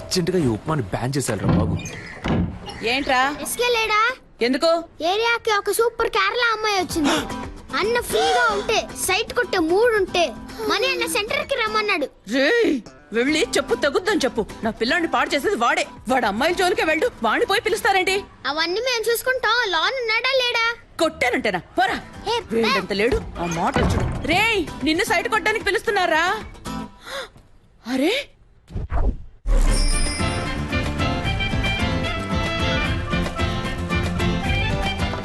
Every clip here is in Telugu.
అర్జెంట్ గా ఈ ఉప్మాని బ్యాన్ చేశారు బాబు. ఏంట్రా ఎస్కేలేడా ఎందుకు? ఏరియాకి ఒక సూపర్ కేరళ అమ్మాయి వచ్చింది. అన్న ఫ్రీగా ఉంటే సైట్ కొట్టే మూడు ఉంటే మనీ అన్న సెంటర్ కి రమ్మన్నాడు. రేయ్ వెళ్ళి చెప్పు తగ్గుద్దని చెప్పు. నా పిల్లాన్ని పాడు చేసేది వాడే. వాడు అమ్మాయిల జోలికే వెళ్ళు. వాడిని పోయి పిలుస్తారేంటి? అవన్నీ మేము చూసుకుంటాం. లోన్ ఉన్నాడా లేడా? కొట్టానంటేనా పోరా. ఏ, వీడంత లేడు ఆ మాట చూడు. రేయ్ నిన్ను సైట్ కొట్టడానికి పిలుస్తున్నారా? అరే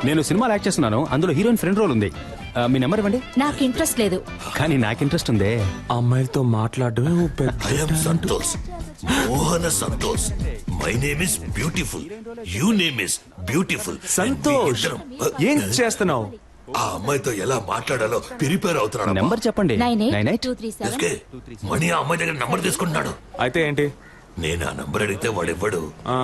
నేను సినిమాలో యాక్ట్ చేస్తున్నాను, అందులో హీరోయిన్ ఫ్రెండ్ రోల్ ఉంది. మీ నెంబర్ ఇవ్వండి. నాకు ఇంట్రెస్ట్ లేదు. కానీ నాకు ఇంట్రెస్ట్ ఉందే. అమ్మాయిలతో మాట్లాడడమే ఓ పెద్ద. I am Santosh. Mohana Santosh. My name is beautiful. You name is beautiful. Santosh ఏం చేస్తున్నావు? ఆ అమ్మాయితో ఎలా మాట్లాడాలో ప్రిపేర్ అవుతున్నాడు. నెంబర్ చెప్పండి. 982337. ఎస్కే, మణి ఆ అమ్మాయి దగ్గర నంబర్ తీసుకుంటున్నాడు. అయితే ఏంటి? నేను ఆ నంబర్ అడిగితే వాడు ఇవ్వడు. ఆ,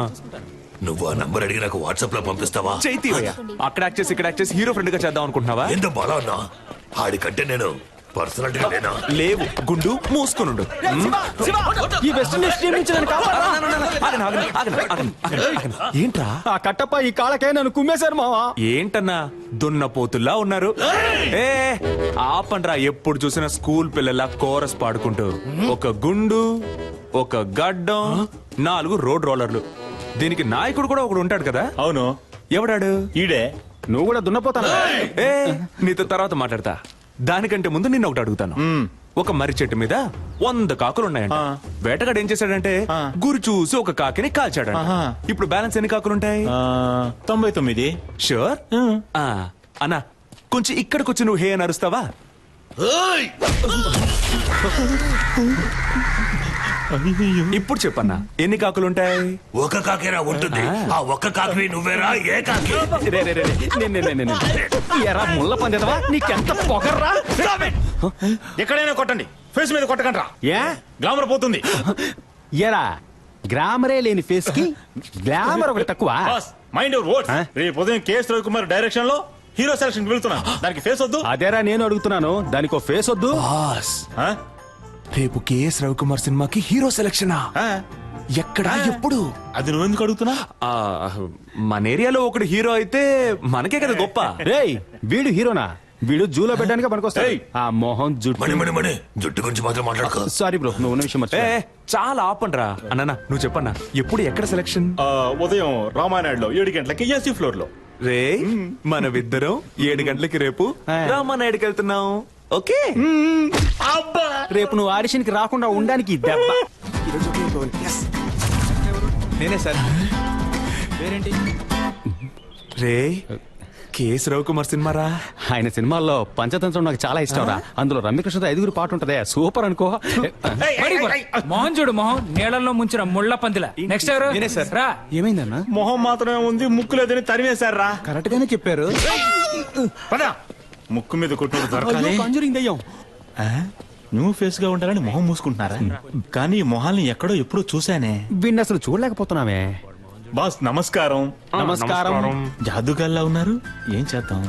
నువ్వు ఆ నంబర్ అడిగి నాకు వాట్సాప్ లో పంపిస్తావా? చైతీవయ్య అక్కడ యాక్ట్ చేసి ఇక్కడ యాక్ట్ చేసి హీరో ఫ్రెండ్ గా చేద్దాం అనుకుంటున్నావా? ఎంత బలా ఉన్నా ఆడికంటే నేను పర్సనాలిటీ లేనా? లేవు గుండు మూసుకునుండు. ఈ వెస్ట్ ఇండీస్ టీం నుంచి నన్ను కాపాడరా. ఏంట్రా ఆ కట్టప్ప ఈ కాళ్ళకే నన్ను కుమ్మేశారు మావా. ఏంటన్నా దున్నపోతుల్లా ఉన్నారు. ఏ ఆపండ్రా, ఎప్పుడు చూసినా స్కూల్ పిల్లల కోరస్ పాడుకుంటూ. ఒక గుండు, ఒక గడ్డం, 4 రోడ్ రోలర్లు. దీనికి నాయకుడు కూడా ఒకడు ఉంటాడు కదా? అవును, ఎవడాడు? ఈడే. నువ్వు కూడా దున్నపోతాను. ఏ నీతో తర్వాత మాట్లాడతా. దానికంటే ముందు నిన్న ఒకటి అడుగుతాను. ఒక మర్రి చెట్టు మీద 100 కాకులు ఉన్నాయంట. వేటగాడు ఏం చేశాడంటే గురి చూసి ఒక కాకిని కాల్చాడంట. ఇప్పుడు బ్యాలెన్స్ ఎన్ని కాకులుంటాయి? 99. షూర్. అన్నా కొంచెం ఇక్కడికి వచ్చి నువ్వు హే అని అరుస్తావా? ఏయ్! ఇప్పుడు చెప్పన్నా ఎన్ని కాకులుంటాయి? ఒక కాకేరా ఉంటుంది. ఆ ఒక్క కాకి నువ్వేరా? ఏ కాకి? ఎరా ముళ్ళ పందేదవా, నీకెంత పొగర్రా. ఎక్కడైనా కొట్టండి, ఫేస్ మీద కొట్టకండి రా. ఏ గ్లామర్ పోతుంది. ఎరా గ్రామరే లేని ఫేస్ కి గ్లామర్ ఒకటి తక్కువ. Boss mind your words. రేపు ఉదయం కేఎస్ రవికుమార్ డైరెక్షన్ లో హీరో సెలక్షన్ కి వెళ్తున్నా. దానికి ఫేస్ వద్దు. అదేరా నేను అడుగుతున్నాను, దానికి ఓ ఫేస్ వద్దు. బాస్ ఆ? రేపు కేఎస్ రవికుమార్ సినిమాకి హీరో సెలక్షనా? ఆ? ఎక్కడా ఎప్పుడు? అది నువ్వెందుకు అడుగుతున్నా? ఆ, మన ఏరియాలో ఒకడు హీరో అయితే మనకే కదా గొప్ప. రేయ్ వీడు హీరోనా? వీడు జూలో పెట్టడానికి పనికొస్తాడు. ఆ మొహం మణి జుట్టు. మణి మణి జుట్టు గురించి మాత్రం మాట్లాడుకో. సారీ బ్రో, నువ్వు ఉన్న విషయం ఏ మర్చిపోయా. చాలా ఆపండ్రా. అన్న నువ్వు చెప్పన్నా, ఎప్పుడు ఎక్కడ సెలక్షన్? ఉదయం రామానాయుడులో 7 గంటలకి ఏసీ ఫ్లోర్ లో. రే మనమిద్దరం 7 గంటలకి రేపు రామానాయుడికి వెళ్తున్నాం. ఓకే. రేపు నువ్వు ఆడిషన్ కి రాకుండా ఉండడానికి ఈ దెబ్బ. నేనే సార్. రే కేఎస్ రవికుమార్ సినిమా రా. ఆయన సినిమాల్లో పంచతంత్రం నాకు చాలా ఇష్టం రా. అందులో రమ్యకృష్ణతో 5 పాట ఉంటదే, సూపర్ అనుకో. మోహన్ చూడు, మోహన్ నీళ్ళల్లో ముంచిన ముళ్ళ పందిల. నెక్స్ట్ ఎవరు? నేనే సార్. రా. ఏమైందన్నా? మొహం మాత్రమే ఉంది, ముక్కు లేదని తరివేశారా. కరెక్ట్ గానే చెప్పారు. పదా ముక్కు మీద కొట్టు దొరకాలి. కాంజూరింగ్ దయ్యం. న్యూ ఫేస్ గా ఉంటారని మొహం మూసుకుంటున్నారా? కానీ ఈ మొహాల్ని ఎక్కడో ఎప్పుడో చూసానే. వీడిని అసలు చూడలేకపోతున్నామే. బాస్ నమస్కారం. నమస్కారం. జాదుగాల్లా ఉన్నారు, ఏం చేద్దాం?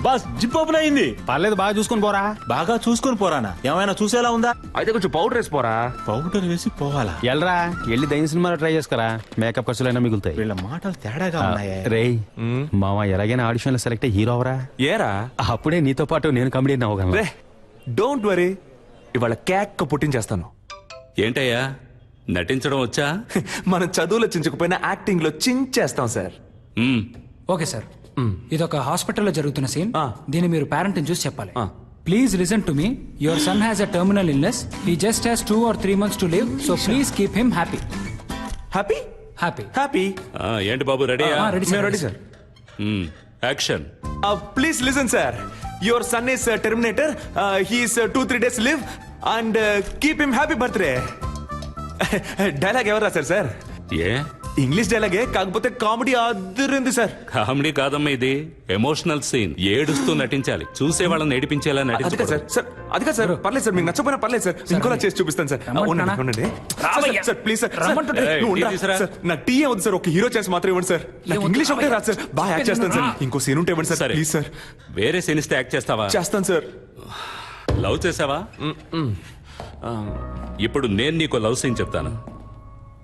బాస్ జిప్ ఓపెన్ అయింది. పర్లేదు, బాగా చూసుకొని పోరా. బాగా చూసుకొని పోరానా? ఏమైనా చూసేలా ఉందా? అయితే కొంచెం పౌడర్ వేసిపోరా. పౌడర్ వేసి పోవాలా? ఎల్రా వెళ్ళి దయ్యం సినిమాలో ట్రై చేసుకురా, మేకప్ ఖర్చులైనా మిగులుతాయి. వీళ్ళ మాటలు తేడాగా ఉన్నాయే. రేయ్ మామ, ఎలాగైనా ఆడిషన్ లో సెలెక్ట్ హీరో అవరా. ఏరా అప్పుడే నీతో పాటు నేను కమెడియన్ అవ్వగలను. రే డోంట్ వరీ, ఇవాళ కేక్ పుట్టించేస్తాను. ఏంటయ్యా నటించడం వచ్చా? మనం చదువులో చించకపోయినా యాక్టింగ్ లో చించేస్తాం సార్. ఓకే సార్, ఇదొక హాస్పిటల్లో జరుగుతున్న సీన్. దీన్ని మీరు పేరెంట్ చూసి చెప్పాలి. ఆ. Please listen to me. Your son has a terminal illness. He just has 2 or 3 months to live. So please keep him happy. Happy Happy. Happy. ఏంటి బాబు రెడీయా? Ready sir. Ready sir. Action. Please listen sir. Your son is Terminator. He's 2-3 days live and keep him happy birthday. Dialogue ఎవరు రాశారు సార్? ఏ ఇంగ్లీష్ డైలాగే, కాకపోతే కామెడీ అదిరింది సార్. కామెడీ కాదమ్మా, ఇది ఎమోషనల్ సీన్. ఏడుస్తూ నటించాలి, చూసే వాళ్ళని ఏడిపించేలా అది కాదు సార్. నటించాలి. సార్ అది కాదు సార్. పర్లేదు సార్, మీకు నచ్చపోయినా పర్లేదు సార్. ఇంకోలా చేసి చూపిస్తాను సార్. రమ్మంటున్నానా? ఉండండి. రావయ్యా. Sir please sir. రమ్మంటుంటే. ఏయ్, నువ్వు టీ ఉండరా? తీసురా. సార్ నాకు టీ అవుతుంది సార్. ఒక హీరో చేసి మాత్రం ఇవ్వండి సార్. నాకు ఇంగ్లీష్ ఒకటే రాదు సార్. బాగా యాక్ట్ చేస్తాను సార్. ఇంకో సీన్ ఉంటే ఇవ్వండి సార్ సరే. Please sir. వేరే సీన్ ఇస్తే యాక్ట్ చేస్తావా? చేస్తాను సార్. లవ్ చేసావా? ఇప్పుడు నేను నీకు లవ్ సీన్ చెప్తాను.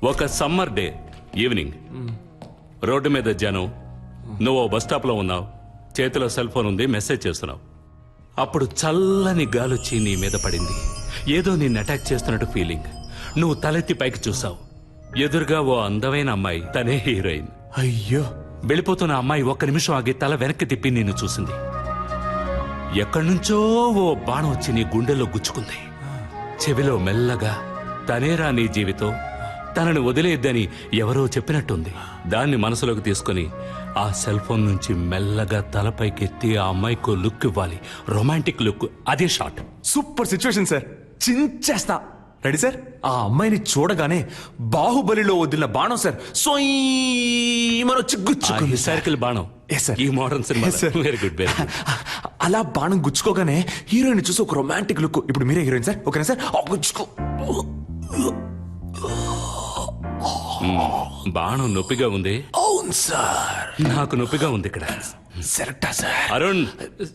ఒక సమ్మర్ డే ఈవినింగ్ రోడ్డు మీద జనం, నువ్వు బస్ స్టాప్ లో ఉన్నావు, చేతిలో సెల్ ఫోన్ ఉంది, మెసేజ్ చేస్తున్నావు. అప్పుడు చల్లని గాలొచ్చి నీ మీద పడింది. ఏదో నిన్ను అటాక్ చేస్తున్నట్టు ఫీలింగ్. నువ్వు తలెత్తి పైకి చూసావు. ఎదురుగా ఓ అందమైన అమ్మాయి, తనే హీరోయిన్. అయ్యో, వెళ్ళిపోతున్న అమ్మాయి ఒక్క నిమిషం ఆగి తల వెనక్కి తిప్పి నిన్ను చూసింది. ఎక్కడి నుంచో ఓ బాణం వచ్చి నీ గుండెల్లో గుచ్చుకుంది. చెవిలో మెల్లగా తనేరా నీ జీవితం, తనని వదిలేద్దని ఎవరో చెప్పినట్టుంది. దాన్ని మనసులోకి తీసుకుని ఆ సెల్ ఫోన్ నుంచి మెల్లగా తలపైకెత్తి ఆ అమ్మాయికి లుక్ ఇవ్వాలి, రొమాంటిక్ లుక్. అదే షాట్. సూపర్ సిచ్యువేషన్ సార్, చించేస్తా. Ready sir? ఆ అమ్మాయిని చూడగానే బాహుబలిలో వదిలిన బాణం సార్ వచ్చి గుచ్చుకుంది. హిస్టారికల్ బాణం. Yes, sir. ఈ మోడర్న్ సినిమా. Yes, sir. Very good, very good. అలా బాణం గుచ్చుకోగానే హీరోయిన్ చూసి ఒక రొమాంటిక్ లుక్. ఇప్పుడు మీరే హీరోయిన్ సార్, ఓకేనా సార్? గుచ్చుకో. బాణం నొప్పిగా ఉంది. అవును సార్, నాకు నొప్పిగా ఉంది ఇక్కడ. సెరక్టా సార్? అరుణ్,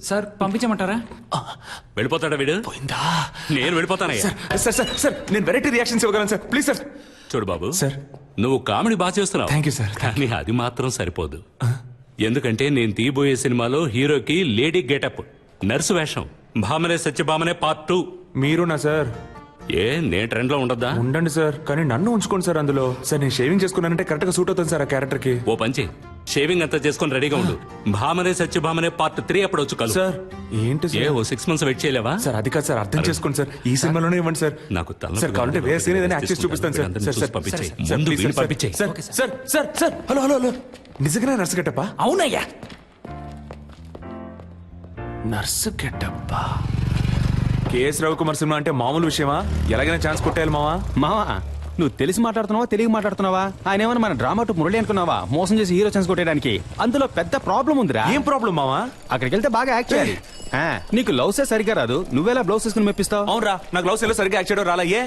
సార్ పంపించమంటారా? వెళ్ళిపోతాడా వీడు? పోయిందా? నేను వెళ్ళిపోతానయ్యా. సార్ సార్ సార్, నేను వెరైటీ రియాక్షన్స్ ఇవ్వగలను సార్, ప్లీజ్ సార్. చూడు బాబు, సార్. నువ్వు కామెడీ బాగా చేస్తున్నావు. Thank you, sir. కానీ అది మాత్రం సరిపోదు. ఎందుకంటే నేను తీయబోయే సినిమాలో హీరోకి లేడీ గెటప్, నర్సు వేషం, భామనే సత్యభామనే పార్ట్ 2. మీరునా సార్? ఏ నేను ట్రెండ్ లో ఉండద్దా? ఉండండి సార్, కానీ నన్ను ఉంచుకోండి సార్ అందులో. సార్ నేను షేవింగ్ చేసుకున్నానంటే కరెక్ట్ గా సూట్ అవుతుంది సార్ ఆ క్యారెక్టర్ కి. ఓ పంచి, షేవింగ్ అంతా చేసుకొని రెడీగా ఉండు. భామనే సత్యభామనే పార్ట్ 3 అప్పుడు వచ్చి కలు. సార్ ఏంటి ఏ సార్? ఓ 6 months వెయిట్ చేయలేవా? సార్ అది కాదు సార్, అర్థం చేసుకోండి సార్, ఈ సినిమాలోనే ఇవ్వండి సార్. నాకు తలనొప్పి సార్ కావాలంటే వేరే సీన్ ఏదైనా యాక్ట్ చేసి చూపిస్తాను సార్. అందరిని సార్ చూసి సార్ పంపించేయ్. సార్, ముందు ప్లీజ్ వీడిని సార్, పంపించేయ్. Sir sir sir sir, hello hello hello, నిజంగానే నర్సు గెటప్పా? అవునయ్యా. నర్సు గెటప్పా? కేఎస్ రవికుమార్ సినిమా అంటే మామూలు విషయమా? ఎలాగైనా ఛాన్స్ కొట్టేయాలి మావా. మావా, నువ్వు తెలిసి మాట్లాడుతున్నావా తెలియ మాట్లాడుతున్నావా? ఆయన ఏమన్నా మన డ్రామా టు మురళి అనుకున్నావా? మోసం చేసి హీరో ఛాన్స్ కొట్టేయడానికి. అందులో పెద్ద ప్రాబ్లం ఉందిరా. ఏం ప్రాబ్లం మావా? అక్కడికి వెళ్తే బాగా యాక్ట్ చేయాలి. నీకు లవ్సే సరిగా రాదు, నువ్వేలా బ్లౌజ్ వేసుకుని మెప్పిస్తావు? అవునరా, నాకు లవ్ సీన్లో సరిగ్గా యాక్ట్ చేయడం రాలా. ఏ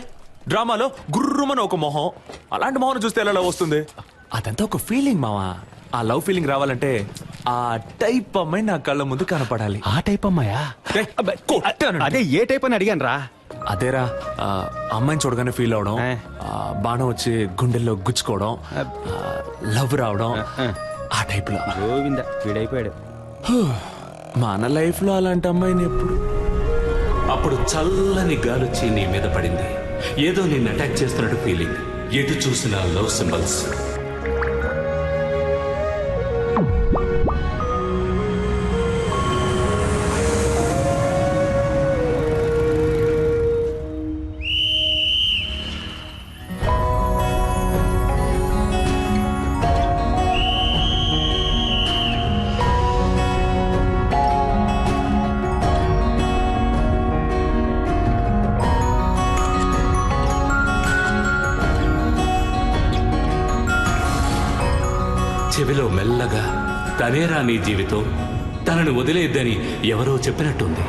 డ్రామాలో గుర్రుమని ఒక మొహం, అలాంటి మొహం చూస్తే ఎలా లవ్ వస్తుంది? అదంతా ఒక ఫీలింగ్ మావా. ఆ లవ్ ఫీలింగ్ రావాలంటే ఆ టైప్ అమ్మాయి నా కళ్ళ ముందు కనపడాలి. ఆ టైప్ అమ్మాయా? కొట్టాను. అదే ఏ టైప్ అని అడిగాను రా. అదేరా, అమ్మాయిని చూడగానే ఫీల్ అవడం, బాణం వచ్చి గుండెల్లో గుచ్చుకోవడం, లవ్ రావడం, ఆ టైప్ లో. గోవింద వీడైపోయాడు. మన లైఫ్ లో అలాంటి అమ్మాయిని ఎప్పుడు. అప్పుడు చల్లని గాలొచ్చి నీ మీద పడింది. ఏదో నిన్ను అటాక్ చేస్తున్నట్టు ఫీలింగ్. ఎటు చూసిన లవ్ సింబల్స్. చెవిలో మెల్లగా తనేరా నీ జీవితం, తనని వదిలేద్దని ఎవరో చెప్పినట్టుంది.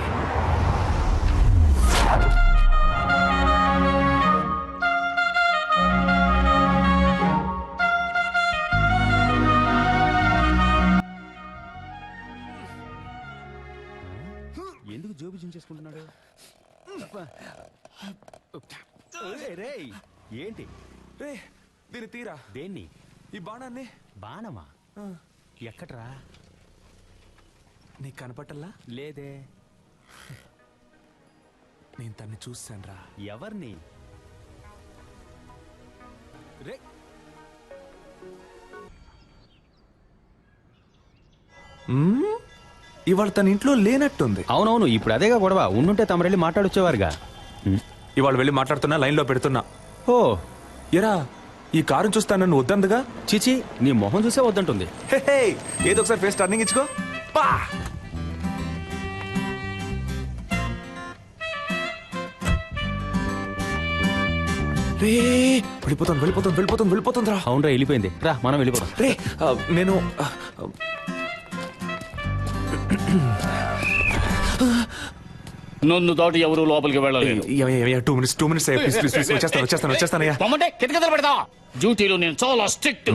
ఎందుకు జోబు చించేసుకుంటున్నాడు? ఏంటి రే, దీన్ని తీరా. దేన్ని? ఈ బాణాన్ని. బాణమా? ఎక్కడ్రా? నీకు కనపట్టల్లా? లేదే. నేను తన్ని చూశాను రా. ఎవరిని? రే, ఇవాళ తన ఇంట్లో లేనట్టుంది. అవునవును, ఇప్పుడు అదేగా గొడవ. ఉండుంటే తమరెళ్ళి మాట్లాడొచ్చేవారుగా. ఇవాళ వెళ్ళి మాట్లాడుతున్నా, లైన్ లో పెడుతున్నా. ఓ ఎరా, ఈ కారు చూస్తా నన్ను వద్దందుగా? చిచి, నీ మొహం చూసే వద్దంటుంది. హే, హే, ఏదో ఒకసారి ఫేస్ టర్నింగ్ ఇచ్చుకో. పా! రే, వెళ్ళిపోతాను వెళ్ళిపోతాను వెళ్ళిపోతాను వెళ్ళిపోతుందిరా. అవునరా, వెళ్ళిపోయింది. రా మనం వెళ్ళిపోతాం. రే, నేను నన్ను దాటి ఎవరు లోపలికి వెళ్ళలేదు. 2 minutes ప్లీజ్ ప్లీజ్ ప్లీజ్, వచ్చేస్తానయ్యా. పొమ్మంటే కితకితలు పెడతా. డ్యూటీలో నేను చాలా స్ట్రిక్ట్.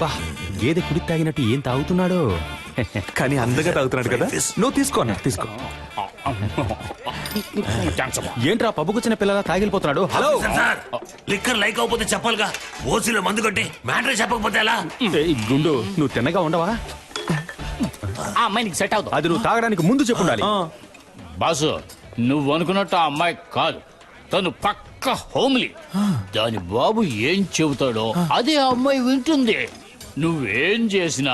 బా గేదె కుడి తాగినట్టు ఏం తాగుతున్నాడో. కానీ అందగా తాగుతున్నాడు కదా, నువ్వు తీసుకో అన్న, తీసుకో. ఏంట్రా పబ్బుకొచ్చిన పిల్లల తాగిలిపోతున్నాడు. హలో సార్ లిక్కర్ లైక్ అవకపోతే చెప్పాలిగా, ఓసీలో మందు కొట్టి మ్యాటర్ చెప్పకపోతే ఎలా? ఏయ్, గుండు నువ్వు తిన్నగా ఉండవా? ఆ అమ్మాయి నీకు సెట్ అవుతుంది. అది నువ్వు తాగడానికి ముందు చెప్పుండాలి. బాసు నువ్వు అనుకున్నట్టు ఆ అమ్మాయి కాదు, తను పక్క హోమ్లీ. దాని బాబు ఏం చెబుతాడో అదే ఆ అమ్మాయి వింటుంది. నువ్వేం చేసినా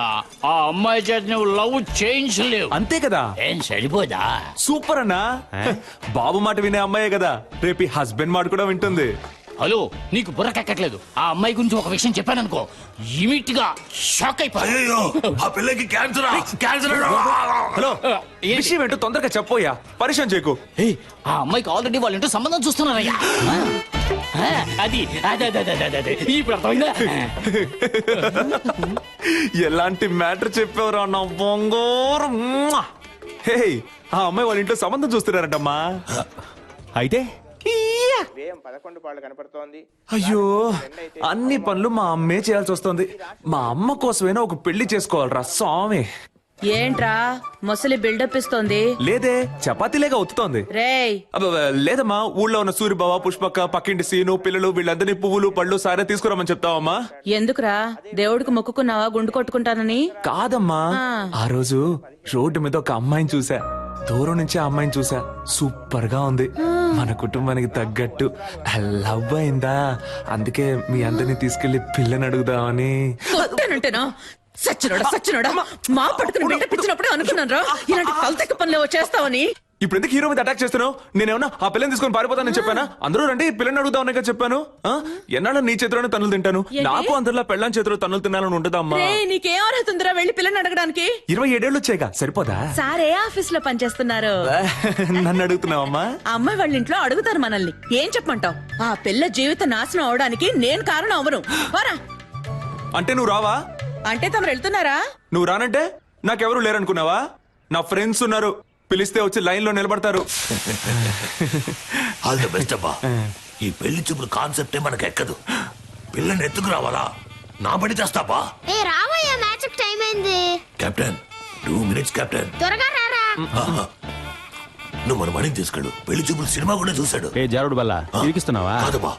ఆ అమ్మాయి చేత నువ్వు లవ్ చేయించలేవు. అంతే కదా, ఏం సరిపోదా? సూపర్ అన్నా. బాబు మాట వినే అమ్మాయే కదా, రేపు హస్బెండ్ మాట కూడా వింటుంది. హలో నీకు బుర్రకెక్కట్లేదు. ఆ అమ్మాయి గురించి ఒక విషయం చెప్పాననుకో, ఇమిట్ గా షాక్ అయిపోయి. అయ్యో ఆ పిల్లకి క్యాన్సర్ క్యాన్సర్. హలో ఏంటి? విషయం ఏంటో తొందరగా చెప్పోయా, పరిచయం చేయకు. ఏయ్, ఆ అమ్మాయికి ఆల్రెడీ వాళ్ళ ఇంటో సంబంధం చూస్తున్నారయ్యా. అది అదే అదే అదే అదే అదే ఇప్పుడు అర్థమైందా? ఎలాంటి మ్యాటర్ చెప్పావురా నా బొంగోరం. హే, ఆ అమ్మాయి వాళ్ళ ఇంట్లో సంబంధం చూస్తున్నారంటమ్మా. అయితే అయ్యో, అన్ని పనులు మా అమ్మే చేయాల్సి వస్తుంది. మా అమ్మ కోసమైనా ఒక పెళ్లి చేసుకోవాలరా స్వామి. ఏంట్రా ముసలి బిల్డప్ ఇస్తోంది? లేదే, చపాతీలేగా ఒత్తుతోంది. రేయ్ లేదమ్మా, ఊళ్ళో ఉన్న సూరిబావ, పుష్పక్క, పక్కింటి సీను, పిల్లలు వీళ్ళందరినీ పువ్వులు పళ్ళు సారే తీసుకురామని చెప్తావమ్మా. ఎందుకురా, దేవుడికి మొక్కుకున్నావా గుండు కొట్టుకుంటానని? కాదమ్మా, ఆ రోజు రోడ్డు మీద ఒక అమ్మాయిని చూసా, దూరం నుంచి ఆ అమ్మాయిని చూసా, సూపర్ గా ఉంది, మన కుటుంబానికి తగ్గట్టు. లవ్ అయిందా, అందుకే మీ అందరినీ తీసుకెళ్లి పిల్లని అడుగుదామని. కొట్టానంటేనా? సచ్చినోడా మా పట్టుకుని బిల్డప్ ఇచ్చినప్పుడే అనుకున్నాను రా ఇలాంటి కల్తెక్క పనులు చేస్తావని. ఇప్పుడు ఎందుకు హీరో మీద అటాక్ చేస్తున్నావు? నేనేమన్నా ఆ పిల్లని తీసుకొని పారిపోతానని చెప్పానా? అందరూ రండి పిల్లని అడుగుదామని చెప్పాను. ఎన్నాళ్ళు నీ చేతిలోనే తన్నులు తింటాను, నాకు అందరిలో పెళ్ళాం చేతిలో తన్నులు తినాలని ఉంటుందమ్మా. నీకేం అర్హత ఉందిరా వెళ్ళి పిల్లని అడగడానికి? 27 ఏళ్ళు వచ్చాయిగా, సరిపోదా? సారే ఆఫీస్ లో పనిచేస్తున్నారు. నన్ను అడుగుతున్నావమ్మా? అమ్మాయి వాళ్ళ ఇంట్లో అడుగుతారు మనల్ని, ఏం చెప్పమంటావు? ఆ పిల్ల జీవిత నాశనం అవడానికి నేను కారణం అవను. పోరా. అంటే నువ్వు రావా? అంటే తమరు వెళ్తున్నారా? నువ్వు రానంటే నాకెవరు లేరనుకున్నావా? నా ఫ్రెండ్స్ ఉన్నారు, పిలిస్తే వచ్చి లైన్ లో నిలబడతారు. ఆల్ ది బెస్ట్ అబ్బా. ఈ పెళ్లి చూపుడు కాన్సెప్టే మనకు ఎక్కదు. పిల్లని ఎత్తుకు రావాలా? నా పడి తెస్తాపా. ఏ రావయ్యా, మ్యాచ్ టైం అయింది. Captain 2 minutes captain. త్వరగా రారా. నువ్వు మన మణిని తీసుకెళ్ళు, పెళ్లి చూపుడు సినిమా కూడా చూశాడు. ఏ జారుడు బల్ల ఇరికిస్తున్నావా? కాదబ్బా.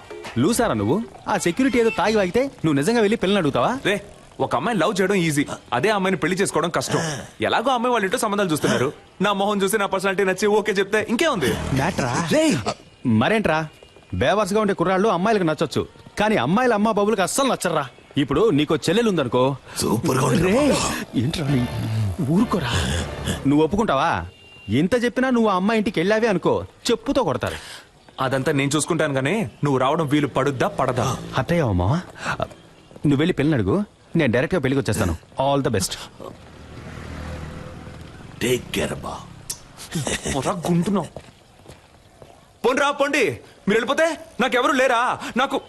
లూసారా నువ్వు? ఆ సెక్యూరిటీ ఏదో తాగి వాగితే నువ్వు నిజంగా వెళ్ళి పిల్లని అడుగుతావా? రే, ఒక అమ్మాయిని లవ్ చేయడం ఈజీ, అదే అమ్మాయిని పెళ్లి చేసుకోవడం కష్టం. ఎలాగో అమ్మాయి వాళ్ళ ఇంట్లో సంబంధాలు చూస్తున్నారు, నా మొహం చూసి నా పర్సనాలిటీ నచ్చి ఓకే చెప్తే ఇంకేముంది. మ్యాటరా? మరేంట్రా, బేవర్స్గా ఉండే కుర్రాళ్ళు అమ్మాయిలకు నచ్చొచ్చు, కానీ అమ్మాయిల అమ్మ బాబులకు అస్సలు నచ్చరా. ఇప్పుడు నీకో చెల్లెలు ఉందనుకో, సూపర్ గా ఉంది. ఏంట్రా ఊరుకోరా. నువ్వు ఒప్పుకుంటావా? ఎంత చెప్పినా నువ్వు ఆ అమ్మాయి ఇంటికి వెళ్ళావే అనుకో, చెప్పుతో కొడతారు. అదంతా నేను చూసుకుంటాను, కానీ నువ్వు రావడం వీలు పడుద్దా పడదా? అత్తయ్య మావా, నువ్వు వెళ్ళి పెళ్ళిని అడుగు, నేను డైరెక్ట్ గా పెళ్లికి వచ్చేస్తాను. All the best. Take care అబ్బా. గుంటున్నావు. పోండి రా, పోండి. మీరు వెళ్ళిపోతే నాకెవరు లేరా? నాకు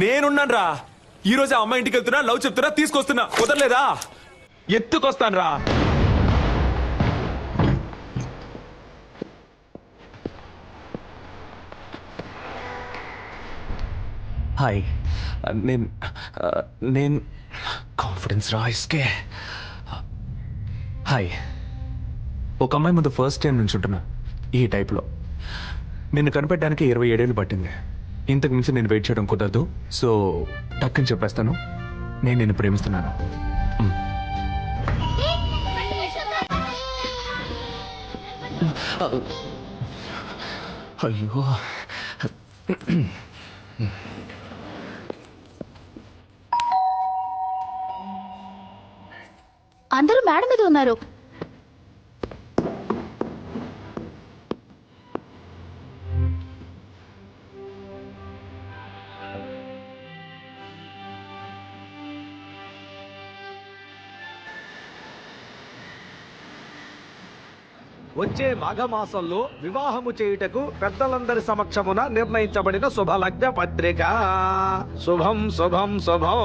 నేనున్నాను రా. ఈ రోజు ఆ అమ్మాయి ఇంటికి వెళ్తున్నా, లవ్ చెప్తున్నా, తీసుకొస్తున్నా, కుదరలేదా? ఎత్తుకొస్తాను రా. హాయ్, నేను కాన్ఫిడెన్స్ రా ఇస్కే. హాయ్, ఒక అమ్మాయి ముందు ఫస్ట్ టైం నుంచి ఉంటున్నా ఈ టైప్లో. నిన్ను కనిపెట్టడానికి 27 ఏళ్ళు పట్టింది. ఇంతకు మించి నేను వెయిట్ చేయడం కుదరదు, సో టక్కని చెప్పేస్తాను, నేను నిన్ను ప్రేమిస్తున్నాను. అయ్యో, అందరూ మేడ మీద ఉన్నారు. వచ్చే మాఘమాసంలో వివాహము చేయుటకు పెద్దలందరి సమక్షమున నిర్ణయించబడిన శుభలగ్న పత్రిక. శుభం శుభం శుభం.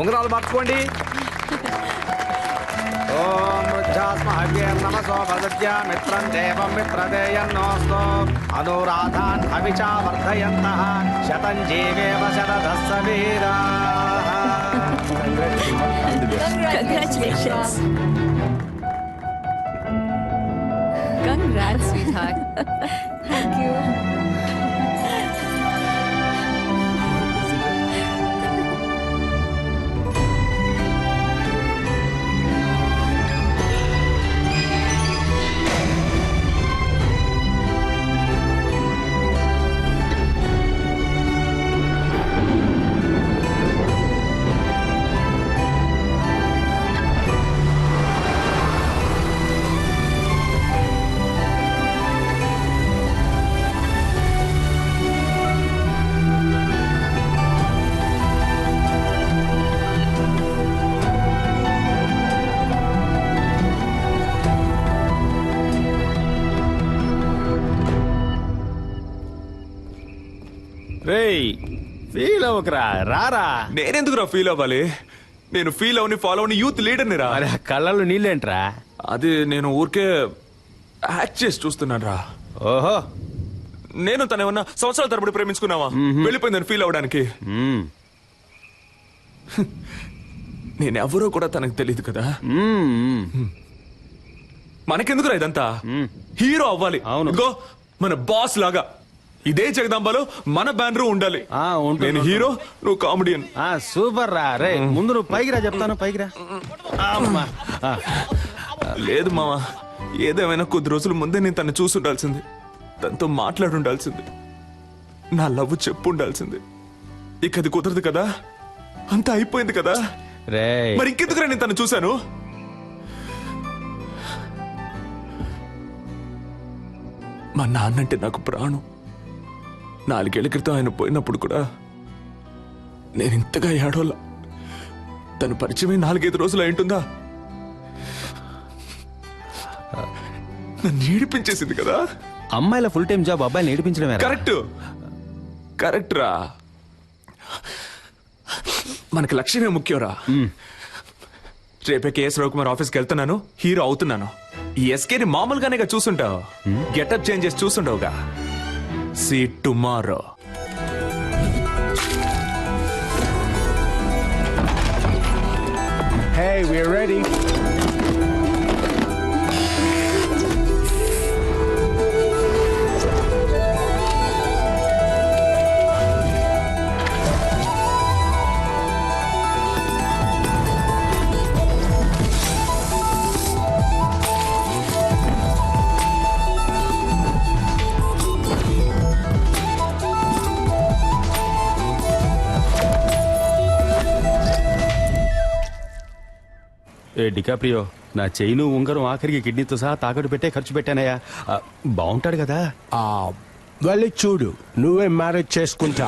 ఉంగరాలు మార్చుకోండి. ఓం నమసో భద్య మిత్రం దేవం మిత్రదేయన్నోస్తు అనురాధాన్ అవిచా వర్ధయంతః శతం జీవేవ శరదస్స వీరాః. Congratulations. Congrats sweet thank you. రేయ్ ఫీల్ అవ్వకరా, రారా. నేనెందుకురా ఫీల్ అవ్వాలి? నేను ఫీల్ అవని ఫాలో అవని యూత్ లీడర్ని రా. అరే కళ్ళల్లో నీళ్ళేంట్రా? అది నేను ఊరికే యాక్ట్ చేసి చూస్తున్నాను రా. ఓహో. నేను తనేమన్నా సంవత్సరాల తరబడి ప్రేమించుకున్నావా? వెళ్ళిపోయిందని ఫీల్ అవడానికి. మ్మ్. నేనెవరో కూడా తనకు తెలియదు కదా. మ్మ్. మనకెందుకురా ఇదంతా? హీరో అవ్వాలి. అవును. ఇదిగో మన బాస్ లాగా ఇదే జగదాంబలో మన బ్యానర్ ఉండాలి. ఉంటుంది, నేను హీరో, నువ్వు కామెడియన్. సూపర్ రా. రే ముందు నువ్వు పైకి రా, చెప్తాను పైకి రా. అమ్మా. లేదు మావా, ఏదేమైనా కొద్ది రోజుల ముందే నేను తను చూసి ఉండాల్సింది, తనతో మాట్లాడి ఉండాల్సింది, నా లవ్ చెప్పు ఉండాల్సింది. ఇక అది కుదరదు కదా, అంతా అయిపోయింది కదా. రే మరి ఇంకెందుకురా నేను తను చూశాను? మా నాన్నంటే నాకు ప్రాణం. 4 ఏళ్ల క్రితం ఆయన పోయినప్పుడు కూడా నేను ఇంతగా ఏడోలా. తను పరిచయమై 4-5 రోజులు అయింటుందా? నన్ను ఏడిపించేసింది కదా. అమ్మాయిల ఫుల్ టైం జాబ్ అబ్బాయిని ఏడిపించడమే. కరెక్ట్ కరెక్ట్ రా. మనకి లక్ష్యమే ముఖ్యంరా. రేపే కేఎస్ రవికుమార్ ఆఫీస్కి వెళ్తున్నాను, హీరో అవుతున్నాను. ఈ ఎస్కేని మామూలుగానే చూసుంటావు, గెటప్ చేంజ్ చేసి చూసుంటావుగా. See tomorrow. Hey, we're ready. ఏ డికాప్రియో, నా చైను ఉంగరం ఆఖరికి కిడ్నీతో సహా తాకట్టు పెట్టే ఖర్చు పెట్టానయ్యా. బాగుంటాడు కదా. వెళ్ళి చూడు, నువ్వే మ్యారేజ్ చేసుకుంటా.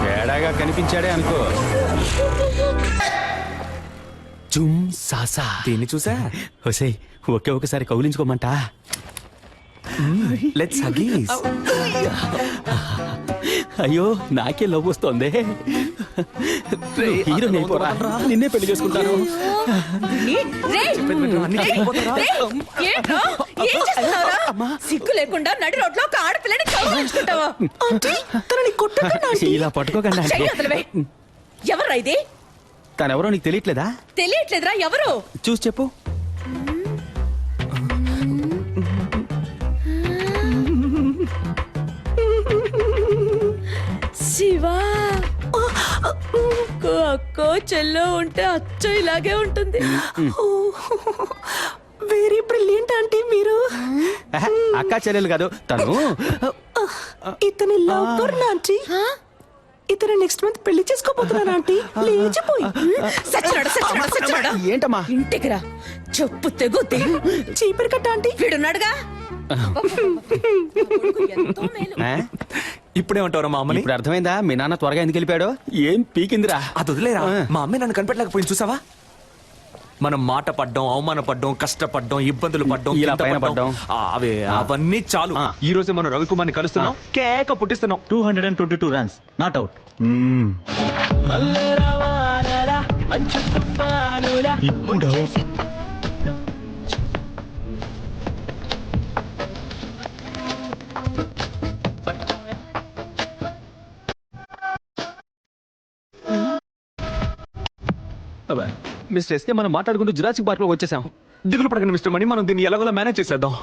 తేడాగా కనిపించాడే అనుకో. జుమ్ సాసా. దీన్ని చూసా? ఒసేయ్, ఒకే ఒకసారి కౌలించుకోమంటా. Let's Huggies. అయ్యో నాకే లవ్ వస్తోంది. హీరో నిన్నే పెళ్లి చేసుకుంటాను. సిగ్గు లేకుండా నడి రోడ్లో ఒక ఆడపిల్లని కౌగిలించుకుంటావా? ఇలా పట్టుకోకండి. ఎవరా ఇది? తనెవరో నీకు తెలియట్లేదా? తెలియట్లేదురా. ఎవరు? చూసి చెప్పు. శివా. అక్కో చెల్లో ఉంటే అచ్చో ఇలాగే ఉంటుంది. వెరీ బ్రిలియంట్ ఆంటీ మీరు. అక్క చెల్లెలు కాదు తను. ఇతని లవ్ ఆంటీ. ఇతను నెక్స్ట్ మంత్ పెళ్లి చేసుకోబోతున్నాను ఆంటీ. లేచిపోయి ఏంటమ్మా? ఇంటికి రా, చెప్పు తెగుద్ది. చీపిరి కట్ట ఆంటీ. వీడున్నాడుగా. ఇప్పుడేమంటారా మా అమ్మని? ఇప్పుడు అర్థమైందా మీ నాన్న త్వరగా ఎందుకు వెళ్ళిపోయాడు? ఏం పీకిందిరా. అది వదిలేరా. మా అమ్మాయి నన్ను కనిపెట్టలేకపోయింది చూసావా? మనం మాట పడ్డం, అవమాన పడ్డం, కష్టపడ్డం, ఇబ్బందులు పడ్డం, ఇలా కింద పైన పడ్డం. అవన్నీ చాలు. ఈ రోజే మనం రవికుమార్ని కలుస్తున్నాం, కేక పుట్టిస్తున్నాం. 222 runs, not out. ఇప్పుడు మిస్టర్ ఎస్కే మనం మాట్లాడుకుంటూ జురాసిక్ పార్క్ లో వచ్చేసాం. దిగులు పడకండి మిస్టర్ మణి, మనం దీన్ని ఎలాగోలా మేనేజ్ చేసేద్దాం.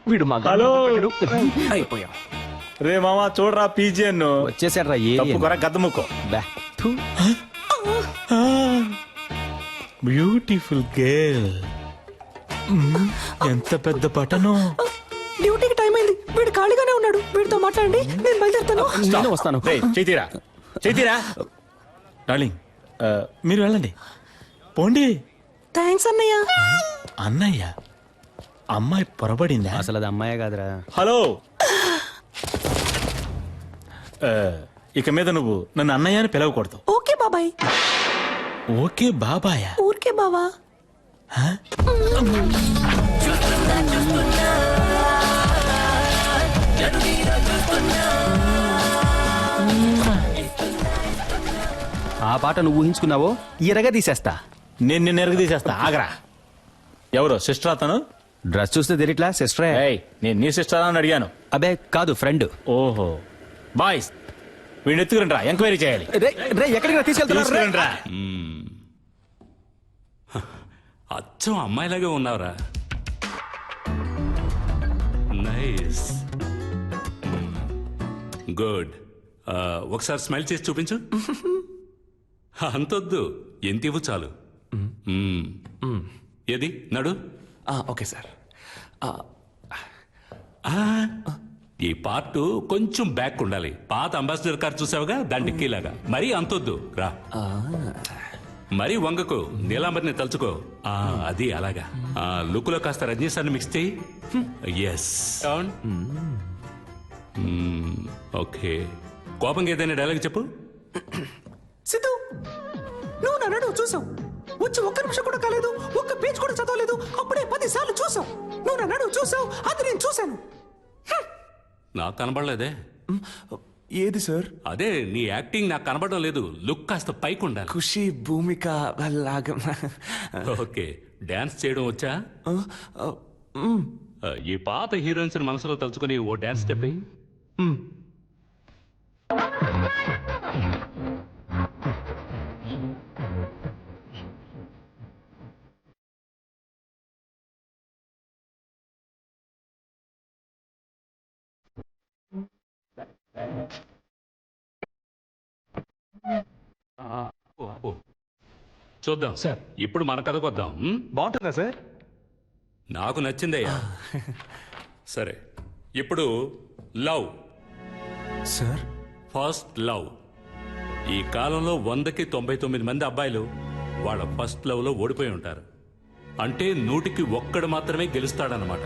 వీడు మా హలో. అయిపోయాం. రే మామా చూడరా పీజియన్ వచ్చేసాడు రా. తప్పుకోరా గద్దముక్కో. Beautiful girl. ఎంత పెద్ద పట్టణం. డ్యూటీకి టైం అయింది, వీడు ఖాళీగానే ఉన్నాడు, వీడితో మాట్లాడండి, నేను బయలుదేరుతాను. నేను వస్తాను. చైతీరా డార్లింగ్, మీరు వెళ్ళండి పోండి. థ్యాంక్స్ అన్నయ్య. అన్నయ్య అమ్మాయి పొరబడిందా? అసలు అది అమ్మాయే కాదురా. హలో, ఇక మీద నువ్వు నన్ను అన్నయ్య అని పిలవకూడదు. ఓకే బాబాయ్. ఓకే బాబాయా? ఊరికే బావా. ఆ పాట నువ్వు ఊహించుకున్నావో ఎరగా తీసేస్తా. నేను నిన్ను ఎరగదీసేస్తా. ఆగరా. ఎవరు సిస్టర్ అతను? డ్రెస్ చూస్తే తెలియట్లా సిస్టరే. ఏయ్, నేను నీ సిస్టర్ అని అడిగాను. అబే కాదు, ఫ్రెండ్. ఓహో, బాయ్స్ వీడిని ఎత్తుకురండి రా, ఎంక్వైరీ చేయాలి. ఎక్కడికి తీసుకెళ్తున్నారు? తీసుకురండి రా. అచ్చం అమ్మాయిలాగే ఉన్నావురా. Nice, good. ఒకసారి స్మైల్ చేసి చూపించు. అంతొద్దు, ఎంత ఇవ్వు చాలు. ఏది నడు. Okay sir. ఈ పార్ట్ కొంచెం బ్యాక్ ఉండాలి. పాత అంబాసిడర్ కార్ చూసావుగా, దాని డిక్కీలాగా. మరీ అంతొద్దు రా. మరీ వంగకు, నీలాంబరిని తలుచుకో. అది అలాగా. లుక్లో కాస్త రజనీశాన్ని మిక్స్ చేయి. ఎస్. ఓకే, కోపంగా ఏదైనా డైలాగ్ చెప్పు. సిద్ధు, నువ్వు నన్ను చూసావు, వచ్చి ఒక్క నిమిషం కూడా కాలేదు, ఒక్క పేజ్ కూడా చదవలేదు, అప్పుడే 10 సార్లు చూసావు. నువ్వు నన్ను చూసావు, అది నేను చూశాను. నాకు కనబడలేదే. ఏది సార్? అదే నీ యాక్టింగ్ నాకు కనబడడం లేదు. లుక్ కాస్త పైకి ఉండాలి. ఖుషి భూమిక లాగా. ఓకే, డాన్స్ చేయడం వచ్చా? ఈ పాత హీరోయిన్స్ మనసులో తలుచుకొని ఓ డాన్స్ స్టెప్ వేయి. చూద్దాం సార్. ఇప్పుడు మన కథకు వద్దాం. బాగుంటుందా సార్? నాకు నచ్చిందయ్యా. సరే, ఇప్పుడు లవ్ సార్. First love. ఈ కాలంలో 100కి 99 మంది అబ్బాయిలు వాళ్ళ ఫస్ట్ లవ్ లో ఓడిపోయి ఉంటారు. అంటే 100కి ఒక్కడు మాత్రమే గెలుస్తాడనమాట.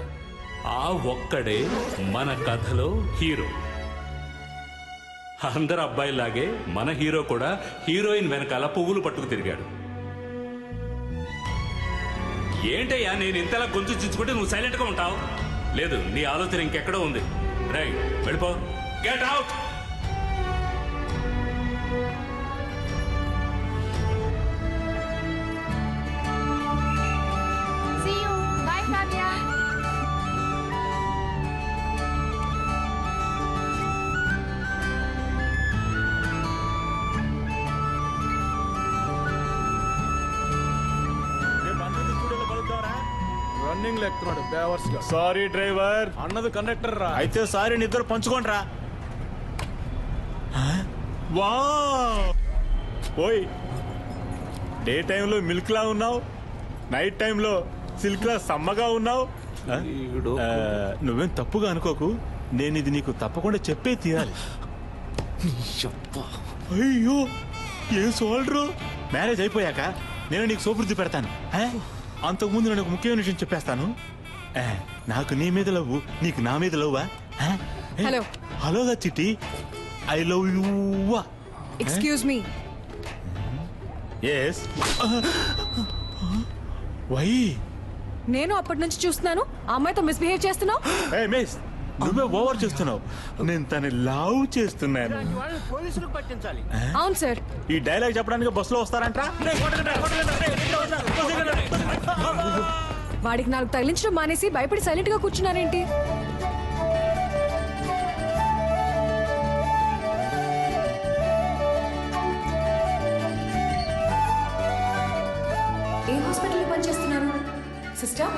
ఆ ఒక్కడే మన కథలో హీరో. అందరు అబ్బాయిలాగే మన హీరో కూడా హీరోయిన్ వెనకాల పువ్వులు పట్టుకు తిరిగాడు. ఏంటయ్యా నేను ఇంతలా గొంతు చించుకుంటే నువ్వు సైలెంట్ గా ఉంటావు? లేదు, నీ ఆలోచన ఇంకెక్కడో ఉంది. రైట్, వెళ్ళిపో. Get out. See you. Bye, Fabia. Running లెక్కున్నాడు బేవర్స్ గా. సారీ డ్రైవర్ అన్నది కండక్టర్ రా. అయితే సారీ, నిద్ర పంచుకోండి రా. వా ఓయ్, డే టైంలో మిల్క్ లా ఉన్నావు, నైట్ టైంలో సిల్క్ లా సమ్మగా ఉన్నావు. నువ్వేం తప్పుగా అనుకోకు, నేను ఇది నీకు తప్పకుండా చెప్పే తీరాలి. అయ్యో, ఏం సోల్డరు. మ్యారేజ్ అయిపోయాక నేను నీకు సోపుర్ది పెడతాను. అంతకుముందు నేను ఒక ముఖ్యమైన విషయం చెప్పేస్తాను. నాకు నీ మీద లవ్వు, నీకు నా మీద లవ్వా? హలో. హలోగా Chitti, I love you. Excuse me. Yes. Why? నేను అప్పటి నుంచి చూస్తున్నాను, ఆ అమ్మాయితో మిస్బిహేవ్ చేస్తున్నావు. మిస్, నువ్వే ఓవర్ చేస్తున్నావు. నేను తను లవ్ చేస్తున్నాను. అవును సార్. ఈ డైలాగ్ చెప్పడానికి బస్సులో వస్తారంట. వాడికి నాకు తగిలించడం మానేసి భయపడి సైలెంట్ గా కూర్చున్నారేంటి? ఏ హాస్పిటల్లో పనిచేస్తున్నారు సిస్టర్?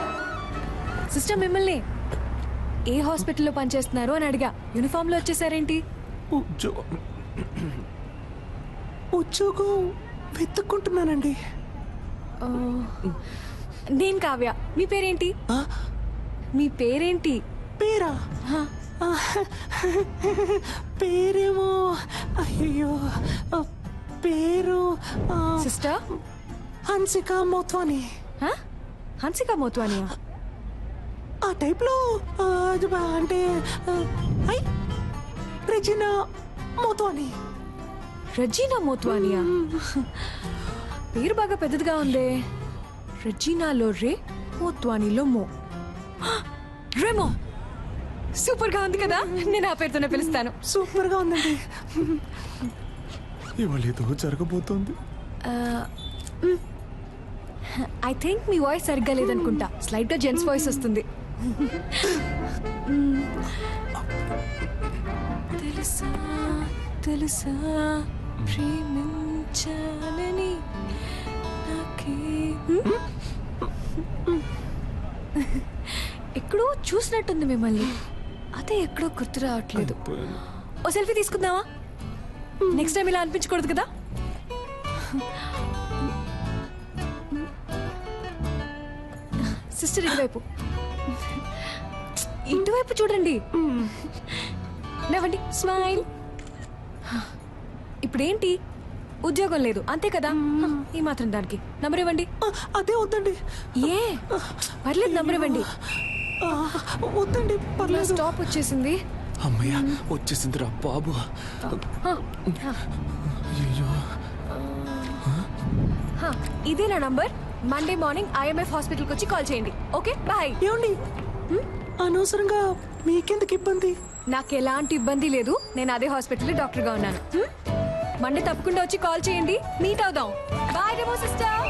సిస్టర్ మిమ్మల్ని ఏ హాస్పిటల్లో పనిచేస్తున్నారు అని అడిగా. యూనిఫామ్ లో వచ్చేసారేంటి? ఉద్యోగం వెతుక్కుంటున్నానండి. నేను కావ్య. మీ పేరేంటి? మీ పేరేంటి? పేరా? పేరేమో అయ్యో పేరు సిస్టర్ హన్సిక మోత్వాని. హన్సిక మోత్వానియా? ఆ టైప్లో అంటే రెజినా మోత్వాని. రజీనా మోత్వానియా? పేరు బాగా పెద్దదిగా ఉందే. రజీనాలో రే, మోత్వానీలో మో. రేమో సూపర్ గా ఉంది కదా. నేను ఆ పేరుతోనే పిలుస్తాను. సూపర్ గా ఉందండి. ఇవాళ ఏదో జరగబోతోంది. ఐ థింక్ మీ వాయిస్ సరిగ్గా లేదనుకుంటా. స్లైట్ గా జెంట్స్ వాయిస్ వస్తుంది. తెలుసా తెలుసా ప్రేమించాలని నాకే. ఎక్కడో చూసినట్టుంది మిమ్మల్ని. అదే ఎక్కడో గుర్తు రావట్లేదు. ఓ సెల్ఫీ తీసుకుందామా? నెక్స్ట్ టైం ఇలా అనిపించకూడదు కదా. సిస్టర్ ఇటువైపు, ఇటువైపు చూడండి. నవ్వండి, స్మైల్. ఇప్పుడేంటి? ఉద్యోగం లేదు అంతే కదా. ఈ మాత్రం దానికి నంబర్ ఇవ్వండి. అదే వద్దండి. ఏ పర్లేదు, నంబర్ ఇవ్వండి. వద్దండి పర్లేదు. స్టాప్ వచ్చేసింది. అమ్మయ్య వచ్చేసిందిరా బాబు. ఇదే నా నంబర్. మండే మార్నింగ్ IMF హాస్పిటల్కి వచ్చి కాల్ చేయండి. Okay bye. ఏమండి అనవసరంగా మీకెందుకు ఇబ్బంది? నాకు ఎలాంటి ఇబ్బంది లేదు. నేను అదే హాస్పిటల్లో డాక్టర్గా ఉన్నాను. మండే తప్పకుండా వచ్చి కాల్ చేయండి. మీట్ అవుదాం. Bye Remo sister.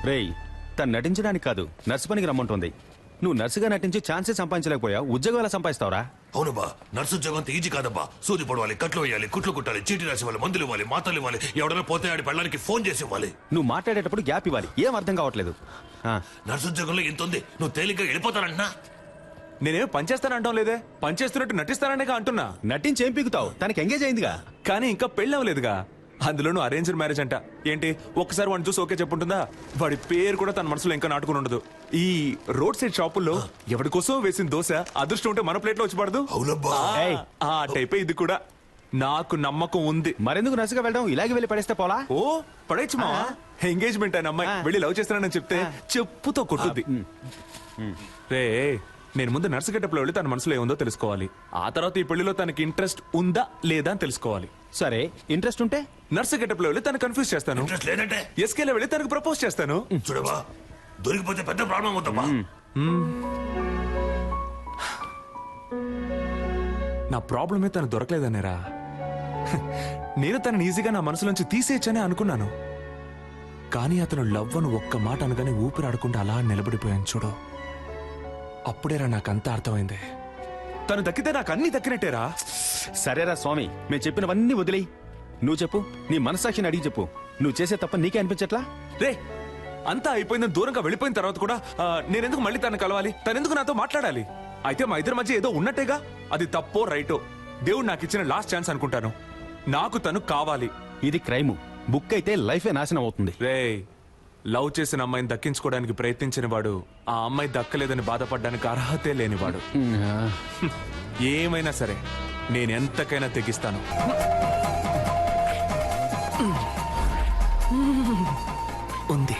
రేయ్, తను నటించడానికి కాదు నర్సు పనికి రమ్మంటుంది. నువ్వు నర్సుగా నటించి ఛాన్సే సంపాదించలేకపోయావు. ఉద్యోగం ఎలా సంపాదిస్తావురా? అవునబ్బా, నర్సు ఉద్యోగం అంత ఈజీ కాదబ్బా. సూది పడవాలి, కట్లు వేయాలి, కుట్లు కుట్టాలి, చీటీ రాసి ఇవ్వాలి, మందులు ఇవ్వాలి, మాతలు ఇవ్వాలి, ఎవడైనా పోతే ఆడి పెళ్ళానికి ఫోన్ చేసి ఇవ్వాలి. నువ్వు మాట్లాడేటప్పుడు గ్యాప్ ఇవ్వాలి. ఏం అర్థం కావట్లేదు. నర్సు ఉద్యోగంలో ఎంత ఉంది? నువ్వు తేలిగ్గా వెళ్ళిపోతానంటున్నా. నేనేం పనిచేస్తానంటాం లేదే. పనిచేస్తున్నట్టు నటిస్తాననేగా అంటున్నా. నటించి ఏం పీకుతావు? తనకి ఎంగేజ్ అయిందిగా. కానీ ఇంకా పెళ్ళి అవ్వలేదుగా. అందులోనూ అరేంజ్డ్ మ్యారేజ్ అంట. ఏంటి ఒక్కసారి వాడిని చూసి ఓకే చెప్పుంటుందా? వాడి పేరు కూడా తన మనసులో ఇంకా నాటుకుని ఉండదు. ఈ రోడ్ సైడ్ షాపుల్లో ఎవరి కోసం వేసిన దోశ అదృష్టం ఉంటే మన ప్లేట్ లో వచ్చి పడదు. అవునబ్బా. ఆ టైపే ఇది కూడా. నాకు నమ్మకం ఉంది. మరెందుకు నర్సుగా వెళ్ళడం? ఇలాగే వెళ్ళి పడేస్తే పోలా? ఓ పడేచ్చు మా. ఎంగేజ్మెంట్ అయిన అమ్మాయి వెళ్ళి లవ్ చేస్తున్నానని చెప్తే చెప్పుతో కొట్టుద్ది. రే, నేను ముందు నర్సు గెటప్లో వెళ్ళి తన మనసులో ఏముందో తెలుసుకోవాలి. ఆ తర్వాత ఈ పెళ్లిలో తనకి ఇంట్రెస్ట్ ఉందా లేదా అని తెలుసుకోవాలి. సరే, ఇంట్రెస్ట్ ఉంటే నర్సు గెటప్లో వెళ్ళి తను కన్ఫ్యూజ్ చేస్తాను. ఇంట్రెస్ట్ లేదంటే ఎస్కేలో వెళ్ళి తనకు ప్రపోజ్ చేస్తాను. చూడవా, దొరికిపోతే పెద్ద ప్రాబ్లం అవుతామా. నా ప్రాబ్లమే తను దొరకలేదనేరా. నేను తనని ఈజీగా నా మనసులోంచి తీసేయచ్చనే అనుకున్నాను. కానీ అతను లవ్ అని ఒక్క మాట అనగానే ఊపిరాడకుండా అలా నిలబడిపోయాను చూడు. అప్పుడేరా నాకంతా అర్థమైంది. తను దక్కితే నాకు అన్ని దక్కినట్టేరా. సరేరా స్వామి, మేము చెప్పినవన్నీ వదిలేయి. నువ్వు చెప్పు, నీ మనసాక్షిని అడిగి చెప్పు. నువ్వు చేసే తప్ప నీకే అనిపించట్లా? రే, అంతా అయిపోయిందని దూరంగా వెళ్ళిపోయిన తర్వాత కూడా నేనెందుకు మళ్ళీ తను కలవాలి? తనెందుకు నాతో మాట్లాడాలి? అయితే మా ఇద్దరి మధ్య ఏదో ఉన్నట్టేగా. అది తప్పో రైటో దేవుడు నాకు ఇచ్చిన లాస్ట్ ఛాన్స్ అనుకుంటాను. నాకు తను కావాలి. ఇది క్రైము. బుక్ అయితే లైఫే నాశనం అవుతుంది. రే, లవ్ చేసిన అమ్మాయిని దక్కించుకోవడానికి ప్రయత్నించిన వాడు ఆ అమ్మాయి దక్కలేదని బాధపడడానికి అర్హతే లేనివాడు. ఏమైనా సరే నేనెంతకైనా తెగిస్తాను. ఉంది,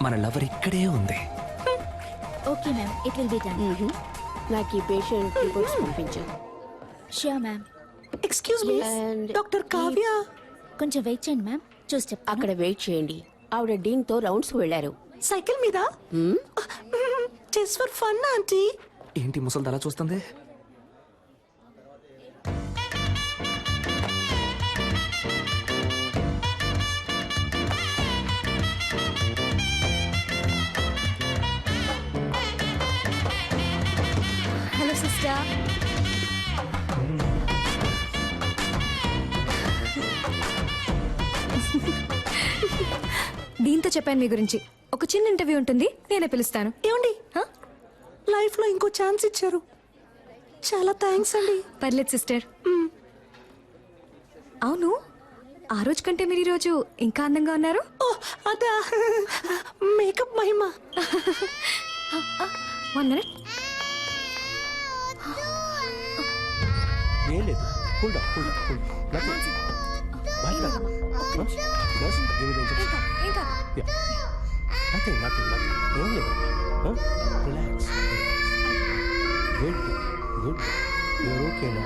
మన లవర్ ఇక్కడే ఉంది. Okay ma'am, it will be done. నాకు ఈ పేషెంట్ రిపోర్ట్స్ పంపించు. Sure ma'am. Excuse me, doctor Kavya కొంచెం వెయిట్ చేయండి మ్యామ్ చూసి చెప్తాను. అక్కడ వెయిట్ చేయండి. ఆవిడ డీన్ తో రౌండ్స్ వెళ్ళారు. సైకిల్ మీద జస్ట్ ఫర్ ఫన్ ఆంటీ. ఏంటి ముసలి అలా చూస్తుంది? Hello sister. దీంతో చెప్పాను మీ గురించి. ఒక చిన్న ఇంటర్వ్యూ ఉంటుంది, నేనే పిలుస్తాను. ఏమండి లైఫ్ లో ఇంకో ఛాన్స్ ఇచ్చారు, చాలా థ్యాంక్స్ అండి. పర్లేదు సిస్టర్. అవును, ఆ రోజు కంటే మీరు ఈరోజు ఇంకా అందంగా ఉన్నారు. ఓ అదా, మేకప్ మహిమ. 1 minute. ఏం లేదు, cool down, cool down, cool down. ఇంకా నథింగ్, నథింగ్, నథింగ్. ఏం లేదు. Relax. Good, good. You're okay నా.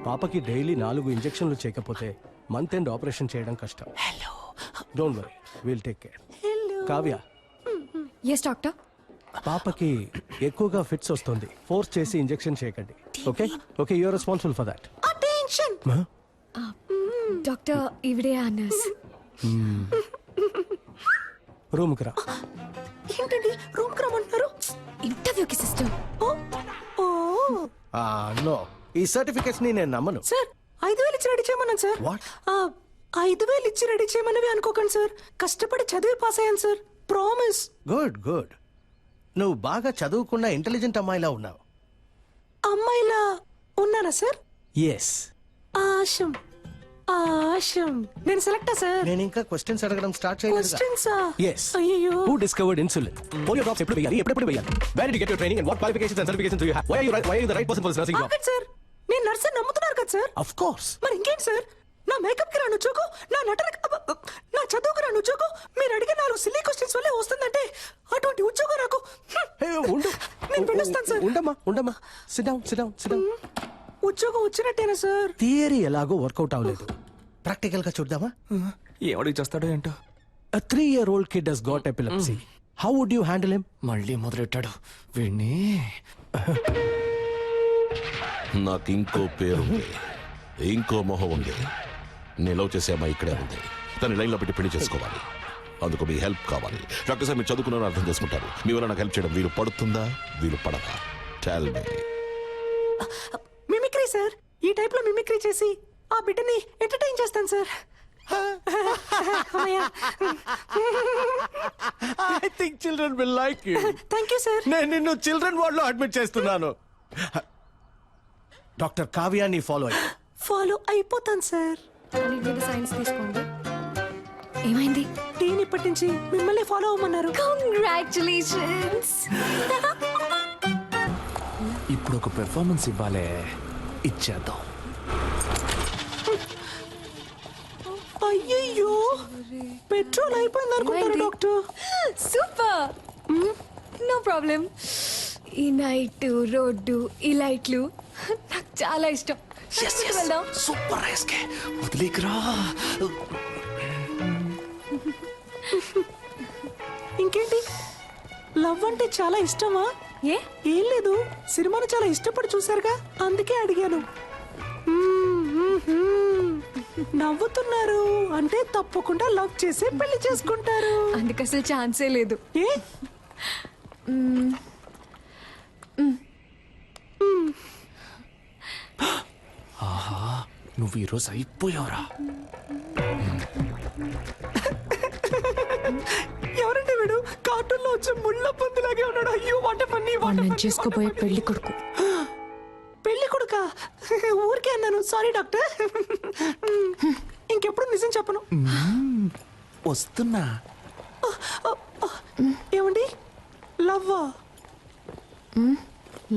పాపకి డైలీ 4 ఇంజెక్షన్లు చేయకపోతే మంత్ ఎండ్ ఆపరేషన్ చేయడం కష్టం. Hello, don't worry, will take care. Kavya, yes doctor. పాపకి ఎక్కువగా ఫిట్స్ వస్తుంది. ఫోర్స్ చేసి ఇంజెక్షన్ చేయకండి. Okay okay, you're responsible for that. Attention. Doctor ఈవిడే ఆ నర్స్. రూమ్కి రా. ఏంటండి రూమ్ కి రమ్మంటున్నారు? ఇంటర్వ్యూకి సిస్టర్. ఓ ఓ నో, ఈ సర్టిఫికెట్స్ ని నేను నమ్మను. సార్ 5,000 ఇచ్చి రెడీ చేయమన్నాను సార్. What? 5,000 ఇచ్చి రెడీ చేయమన్నవి అనుకోకండి సార్. కష్టపడి చదివి పాస్ అయ్యాను సార్, ప్రామిస్. Good good. నువ్వు బాగా చదువుకున్న ఇంటెలిజెంట్ అమ్మాయిలా ఉన్నావు. అమ్మాయిలా ఉన్నారా సార్? ఎస్. ఆశం ఆశం. నేను సెలెక్టా సార్? నేను ఇంకా క్వశ్చన్స్ అడగడం స్టార్ట్ చేయలేదు. క్వశ్చన్సా? Yes. అయ్యో. Who discovered insulin? Polio drops ఎప్పుడు వేయాలి, ఎప్పుడు వేయాలి? Where did you get your training and what qualifications and certifications do you have? Why are you the right person for this nursing job? ఆగండి సార్, నేను నర్స్ అని నమ్ముతున్నారు కదా సార్? Of course. మరి ఇంకేంటి సార్? నా మేకప్ కి రాను ఉద్యోగం, నా నా చదువుకు రాను ఉద్యోగం, మీరు అడిగే 4 సిల్లీ క్వశ్చన్స్ వల్లే వస్తుందంటే అటువంటి ఉద్యోగం నాకు. Hey, ఉండు. నేను వెళ్ళొస్తాను సార్. ఉండమ్మా, ఉండమ్మా. Sit down, sit down, sit down. ఉద్యోగం వచ్చినట్టేనా సార్? థియరీ ఎలాగో వర్కౌట్ అవ్వలేదు. ప్రాక్టికల్ గా చూద్దామా? ఎవడికి చేస్తాడో ఏంటో. A 3-year-old kid has got epilepsy. How would you handle him? మళ్ళీ మొదలెట్టాడు వీణ్ణి. నాకు ఇంకో పేరు ఉంది, ఇంకో మొహం ఉంది. నేను లవ్ చేసే అమ్మాయి ఇక్కడే ఉంది. తను లైన్లో పెట్టి పెళ్లి చేసుకోవాలి. అందుకు మీ హెల్ప్ కావాలి. డాక్టర్ సార్, మీరు చదువుకున్నారని అర్థం చేసుకుంటారు. మీ వల్ల నాకు హెల్ప్ చేయడం వీలు పడుతుందా, వీలు పడదా? Tell me. Mimicry sir. ఈ టైప్ లో మిమిక్రీ చేసి ఆ బిడ్డని ఎంటర్టైన్ చేస్తాను sir. I think children will like you. Thank you sir. నేను నిన్ను చిల్డ్రన్ వార్డ్ లో అడ్మిట్ చేస్తున్నాను. డాక్టర్ కావ్యాని ఫాలో అయ్యి. ఫాలో అయిపోతాను సార్. సైన్స్ తీసుకోండి. ఏమైంది? టీని ఇప్పటి నుంచి మిమ్మల్ని ఫాలో అవ్వమన్నారు. కంగ్రాచులేషన్స్. ఇప్పుడు ఒక పెర్ఫార్మెన్స్ ఇవ్వాలే, ఇచ్చేద్దాం. అయ్యయ్యో, పెట్రోల్ అయిపోయింది అనుకుంటారు డాక్టర్. Super, no problem. ఈ నైట్ రోడ్డు, ఈ లైట్లు నాకు చాలా ఇష్టం. వెళ్దాం. సూపర్ రైస్కే వదిలేకరా. ఇంకేంటి, లవ్ అంటే చాలా ఇష్టమా? ఏ ఏం లేదు, సినిమాను చాలా ఇష్టపడి చూసారుగా, అందుకే అడిగాను. నవ్వుతున్నారు అంటే తప్పకుండా లవ్ చేసి పెళ్లి చేసుకుంటారు. అందుకు అసలు ఛాన్సే లేదు. ఏ ఆహా, నువ్వు ఈరోజు అయిపోయావురా. ఎవరంటే వీడు? కార్టూన్ లో వచ్చే ముళ్ళ పందిలాగే ఉన్నాడు. అయ్యో, వాట్ ఫన్నీ. నేను చేసుకోబోయే పెళ్లి కొడుకు. పెళ్లి కొడుక? ఊరికే అన్నాను, సారీ డాక్టర్. ఇంకెప్పుడు నిజం చెప్పను. వస్తున్నా. ఏమండి, లవ్వా?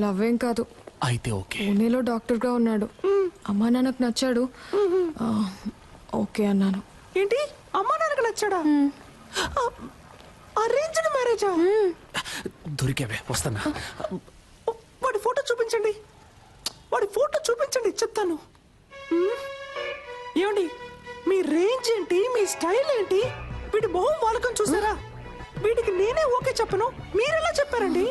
లవ్ ఏం కాదు. అయితే ఓకే. పూణేలో డాక్టర్ గా ఉన్నాడు. అమ్మా నాన్నకు నచ్చాడు. ఓకే అన్నాను. ఏంటి, అమ్మా నాన్నకు నచ్చాడా? అరేంజ్డ్ మ్యారేజా? దొరికేవే, వస్తున్నా. వాడి ఫోటో చూపించండి. వాడి ఫోటో చూపించండి చెప్తాను. ఏమండి మీ రేంజ్ ఏంటి, మీ స్టైల్ ఏంటి, వీడి మొహం వాలకం చూసారా? వీడికి నేనే ఓకే చెప్పను, మీరెలా చెప్పారండి?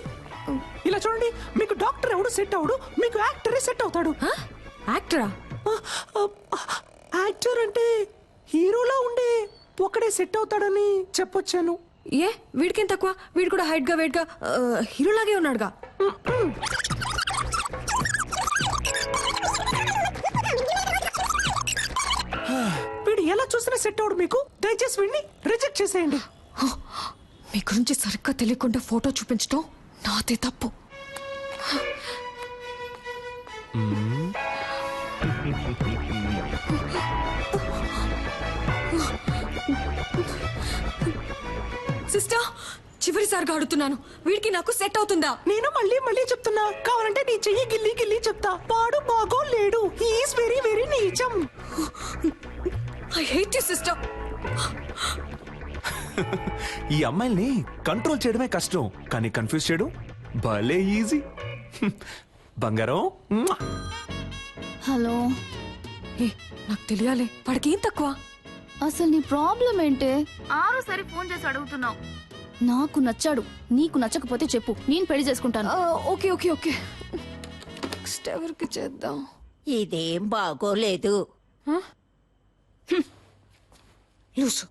ఇలా చూడండి, మీకు డాక్టర్ ఎవడు సెట్ అవడు, మీకు యాక్టరే సెట్ అవుతాడు. యాక్టరా? యాక్టర్ అంటే హీరోలా ఉండే ఒకడే సెట్ అవుతాడని చెప్పొచ్చాను. ఏ వీడికేం తక్కువ? వీడు కూడా హైట్ గా వెయిట్ గా హీరోలాగే ఉన్నాడుగా. వీడు ఎలా చూసినా సెట్ అవడు మీకు. దయచేసి వీడిని రిజెక్ట్ చేసేయండి. మీ గురించి సరిగ్గా తెలియకుండా ఫోటో చూపించడం నాదే తప్పు. సిస్టర్, చివరిసారిగా అడుగుతున్నాను, వీడికి నాకు సెట్ అవుతుందా? నేను మళ్ళీ మళ్ళీ చెప్తున్నా, కావాలంటే నీ చెయ్యి గిల్లి గిల్లి చెప్తా. వాడు బాగో లేడు, హీఈస్ వెరీ వెరీ నీచం. I hate you sister. ఈ అమ్మాయిల్ని కంట్రోల్ చేయడమే కష్టం, కానీ కన్ఫ్యూజ్ చేయడం భలే ఈజీ. బంగారం. హలో, ఏ నాకు తెలియాలి, వాడికి ఏం తక్కువ? అసలు నీ ప్రాబ్లం ఏంటే? ఆరోసారి ఫోన్ చేసి అడుగుతున్నావు. నాకు నచ్చాడు, నీకు నచ్చకపోతే చెప్పు, నేను పెళ్లి చేసుకుంటాను. ఓకే ఓకే ఓకే, నెక్స్ట్ ఎవరికి చేద్దాం? ఇదేం బాగోలేదు. లూసు.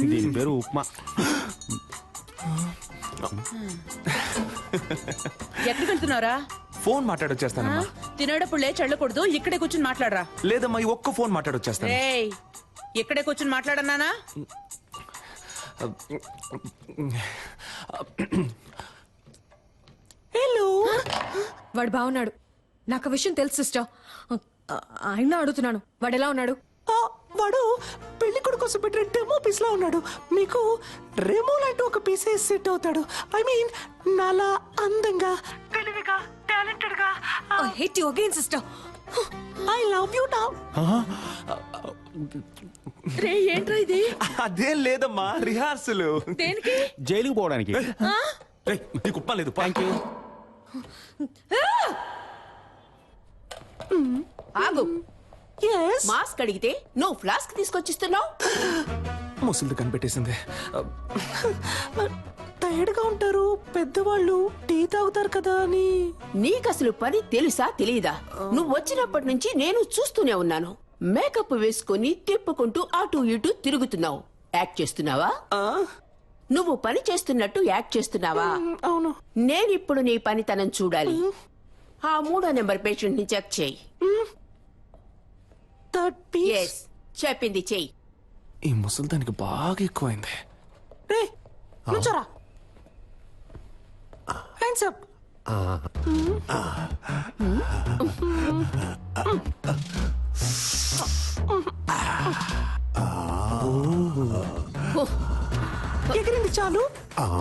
దీని పేరు ఉప్మా. ఎక్కడికి వెళ్తున్నారా? ఫోన్ మాట్లాడొచ్చేస్తానమ్మా. తినేటప్పుడు లేచి వెళ్ళకూడదు, ఇక్కడే కూర్చుని మాట్లాడరా. లేదమ్మా, ఈ ఒక్క ఫోన్ మాట్లాడొచ్చేస్తాను. ఏయ్, ఇక్కడే కూర్చుని మాట్లాడన్నానా? హలో. వాడు బాగున్నాడు, నాకు ఆ విషయం తెలుసు సిస్టర్. ఆయన అడుగుతున్నాను, వాడు ఎలా ఉన్నాడు? వాడు పెళ్లి కొడుకు కోసం పెట్టిన డెమో పీస్ లా ఉన్నాడు. మీకు రెమో లాంటి ఒక పీసే సెట్ అవుతాడు. ఐ మీన్ నాలా అందంగా, తెలివిగా, టాలెంటెడ్ గా. I hate you again sister. I love you now. రే, ఏంట్రా ఇది? అదేం లేదమ్మా, రిహార్సల్. దేనికి? జైలుకి పోవడానికి. నీకు ఉప్మా లేదు. Thank you. ఆగు. yes మాస్క్ అడిగితే నువ్వు ఫ్లాస్క్ తీసుకొచ్చిస్తున్నావు. ముసలిది కనిపెట్టేసింది. టైర్డ్ గా ఉంటారు పెద్దవాళ్ళు, టీ తాగుతారు కదా అని. నీకసలు పని తెలుసా తెలీదా? నువ్వు వచ్చినప్పటి నుంచి నేను చూస్తూనే ఉన్నాను. మేకప్ వేసుకొని తిప్పుకుంటూ అటు ఇటు తిరుగుతున్నావు. యాక్ట్ చేస్తున్నావా? నువ్వు పని చేస్తున్నట్టు యాక్ట్ చేస్తున్నావా? అవును. నేనిప్పుడు నీ పనితనం చూడాలి. ఆ 3వ నెంబర్ పేషెంట్ ని చెక్ చేయి. ఎస్, చెప్పింది చెయ్యి. ఈ ముసలిదానికి బాగా ఎక్కువైంది. రే నుంచోరా. Hands up. ఎగిరింది చాలు,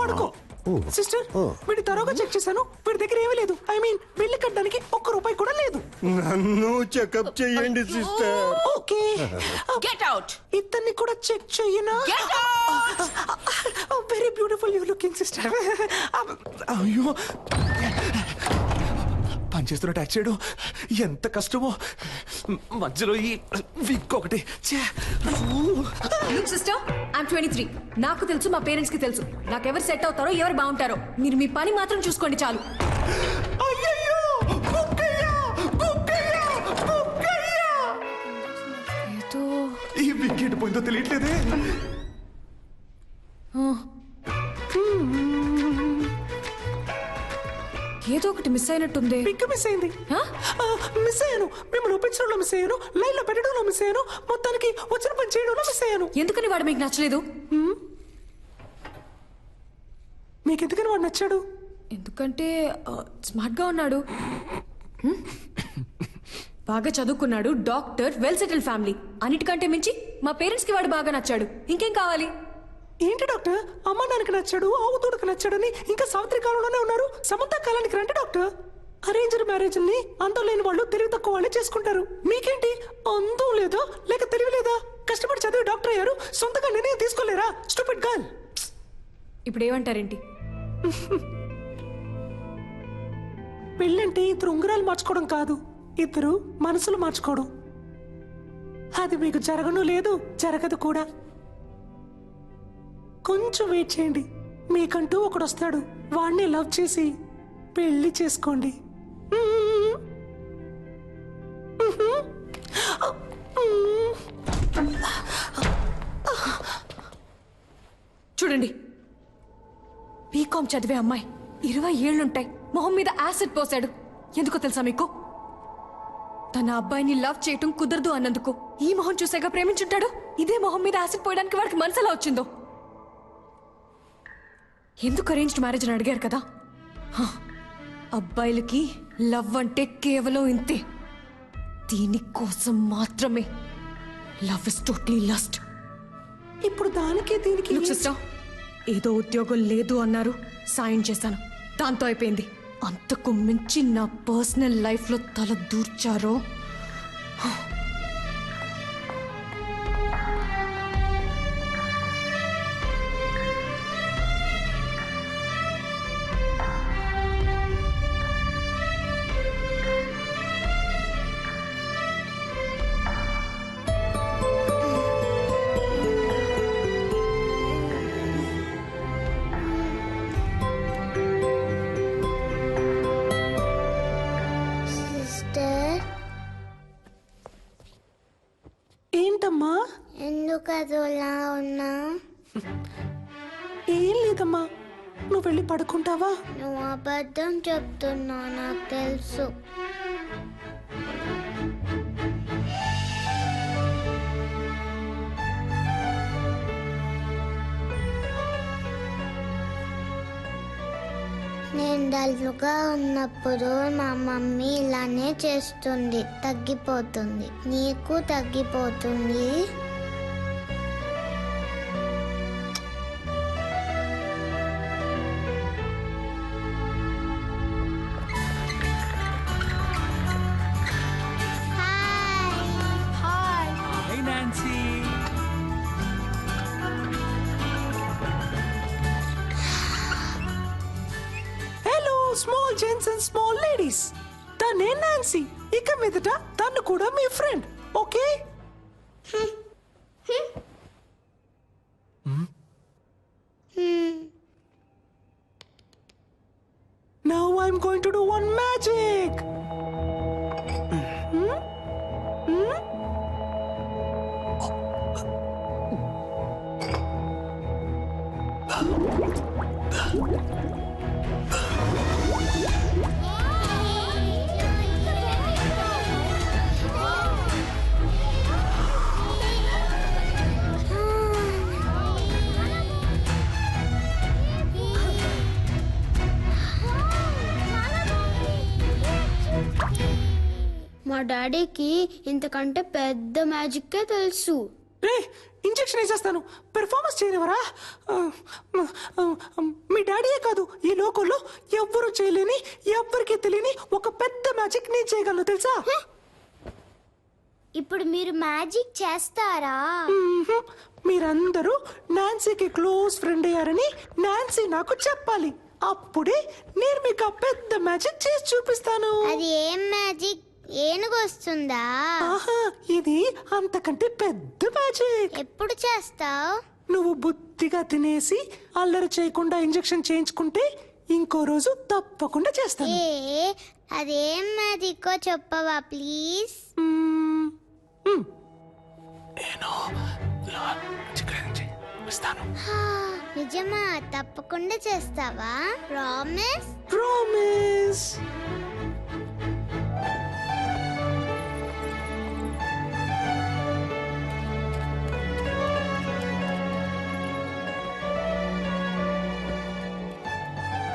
పడుకో. సిస్టర్, వీడి తరోగా చెక్ చేశాను, వీడి దగ్గర ఏమీ లేదు. ఐ మీన్ బిల్లు కట్టడానికి ₹1 కూడా లేదు. నన్ను చెకప్ చేయండి సిస్టర్. Okay, get out. ఇతన్ని కూడా చెక్ చెయ్యనా? Get out. Very beautiful you looking sister. అయ్యో, పనిచేస్తున్న ట్యాక్స్ చేయడం ఎంత కష్టమో. మధ్యలో ఈ విక్ ఒకటి. Sister, I'm 23. నాకు తెలుసు, మా పేరెంట్స్ కి తెలుసు నాకెవరు సెట్ అవుతారో, ఎవరు బాగుంటారో. మీరు మీ పని మాత్రం చూసుకోండి చాలు. ఏదో ఈ విక్ ఎటు పోయిందో తెలియట్లేదే. ఏదో ఒకటి మిస్ అయినట్టుంది. పిక్ మిస్ అయింది. మిస్ అయ్యాను, మిమ్మల్ని ఒప్పించడంలో మిస్ అయ్యాను, లైన్ లో పెట్టడంలో మిస్ అయ్యాను, మొత్తానికి వచ్చిన పని చేయడంలో మిస్ అయ్యాను. ఎందుకని వాడు మీకు నచ్చలేదు? మీకు ఎందుకని వాడు నచ్చాడు? ఎందుకంటే స్మార్ట్ గా ఉన్నాడు, బాగా చదువుకున్నాడు, డాక్టర్, వెల్ సెటిల్ ఫ్యామిలీ. అన్నిటికంటే మించి మా పేరెంట్స్ కి వాడు బాగా నచ్చాడు. ఇంకేం కావాలి? ఏంటి డాక్టర్, అమ్మ నాన్నకి నచ్చాడు, ఆవుతోడుకు నచ్చాడని ఇంకా సావిత్రి కాలంలోనే ఉన్నారు. సమంత కాలానికి రండి డాక్టర్. అరేంజ్డ్ మ్యారేజ్ని అందం లేని వాళ్ళు తెలివి తక్కువ వాళ్ళే చేసుకుంటారు. మీకేంటి, అందం లేదా లేక తెలివి లేదా? కష్టపడి చదివి డాక్టర్ అయ్యారు, సొంతగా నిర్ణయం తీసుకోలేరా? Stupid girl. ఇప్పుడు ఏమంటారేంటి? పెళ్ళంటే ఇద్దరు ఉంగరాలు మార్చుకోవడం కాదు, ఇద్దరు మనసులు మార్చుకోవడం. అది మీకు జరగను లేదు, జరగదు కూడా. కొంచెం వెయిట్ చేయండి, మీకంటూ ఒకడు వస్తాడు. వాడిని లవ్ చేసి పెళ్లి చేసుకోండి. చూడండి, బీకామ్ చదివే అమ్మాయి 20 ఏళ్లుంటాయి, మొహం మీద యాసిడ్ పోసాడు. ఎందుకో తెలుసా మీకు? తన అబ్బాయిని లవ్ చేయటం కుదరదు అన్నందుకు. ఈ మొహం చూసాక ప్రేమించుంటాడు. ఇదే మొహం మీద యాసిడ్ పోయడానికి వాడికి మనసు ఎలా వచ్చిందో. ఎందుకు అరేంజ్డ్ మ్యారేజ్ అని అడిగారు కదా? అబ్బాయిలకి లవ్ అంటే కేవలం ఇంతే. దీనికోసం మాత్రమే. Love is totally lust. ఇప్పుడు దానికి దీనికి లుక్ సిస్టర్, ఏదో ఉద్యోగం లేదు అన్నారు, సాయం చేశాను, దాంతో అయిపోయింది. అంతకు మించి నా పర్సనల్ లైఫ్లో తల దూర్చారో. సిస్టర్, ఏంటమ్మా? ఎందుకు అదోలా ఉన్నా? ఏం లేదమ్మా, నువ్వు వెళ్ళి పడుకుంటావా? నువ్వు అబద్ధం చెప్తున్నా, నాకు తెలుసు. నేను డల్లుగా ఉన్నప్పుడు మా మమ్మీ ఇలానే చేస్తుంది, తగ్గిపోతుంది. నీకు తగ్గిపోతుంది. Hey, Nancy. Hello small gents and small ladies, తనే నాన్సీ. ఇక మీదట తను కూడా మీ friend, okay? Now I'm going to do one magic. మా డాడీకి ఇంతకంటే పెద్ద మ్యాజిక్కే తెలుసు. రే, ఇంజెక్షన్ వేసేస్తాను, పెర్ఫార్మెన్స్ చేయనివరా? మీ డాడీయే కాదు, ఈ లోకంలో ఎవ్వరూ చేయలేని, ఎవ్వరికీ తెలియని ఒక పెద్ద మ్యాజిక్ నేను చేయగలను, తెలుసా? ఇప్పుడు మీరు మ్యాజిక్ చేస్తారా? మీరందరూ నాన్సీకి క్లోజ్ ఫ్రెండ్ అయ్యారని నాన్సీ నాకు చెప్పాలి. అప్పుడే నేను మీకు ఆ పెద్ద మ్యాజిక్ చేసి చూపిస్తాను. అది ఏం మ్యాజిక్? ఏనుగు వస్తుందా? ఆహా, ఇది అంతకంటే పెద్ద మ్యాజిక్. ఎప్పుడు చేస్తావు? నువ్వు బుద్ధిగా తినేసి అల్లరి చేయకుండా ఇంజెక్షన్ చేయించుకుంటే ఇంకో రోజు తప్పకుండా చేస్తాను. అదేం మ్యాజిక్కో చెప్పవా ప్లీజ్? నేను ఇస్తాను. నిజమా? తప్పకుండా చేస్తావా? ప్రామిస్? ప్రామిస్.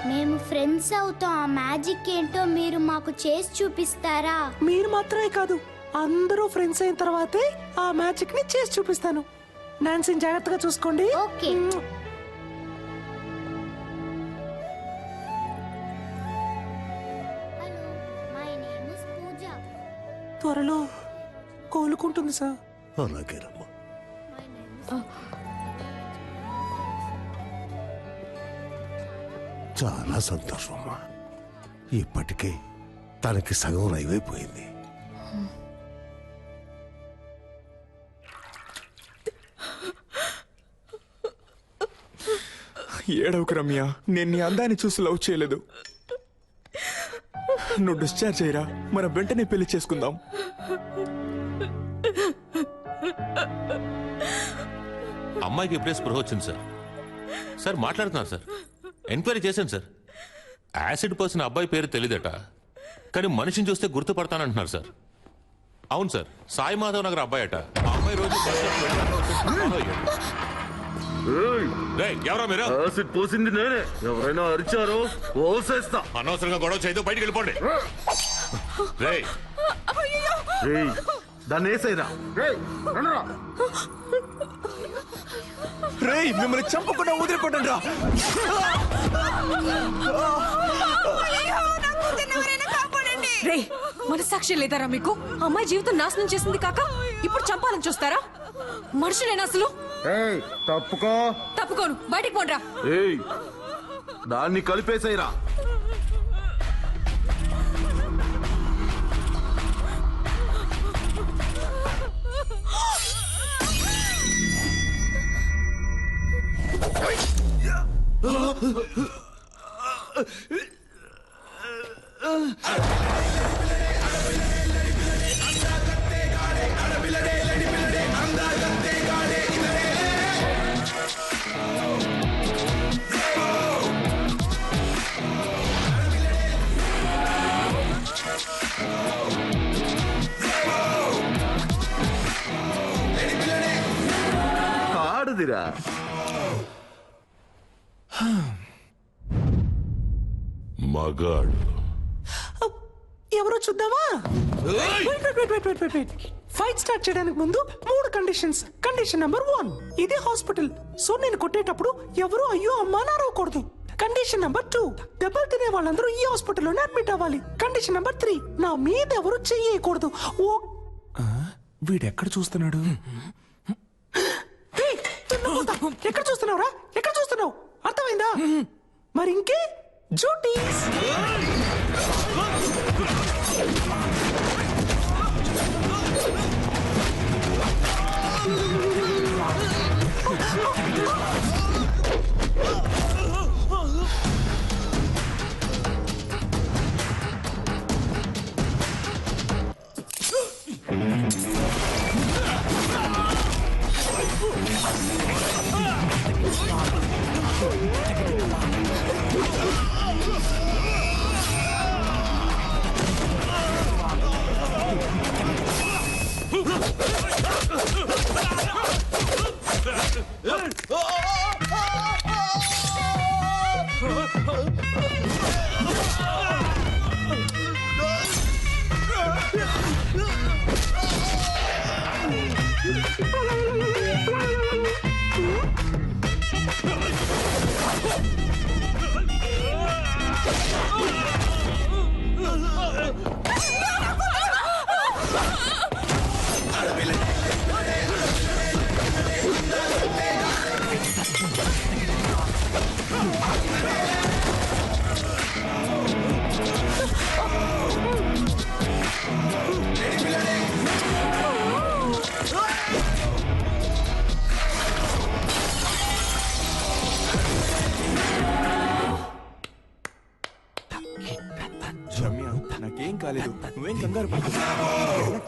మేము ఫ్రెండ్స్ అవుతాం. ఆ మ్యాజిక్ ఏంటో మీరు మాకు చేసి చూపిస్తారా? మీరు మాత్రమే కాదు, అందరూ ఫ్రెండ్స్ అయిన తర్వాతే ఆ మ్యాజిక్ ని చేసి చూపిస్తాను. నాన్సీని జాగ్రత్తగా చూసుకోండి. Okay. Hello, my name is Pooja. త్వరలో కోలుకుంటుంది సార్. అలాగే రమ్మా. చాలా సంతోషం అమ్మా. ఇప్పటికే తనకి సగం నైవైపోయింది. ఏడవకు రమ్య, నేను నీ అందాన్ని చూసి లవ్ చేయలేదు. నువ్వు డిశ్చార్జ్ అయ్యరా, మనం వెంటనే పెళ్లి చేసుకుందాం. అమ్మాయికి ఇప్పుడే స్పృహ వచ్చింది సార్. సార్ మాట్లాడుతున్నారు సార్, ఎంక్వైరీ చేశాను సార్. యాసిడ్ పోసిన అబ్బాయి పేరు తెలియదట, కానీ మనిషిని చూస్తే గుర్తుపడతానంటున్నారు సార్. అవును సార్, సాయి మాధవ్ నగర్ అబ్బాయి అట. ఆ అమ్మాయి రోజు ఎవరా మీరు? యాసిడ్ పోసింది నేనే. ఎవరైనా అరిచారో ఓసేస్తా. అనవసరంగా గొడవ చేయదు, బయటికి వెళ్ళిపోండి. రేయ్, దాన్ని వేసేరా. రేయ్, మిమ్మల్ని చంపకుండా వదిలిపోండి రా. రే, మనసాక్షి లేదారా మీకు? అమ్మాయి జీవితం నాశనం చేసింది కాక ఇప్పుడు చంపాలని చూస్తారా? మనుషులేనా అసలు? తప్పుకో. తప్పుకోను, బయటికి పోండ్రా. దాన్ని కలిపేసేరా. ఆడుదిరా. మగాడు ఎవరో చూద్దామా? ఫైట్ స్టార్ట్ చేయడానికి ముందు 3 కండిషన్స్. కండిషన్ నెంబర్ 1, ఇదే హాస్పిటల్, సో నేను కొట్టేటప్పుడు ఎవరు అయ్యో అమ్మా అని అరవకూడదు. కండిషన్ నెంబర్ 2, దెబ్బలు తినే వాళ్ళందరూ ఈ హాస్పిటల్లోనే అడ్మిట్ అవ్వాలి. కండిషన్ నెంబర్ 3, నా మీద ఎవరు చెయ్యకూడదు. ఓ వీడెక్కడ చూస్తున్నాడు? ఎక్కడ చూస్తున్నావురా? ఎక్కడ చూస్తున్నావు? అర్థమైందా? మరి ఇంకే జూటీస్. నాకేం కాలేదు, నువ్వేం కంగారు పడకు.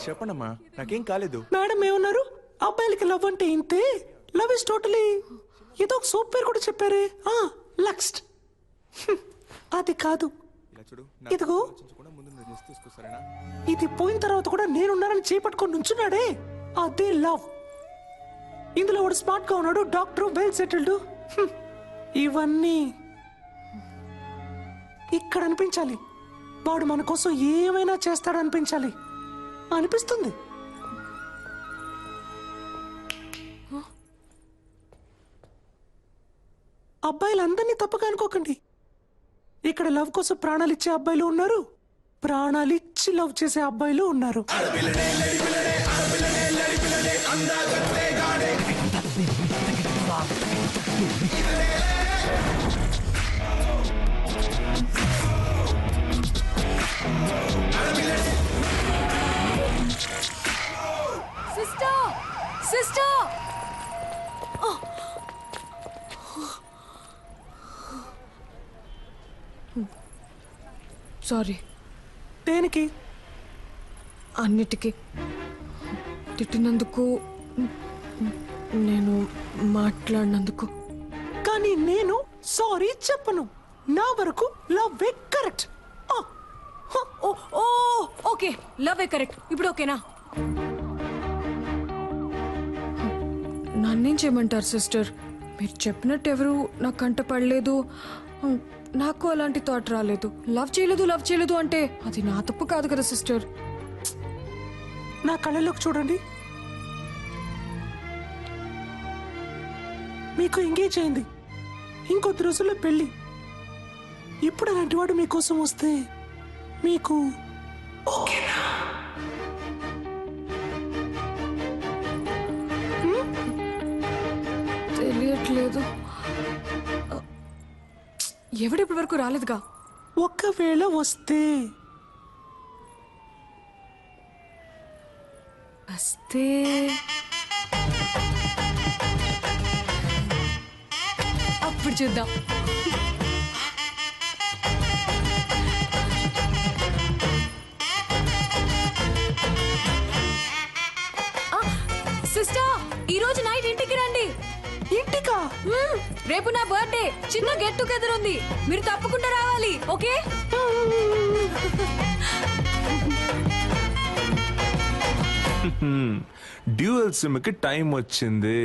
చెప్పండమ్మా, నాకేం కాలేదు. మేడం ఏమన్నారు? అబ్బాయిలకి లవ్ అంటే ఇంతే, లవ్ ఇస్ టోటలీ. ఏదో ఒక సోప్ పేరు కూడా చెప్పారే, లక్స్ట్. అది కాదు, ఇదిగో ఇది పోయిన తర్వాత కూడా నేనున్నానని చేపట్టుకొని నుంచున్నాడే, అదే లవ్. ఇందులో వాడు స్మార్ట్ గా ఉన్నాడు, డాక్టర్, వెల్ సెటిల్డ్. ఇవన్నీ ఇక్కడ అనిపించాలి. వాడు మన కోసం ఏమైనా చేస్తాడు అనిపించాలి. అనిపిస్తుంది. అబ్బాయిలందరినీ తప్పగా అనుకోకండి. ఇక్కడ లవ్ కోసం ప్రాణాలు ఇచ్చే అబ్బాయిలు ఉన్నారు, ప్రాణాలు ఇచ్చి లవ్ చేసే అబ్బాయిలు ఉన్నారు. సారీ. దేనికి? అన్నిటికీ. తిట్టినందుకు, నేను మాట్లాడినందుకు. కానీ నేను సారీ చెప్పను. నా వరకు లవ్ కరెక్ట్. ఓకే, లవ్ ఏ కరెక్ట్. ఇప్పుడు ఓకేనా? నన్నేం చేయమంటారు సిస్టర్? మీరు చెప్పినట్టు ఎవరు నా కంట పడలేదు. నాకు అలాంటి థాట్ రాలేదు. లవ్ చేయలేదు అంటే అది నా తప్పు కాదు కదా సిస్టర్. నా కళ్ళలోకి చూడండి. మీకు ఎంగేజ్ అయింది, ఇంకొద్ది రోజుల్లో పెళ్లి. ఇప్పుడు అలాంటి వాడు మీకోసం వస్తే మీకు ఓకేనా? తెలియట్లేదు. ఎవడిప్పటి వరకు రాలేదుగా. ఒకవేళ వస్తే అప్పుడు చూద్దాం. సిస్టర్, ఈ రోజు నైట్ ఇంటికి రండి. ఇంటికా? రేపు నా బర్త్డే. చిన్న గెట్ టుగెదర్ ఉంది. మీరు తప్పకుండా రావాలి. ఓకే? డ్యూయల్ సిమ్ కి టైం వచ్చింది.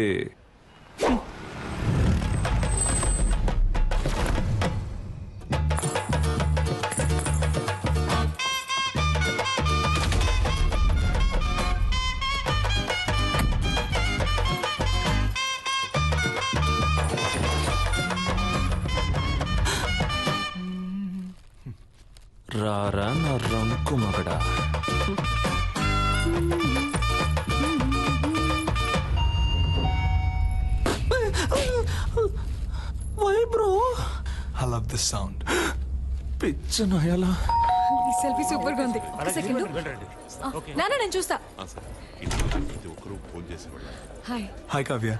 రారా నా రంకు మగడా. Why bro? I love this sound. పిచ్చ నయాలా. ఈ సెల్ఫీ సూపర్ గా ఉంది. ఒక సెకండ్. నాన్న నేను చూస్తా. Hi. Hi Kavya.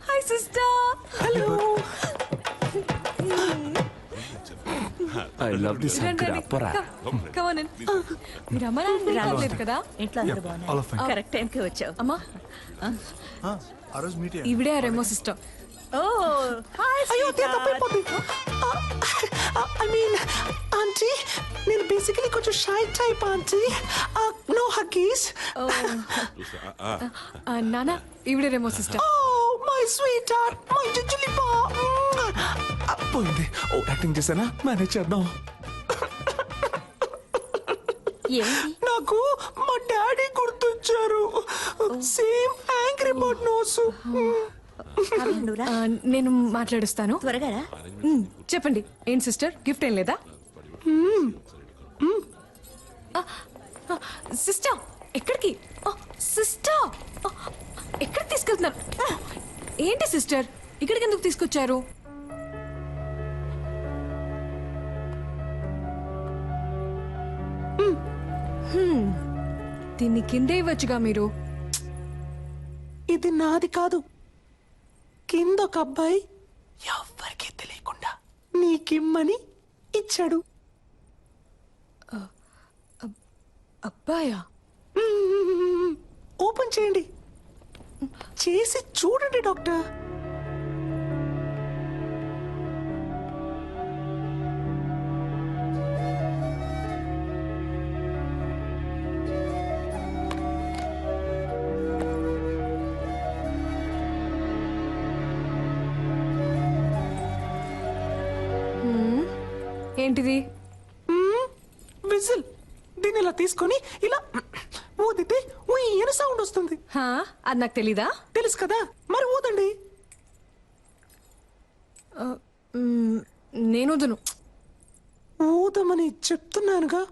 Hi sister. Hello. I love this uncle. అప్పరా. Come on in. మీరు అమ్మ నాన్న రాలేదు కదా? ఇంట్లో అందరూ బాగున్నారు. కరెక్ట్ టైంకి వచ్చావు. అమ్మా, ఆ రోజు మీట్ ఈవిడే రెమో సిస్టర్. Oh hi. అయ్యో, తప్పైపోతుంది. ఐ మీన్ ఆంటీ, నేను బేసికలీ కొంచెం shy type aunty. No huggies. నాన్న, ఈవిడే Remo sister. My sweetheart, my జుజులిపా. పోయింది. ఓ యాక్టింగ్ చేశానా? మేనేజ్ చేద్దాం. నాకు మా డాడీ గుర్తొచ్చారు. Same angry bird nose. నేను మాట్లాడుస్తాను. త్వరగా రా. చెప్పండి, ఏంటి సిస్టర్, గిఫ్ట్ ఏం లేదా? సిస్టర్, ఎక్కడికి? సిస్టర్, ఎక్కడికి తీసుకెళ్తున్నారు? ఏంటి సిస్టర్, ఇక్కడికి ఎందుకు తీసుకొచ్చారు? దీన్ని కిందే ఇవ్వచ్చుగా మీరు. ఇది నాది కాదు. కింద ఒక అబ్బాయి ఎవ్వరికీ తెలియకుండా నీకిమ్మని ఇచ్చాడు. అబ్బాయా? ఓపెన్ చేయండి. చేసి చూడండి డాక్టర్. ఏంటిది? విజిల్. దీన్ని ఇలా తీసుకొని ఇలా ఊదితే ఊయన సౌండ్ వస్తుంది. అది నాకు తెలీదా? తెలుసు కదా, మరి ఊదండి. నేను వదును. ఊదమని చెప్తున్నానుగా.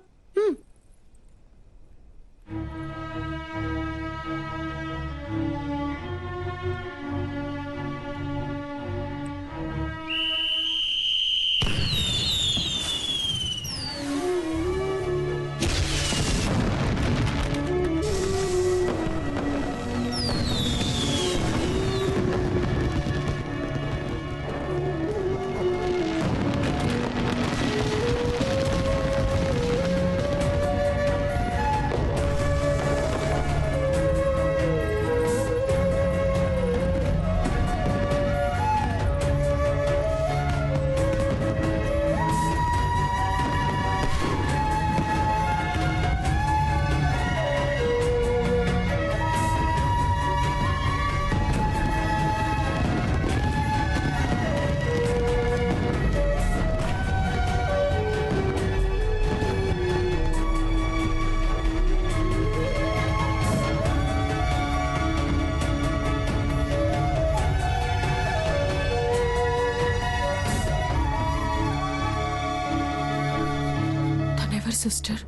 సిస్టర్.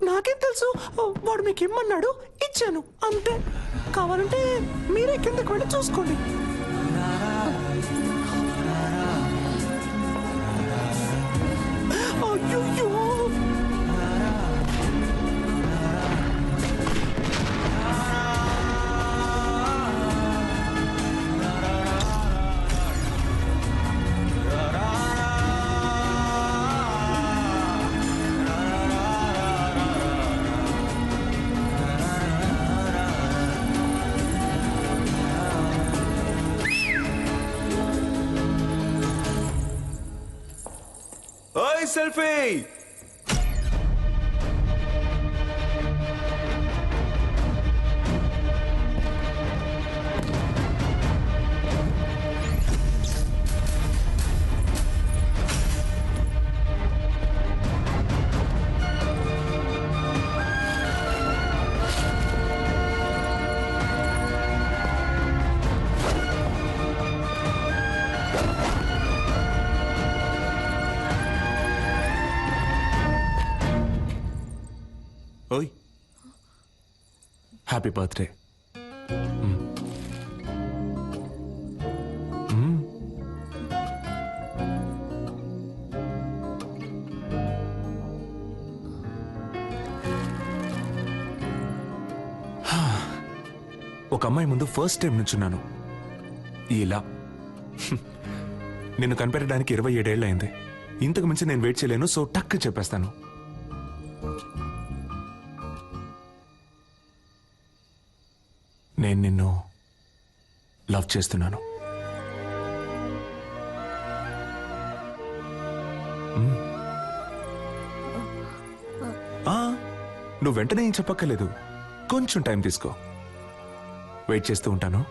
నాకేం తెలుసు, వాడు మీకు ఇమ్మన్నాడు, ఇచ్చాను అంతే. కావాలంటే మీరే కిందకి వెళ్ళి చూసుకోండి. అయ్యో, ఓయ్ సెల్ఫీ. ఓయ్ హ్యాపీ బర్త్డే. ఒక అమ్మాయి ముందు ఫస్ట్ టైం నుంచున్నాను ఇలా. నిన్ను కనిపెట్టడానికి 27 ఏళ్ళు అయింది. ఇంతకు మించి నేను వెయిట్ చేయలేను, సో టక్ చెప్పేస్తాను. నేను నిన్ను లవ్ చేస్తున్నాను. నువ్వు వెంటనే ఏం చెప్పక్కర్లేదు, కొంచెం టైం తీసుకో. వెయిట్ చేస్తూ ఉంటాను.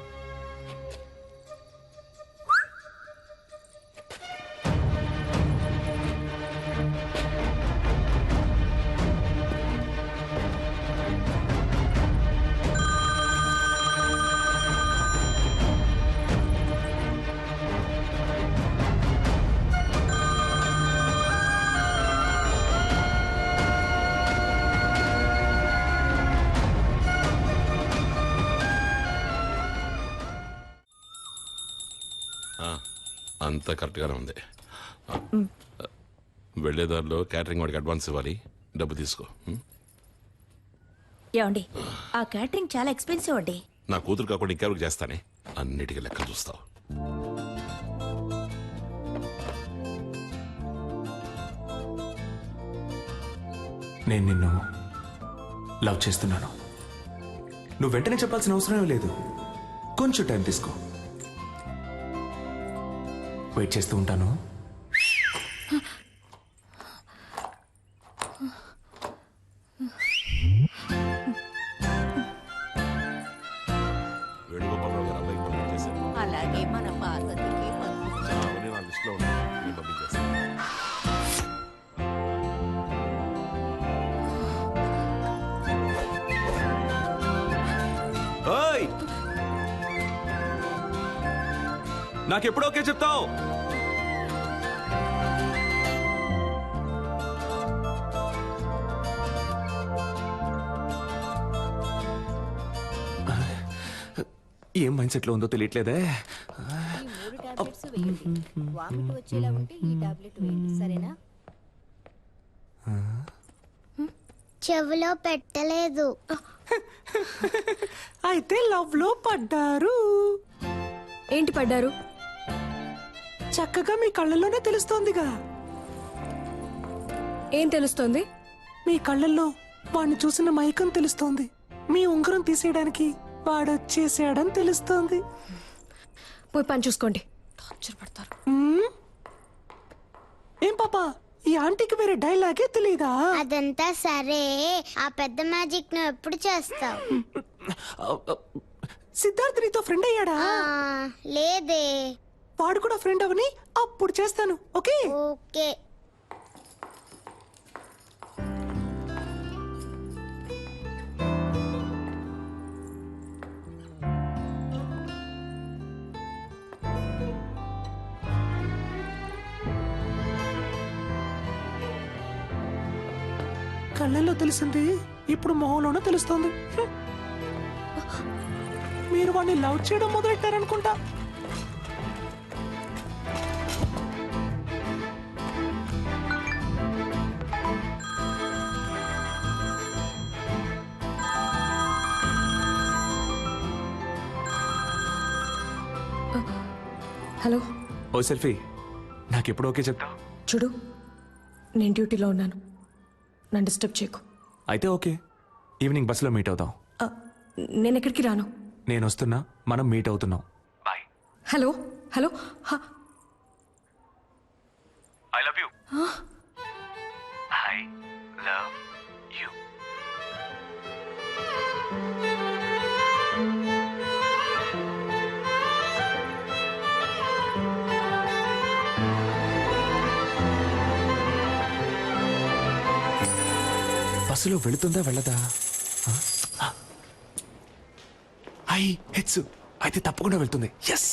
అంతా కరెక్ట్గానే ఉంది. వెళ్ళేదారిలో క్యాటరింగ్ వాడికి అడ్వాన్స్ ఇవ్వాలి, డబ్బు తీసుకో. ఏమండి, ఆ క్యాటరింగ్ చాలా ఎక్స్పెన్సివ్ అండి. నా కూతురు కాకుండా ఇంకెవరికి చేస్తానే, అన్నిటికీ లెక్క చూస్తావు. నేను నిన్ను లవ్ చేస్తున్నాను. నువ్వు వెంటనే చెప్పాల్సిన అవసరం లేదు, కొంచెం టైం తీసుకో. వెయిట్ చేస్తూ ఉంటాను. వేణుగోపాలరావు గారు అబ్బాయికి పంపించేశారు. అలాగే మన పార్వతికి అవన్నీ నా లిస్టులో ఉన్నాయి, నేను పంపించేస్తాను. ఓయ్, నాకెప్పుడు ఓకే చెప్తావు? ఏం మైండ్ సెట్ లో ఉందో తెలియట్లేదే. వచ్చేలా ఉంటే ఈ టాబ్లెట్ వేయండి, సరేనా? చెవిలో పెట్టలేదు. అయితే లవ్ లో పడ్డారు. ఏంటి పడ్డారు? చక్కగా మీ కళ్ళల్లోనే తెలుస్తోందిగా. ఏం తెలుస్తోంది? మీ కళ్ళల్లో వాడిని చూసిన మైకం తెలుస్తోంది. మీ ఉంగరం తీసేయడానికి వాడొచ్చేసాడని తెలుస్తోంది. పోయి పని చూసుకోండి, టార్చర్ పడతారు. ఏం పాపా, ఈ ఆంటీకి వేరే డైలాగే తెలీదా? అదంతా సరే, ఆ పెద్ద మ్యాజిక్ నువ్వు ఎప్పుడు చేస్తావు? సిద్ధార్థ్ నీతో ఫ్రెండ్ అయ్యాడా? లేదే. వాడు కూడా ఫ్రెండ్ అవని అప్పుడు చేస్తాను. Okay okay. కళ్ళల్లో తెలిసింది ఇప్పుడు మొహంలోనూ తెలుస్తోంది. మీరు వాడిని లవ్ చేయడం మొదలెట్టారనుకుంటా. హలో ఓ సెల్ఫీ, నాకెప్పుడు ఓకే చెప్తావు? చూడు, నేను డ్యూటీలో ఉన్నాను, నన్ను డిస్టర్బ్ చేయకు. అయితే ఓకే, ఈవినింగ్ బస్సులో మీట్ అవుతాం. ఆ, నేను ఎక్కడికి రాను. నేను వస్తున్నా, మనం మీట్ అవుతున్నాం. Bye. Hello hello I love you. I love you. బస్సులో వెళుతుందా వెళ్ళదా? ఐ హెచ్చు అయితే తప్పకుండా వెళ్తుంది. ఎస్.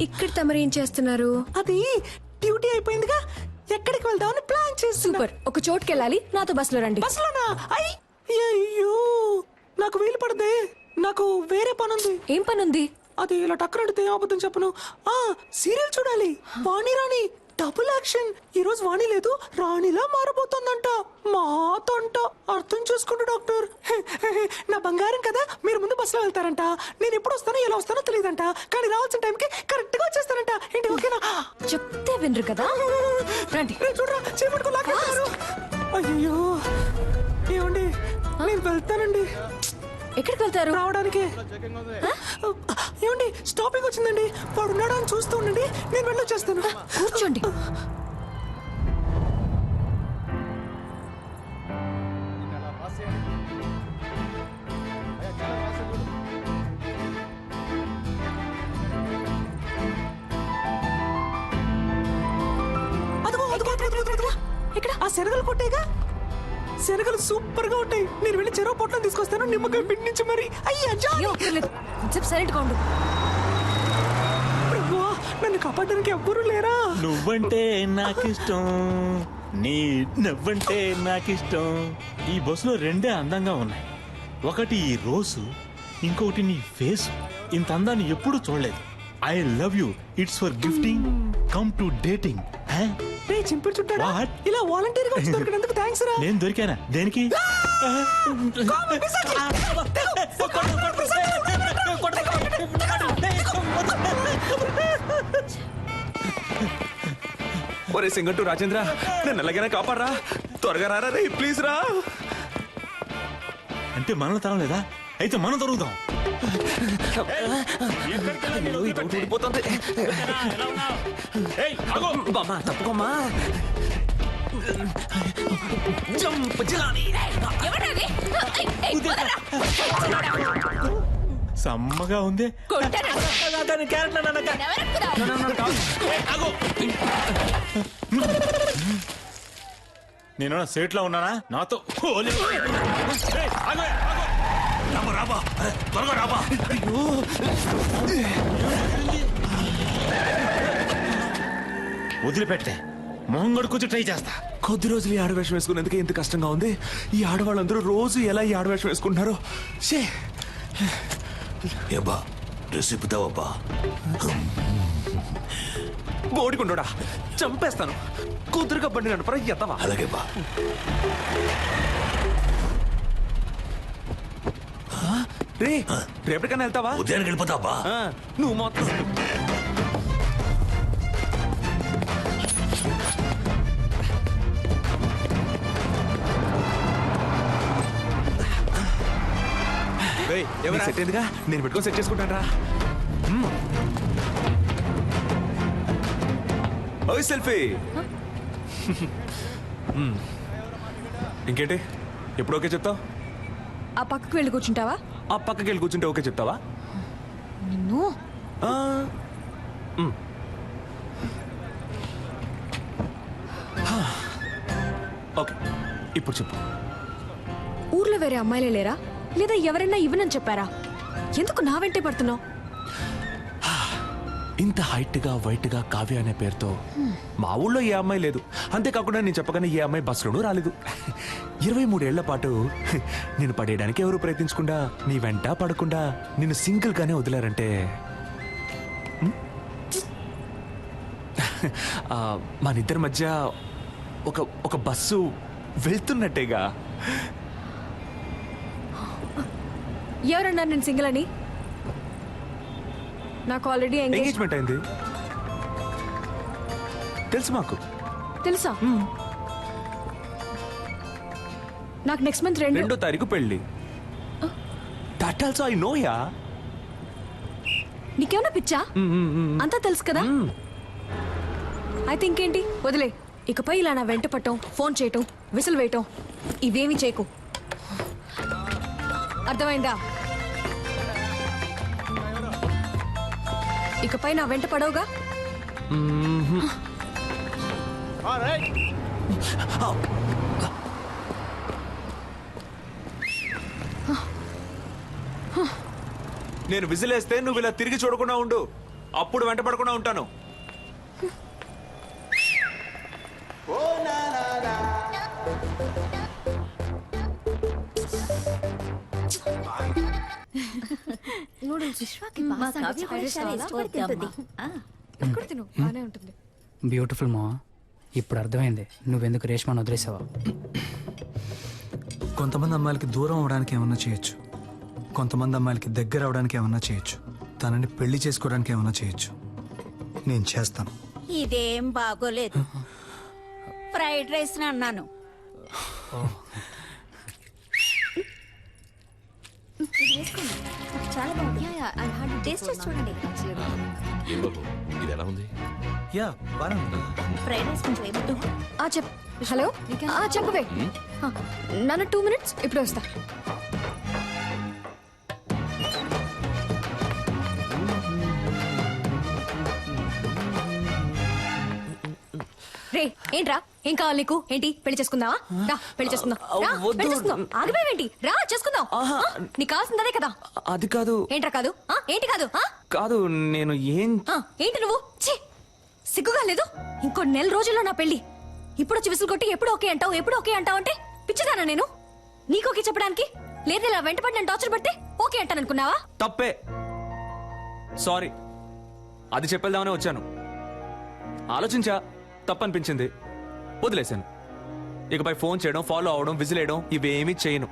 ఇక్కడ తమరు ఏం చేస్తున్నారు? అది డ్యూటీ అయిపోయిందిగా, ఎక్కడికి వెళ్దామని ప్లాన్ చేసి. సూపర్, ఒక చోటుకి వెళ్ళాలి, నాతో బస్సులో రండి. బస్సులోనా? అయ్యో నాకు వీలు పడదే, నాకు వేరే పని ఉంది. ఏం పని ఉంది? అది ఇలా టక్కరడితే అబద్ధం చెప్పను. సీరియల్ చూడాలి, వాణి రాణి డబుల్ యాక్షన్. ఈ రోజు వాణి లేదు, రాణిలా మారబోతోందంట. మాతంట అర్థం చేసుకుంటూ డాక్టర్. నా బంగారం కదా, మీరు ముందు బస్సులో వెళ్తారంట, నేను ఎప్పుడు వస్తానో ఎలా వస్తానో తెలియదంట, కానీ రావాల్సిన టైంకి కరెక్ట్ గా వచ్చేస్తారంట. ఏంటి ఓకేనా? చెప్తే వినరు కదా. రండి. చూడరా చేపట్టుకో లాగేస్తారు. అయ్యో ఏమండి, నేను వెళ్తానండి. ఎక్కడికి వెళ్తారు? రావడానికి. ఏమండి స్టాపింగ్ వచ్చిందండి, వాడు ఉన్నాడా అని చూస్తూ ఉండండి, నేను వెళ్ళొచ్చేస్తాను. కూర్చోండి. ఇక్కడ ఆ శనగలు కొట్టేగా, శనగలు సూపర్ గా ఉంటాయి. నేను వెళ్ళి చెరువు పొట్లం తీసుకొస్తాను, నిమ్మకాయ పిండించి మరి. అయ్యా సైలెంట్ గా ఉండు. ప్రభువా, నన్ను కాపాడడానికి ఎవ్వరూ లేరా? నువ్వంటే నాకిష్టం, నీ నవ్వంటే నాకిష్టం. ఈ బస్సులో రెండే అందంగా ఉన్నాయి, ఒకటి ఈ రోజు, ఇంకొకటి నీ ఫేస్. ఇంత అందాన్ని ఎప్పుడూ చూడలేదు. I love you, it's for gifting, come to dating. చింపుడు చుట్టాడా? What? ఇలా వాలంటీర్ గా వచ్చి దొరికినందుకు థ్యాంక్స్ రా. నేను దొరికానా? దేనికి? ఒరే సింగట్టు రాజేంద్ర, నన్ను ఎలాగైనా కాపాడరా, త్వరగా రారా రే, ప్లీజ్ రా. అంటే మనల్ని తరం లేదా? అయితే మనం దొరుకుతాం. ఊడిపోతుంది. బామ్మా తప్పుకోమ్మా. జంప్ జిలాని. సమ్మగా ఉంది. నేను సేట్ లో ఉన్నానా? నాతో వదిలిపెట్టే, మొహం కొడుకొచ్చి ట్రై చేస్తా. కొద్ది రోజులు ఈ ఆడవేషం వేసుకునేందుకే ఇంత కష్టంగా ఉంది. ఈ ఆడవాళ్ళందరూ రోజు ఎలా ఈ ఆడవేషం వేసుకుంటున్నారో. షే ఏబా డ్రెస్ ఇప్పుతావబ్బా. బోడికుండోడా, చంపేస్తాను. కూతురుగా బండి నడపరా ఎత్తవా. అలాగే బా. రే రేపటికన్నా వెళ్తావా? ఉదయానికి వెళ్ళిపోతావా? నువ్వు మాత్రం సెట్ అయిందిగా, నేను పెట్టుకొని సెట్ చేసుకుంటాను రా. ఓయ్ సెల్ఫీ. ఇంకేంటి, ఎప్పుడు ఓకే చెప్తావు? ఆ పక్కకు వెళ్ళి కూర్చుంటావా? ఆ పక్కకి వెళ్ళి కూర్చుంటే ఓకే చెప్తావా? నిన్ను ఓకే, ఇప్పుడు చెప్పు. ఊర్లో వేరే అమ్మాయిలే లేరా, లేదా ఎవరైనా ఇవ్వనని చెప్పారా? ఎందుకు నా వెంటే పడుతున్నావు? ఇంత హైట్ గా వైట్ గా కావ్య అనే పేరుతో మా ఊళ్ళో ఏ అమ్మాయి లేదు. అంతేకాకుండా నేను చెప్పగానే ఏ అమ్మాయి బస్సులోనూ రాలేదు. 23 ఏళ్ల పాటు నేను పడేయడానికి ఎవరు ప్రయత్నించకుండా నీ వెంట పడకుండా నిన్ను సింగిల్ గానే వదిలారంటే మన ఇద్దరి మధ్య ఒక బస్సు వెళ్తున్నట్టేగా. ఎవరన్నారు నేను సింగిల్ అని? నాకు ఆల్రెడీ ఎంగేజ్మెంట్ అయింది తెలుసు మాకు. తెలుసా? నాకు నెక్స్ట్ మంత్ 2వ తారీఖు పెళ్లి. That also I know yeah. నీకేమన్నా పిచ్చా? అంతా తెలుసు కదా. అయితే ఇంకేంటి, వదిలే. ఇకపై ఇలా నా వెంట పట్టం, ఫోన్ చేయటం, విసిల్ వేయటం ఇవేమీ చేయకు. అర్థమైందా? ఇకపై నా వెంట పడవుగా. నేను విజిలేస్తే నువ్వు ఇలా తిరిగి చూడకుండా ఉండు, అప్పుడు వెంట పడకుండా ఉంటాను. బ్యూటిఫుల్ మా. ఇప్పుడు అర్థమైంది నువ్వెందుకు రేష్మాను వదిలేసావా. కొంతమంది అమ్మాయిలకి దూరం అవడానికి ఏమన్నా చేయొచ్చు, కొంతమంది అమ్మాయిలకి దగ్గర అవడానికి ఏమన్నా చేయొచ్చు, తనని పెళ్లి చేసుకోవడానికి ఏమన్నా చేయొచ్చు. నేను చేస్తాను. ఇదేం బాగోలేదు. ఫ్రైడ్ రైస్ అన్నాను. చాలా బాగుంది. టేస్ట్ చేసి చూడండి. ఏం బాబు, ఇది ఎలా ఉంది? యా బాగా ఫ్రైడ్ రైస్ కొంచెం వేయబట్టు. హలో చెప్పవే. నాన్న 2 minutes ఇప్పుడు వస్తా. రే ఏంట్రా, ఏం కావాలి నీకు? ఏంటి, పెళ్లి చేసుకుందావా? రా పెళ్లి చేసుకుందాం. రా, పెళ్లి చేసుకుందాం. ఆగిపోయావేంటి? రా చేసుకుందాం. నీకు కావాల్సింది అదే కదా. అది కాదు. ఏంట్రా కాదు? ఏంటి కాదు? కాదు, నేను ఏంటి నువ్వు? ఛీ, సిగ్గుగా లేదు? ఇంకో 1 నెల రోజుల్లో నా పెళ్లి. ఇప్పుడు వచ్చి విసులు కొట్టి ఎప్పుడు ఓకే అంటావు, ఎప్పుడు ఓకే అంటావు అంటే పిచ్చిదానా నేను? నీకు ఓకే చెప్పడానికి? లేదు ఇలా వెంటపడి నేను టార్చర్ పడితే ఓకే అంటాను అనుకున్నావా? తప్పే, సారీ. అది చెప్పేద్దామనే వచ్చాను. ఆలోచించా, తప్పనిపించింది, వదిలేశాను. ఇకపై ఫోన్ చేయడం, ఫాలో అవడం, విజిలేయడం ఇవేమీ చేయను.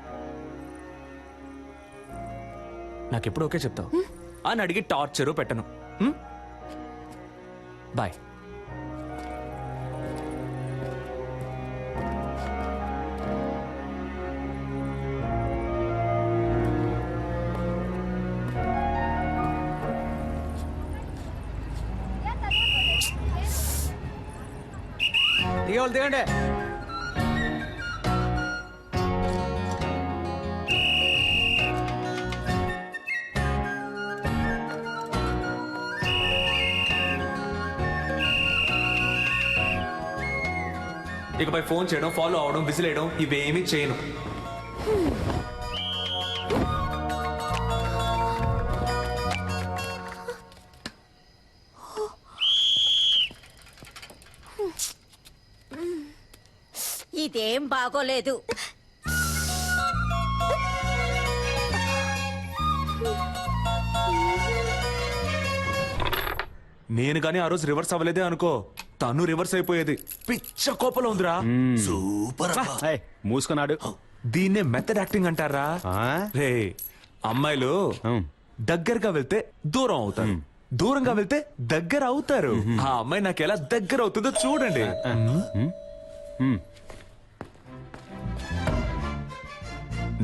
నాకెప్పుడు ఓకే చెప్తావు అని అడిగి టార్చరు పెట్టను. బాయ్. దిగండి. ఇకపై ఫోన్ చేయడం, ఫాలో అవడం, విజిలేయడం ఇవేమీ చేయను. ఇదేం బాగోలేదు. నేను కానీ ఆ రోజు రివర్స్ అవ్వలేదే అనుకో, తను రివర్స్ అయిపోయేది. పిచ్చ కోపంలో ఉందిరా. సూపర్. మూసుకున్నాడు. దీన్నే మెథడ్ యాక్టింగ్ అంటారా? రే, అమ్మాయిలు దగ్గరగా వెళ్తే దూరం అవుతారు, దూరంగా వెళ్తే దగ్గర అవుతారు. ఆ అమ్మాయి నాకు ఎలా దగ్గర అవుతుందో చూడండి.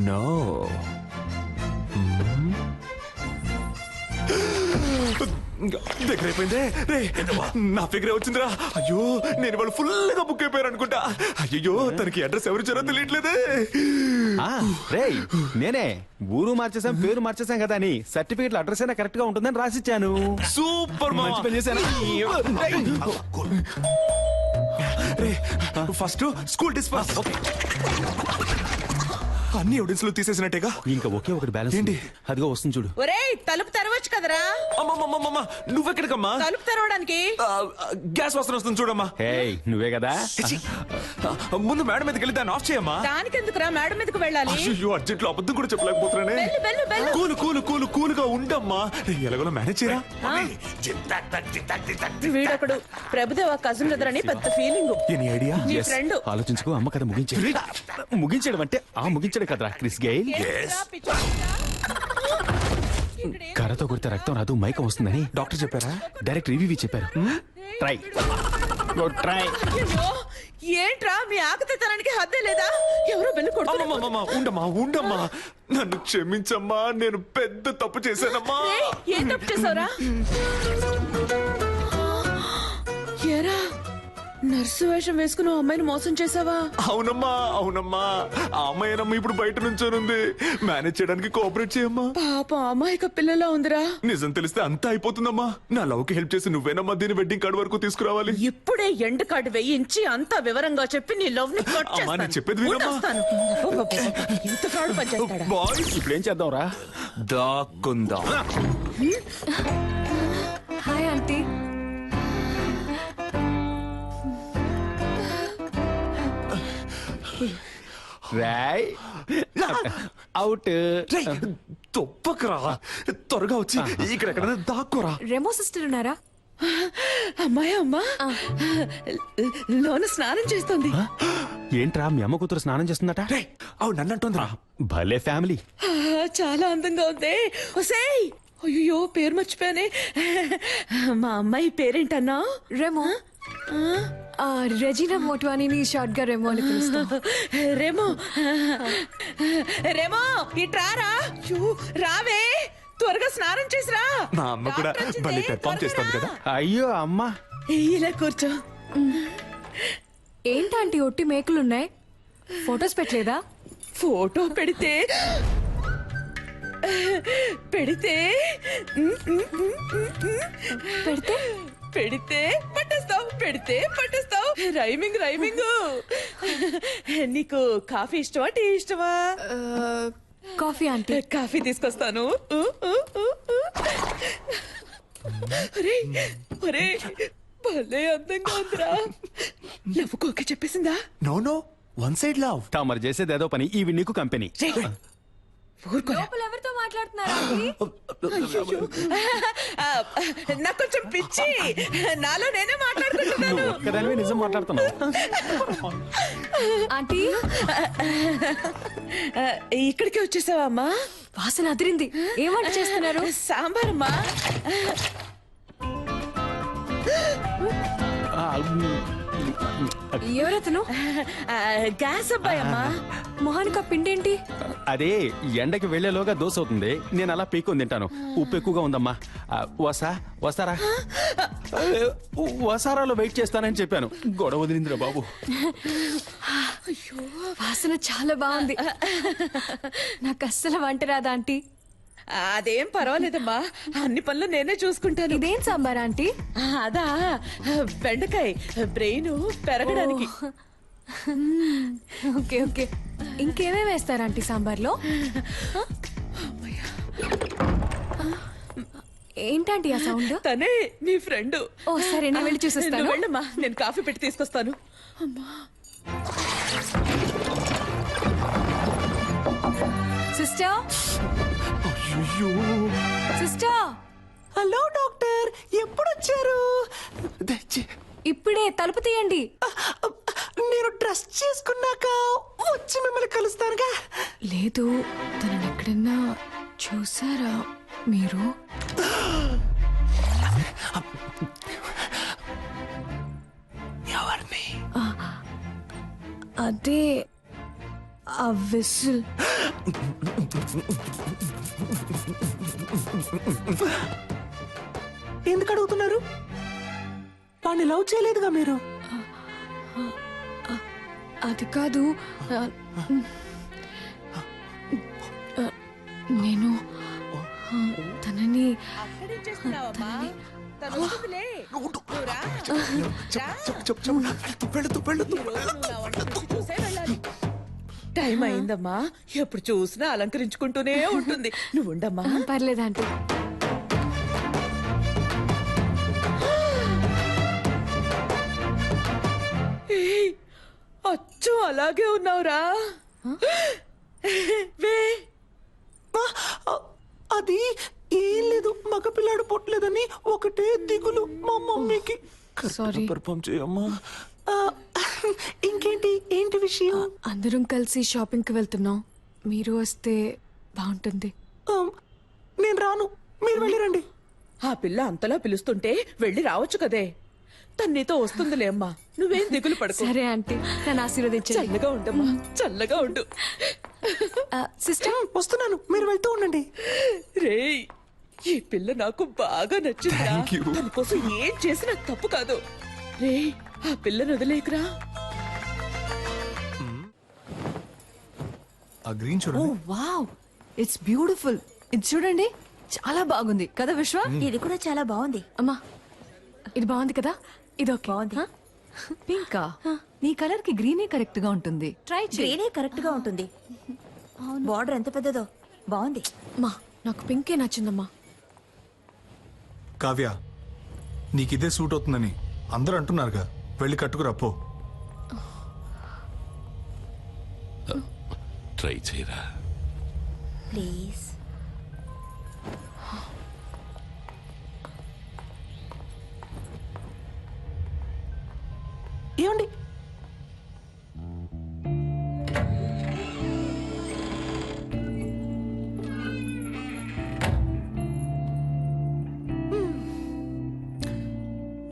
నో, దగ్గర అయిపోయిందే. రే, నా ఫిగరే వచ్చిందిరా. అయ్యో, నేను వాళ్ళు ఫుల్ గా బుక్ అయిపోయారు అనుకుంటా. అయ్యో, తనకి అడ్రస్ ఎవరు ఇచ్చారో తెలియట్లేదే. రేయ్, నేనే ఊరు మార్చేసాం, పేరు మార్చేసాం కదా అని సర్టిఫికెట్ అడ్రస్ అయినా కరెక్ట్ గా ఉంటుందని రాసిచ్చాను. సూపర్, మంచి పని చేశాను. First school disperse. అన్ని ఎవిడెన్స్ లో తీసేసినట్టేగా. ఇంకా ఒకే ఒకటి బ్యాలెన్స్ ఏంటి? అదిగో వస్తుంది చూడు. ఒరేయ్ తలుపు తెరవచ్చు కదరా. అమ్మమ్మమ్మమ్మ, నువ్వెక్కడికమ్మా? తలుపు తెరవడానికి గ్యాస్ వాసన వస్తుంది చూడమ్మా. ఏయ్ నువ్వే కదా. ఛీ! ముందు మేడం మీదకి వెళ్ళి దాన్ని ఆఫ్ చేయమ్మా. దానికెందుకురా మేడం మీదకు వెళ్ళాలి? అయ్యో అర్జెంట్లో అబద్ధం కూడా చెప్పలేకపోతున్నానే. వెళ్ళు, వెళ్ళు, వెళ్ళు. కూలు కూలు కూలు కూలుగా ఉండమ్మా. ఎలాగోలా మేనేజ్ చేయరా. వీడొకడు ప్రభుదేవ కజిన్ బ్రదర్ అని పెద్ద ఫీలింగ్. Any idea? నీ Yes. ఫ్రెండ్ ఆలోచించుకో, అమ్మ కథ ముగించడం అంటే ముగించడం కదరా క్రిస్ గెయిల్. కర్రతో కొడితే రక్తం రాదు, మైకం వస్తుందని డాక్టర్ చెప్పారా? డైరెక్ట్ రివ్యూ చెప్పారు. Try try. అయ్యో, ఏంట్రా మీ ఆకతానికి హద్దే లేదా? ఎవరో బెల్లు కొడుతున్నారు. అమ్మమ్మమ్మ, ఉండమ్మా ఉండమ్మా, నన్ను క్షమించమ్మా, నేను పెద్ద తప్పు చేశానమ్మా. ఏయ్, ఏం తప్పు చేసావురా? ఏరా నర్సు వేషం వేసుకుని ఆ అమ్మాయిని మోసం చేసావా? అవునమ్మా అవునమ్మా, ఆ అమ్మాయినమ్మ ఇప్పుడు బయట నుంచోనుంది. మేనేజ్ చేయడానికి కోఆపరేట్ చేయమ్మా. పాప అమాయక పిల్లలా ఉందిరా. నిజం తెలిస్తే అంతా అయిపోతుందమ్మా. నా లవ్ కి హెల్ప్ చేసి నువ్వేనమ్మా దీని వెడ్డింగ్ కార్డు వరకు తీసుకురావాలి. ఇప్పుడే ఎండ్ కార్డు వేయించి అంతా వివరంగా చెప్పి నీ లవ్ ని కట్ అమ్మా, నేను చెప్పేది చేస్తాను. వినమ్మా. ఉండొస్తాను. ఇంత ఫ్రాడ్ పని చేస్తాడా? బాయ్స్, ఇప్పుడు ఏం చేద్దాం రా? దాక్కుందా. Hi aunty. రాయ్ అవుట్. తొప్పకరా, త్వరగా వచ్చి ఇక్కడ ఎక్కడైనా దాక్కోరా. రెమో సిస్టర్ ఉన్నారా? అమ్మాయి అమ్మా లోన స్నానం చేస్తుంది. ఏంట్రా మీ అమ్మ కూతురు స్నానం చేస్తుందట? అవు నన్నంటుందిరా. భలే ఫ్యామిలీ. చాలా అందంగా ఉంది. ఒసేయ్, అయ్యో పేరు మర్చిపోయానే. మా అమ్మాయి పేరేంటన్నా? రెమో. రెజీనా మోట్వానీని షార్ట్ గా రెమో అని పిలుస్తాం. రేమో రేమో ఇట్రారా. రావే, త్వరగా స్నానం చేసిరా. మా అమ్మ కూడా భలే పెర్ఫామ్ చేస్తుంది కదా. అయ్యో అమ్మ, ఇలా కూర్చో. ఏంటంటే ఒట్టి మేకులున్నాయి, ఫొటోస్ పెట్టలేదా? ఫోటో పెడితే పెడితే పెడితే పట్టేస్తావు, పెడితే పట్టేస్తావు. Rhyming rhyming. నీకు కాఫీ ఇష్టమా, టీ ఇష్టమా? Coffee aunty. కాఫీ తీసుకొస్తాను. ఒరే ఒరే, భలే అందంగా ఉందిరా. నవ్వుకోక చెప్పేసిందా? No no, one side love. తమరు చేసేది ఏదో పని, ఇవి నీకు కంపెనీ. ఎవరితో మాట్లాడుతున్నారా? నాకు కొంచెం పిచ్చి, నాలో నేనే మాట్లాడుకుంటున్నాను. ఒక్కదానివే నిజం మాట్లాడుతున్నావు. ఆంటీ, ఇక్కడికి వచ్చేసావా అమ్మా? వాసన అదిరింది. ఏం వంట చేస్తున్నారు? సాంబార్ అమ్మా. ఎవరతను? గ్యాస్ అబ్బాయి అమ్మా. మొహానికి ఆ పిండేంటి? అదే ఎండకి వెళ్లేలోగా దోశ అవుతుంది, నేను అలా పీక్కొని తింటాను. ఉప్పు ఎక్కువగా ఉందమ్మా. వస్తారా? వసారాలో వెయిట్ చేస్తానని చెప్పాను, గొడవ వదిలిందిరా బాబు. వాసన చాలా బాగుంది. నాకు అస్సలు వంట రాదా ఆంటీ? అదేం పర్వాలేదమ్మా, అన్ని పనులు నేనే చూసుకుంటాను. ఇదేం సాంబార్ ఆంటీ? అదా బెండకాయ బ్రెయిన్ పెరగడానికి. Okay okay. ఇంకేమేమి వేస్తారు ఆంటీ సాంబార్లో? ఏంటంటే ఆ సౌండ్? తనే నీ ఫ్రెండ్. ఓ సరే, నేను వెళ్ళి చూసేస్తాను. వెళ్ళమ్మా, నేను కాఫీ పెట్టి తీసుకొస్తాను. Sister, sister. హలో డాక్టర్, ఎప్పుడు వచ్చారు? ఇప్పుడే, తలుపు తీయండి. నేను డ్రెస్ చేసుకున్నాక వచ్చి మిమ్మల్ని కలుస్తానుగా. లేదు, తనని ఎక్కడన్నా చూసారా మీరు? ఎవరిని? అదే ఆ విసిల్. ఎందుకు అడుగుతున్నారు? వాడిని లవ్ చేయలేదుగా మీరు? అది కాదు, నేను తనని టైం అయిందమ్మా. ఎప్పుడు చూసినా అలంకరించుకుంటూనే ఉంటుంది. నువ్వు ఉండమ్మా. పర్లేదు ఆంటీ. ఏయ్, అచ్చు అలాగే ఉన్నావురా. వే. అది ఏం లేదు, మగపిల్లాడు పుట్టలేదని ఒకటే దిగులు మా మమ్మీకి. సారీ. పర్ఫామ్ చేయమ్మా. ఆ, ఇంకేంటి, ఏంటి విషయం? అందరం కలిసి షాపింగ్ కి వెళ్తున్నాం, మీరు వస్తే బాగుంటుంది. నేను రాను, మీరు వెళ్ళిరండి. ఆ పిల్ల అంతలా పిలుస్తుంటే వెళ్ళి రావచ్చు కదే. తన్నితో వస్తుందిలే అమ్మా, నువ్వేం దిగులు పడుకో. సరే ఆంటీ, నన్ను ఆశీర్వదించండి. చల్లగా ఉండమ్మా, చల్లగా ఉండు. సిస్టర్ వస్తున్నాను, మీరు వెళ్తూ ఉండండి. రేయ్, ఈ పిల్ల నాకు బాగా నచ్చిందా. తన కోసం ఏం చేసినా తప్పు కాదు. రేయ్, ఆ పిల్లను వదిలేకురా. ఆ గ్రీన్ ఓ చూడండి. Wow, it's beautiful. ఇది చూడండి, చాలా బాగుంది కదా విశ్వ? ఇది కూడా చాలా బాగుంది. అమ్మా, ఇది బాగుంది కదా? ఇది ఓకే. బాగుంది. పింకా, నీ కలర్ కి గ్రీనే కరెక్ట్ గా ఉంటుంది. ట్రై గ్రీనే కరెక్ట్ గా ఉంటుంది. బార్డర్ ఎంత పెద్దదో, బాగుంది. అమ్మా, నాకు పింకే నచ్చిందమ్మా. కావ్య, నీకిదే సూట్ అవుతుందని అందరూ అంటున్నారుగా, వెళ్ళి కట్టుకురాపో. ట్రై చేయరా. ప్లీజ్. ఏమండి,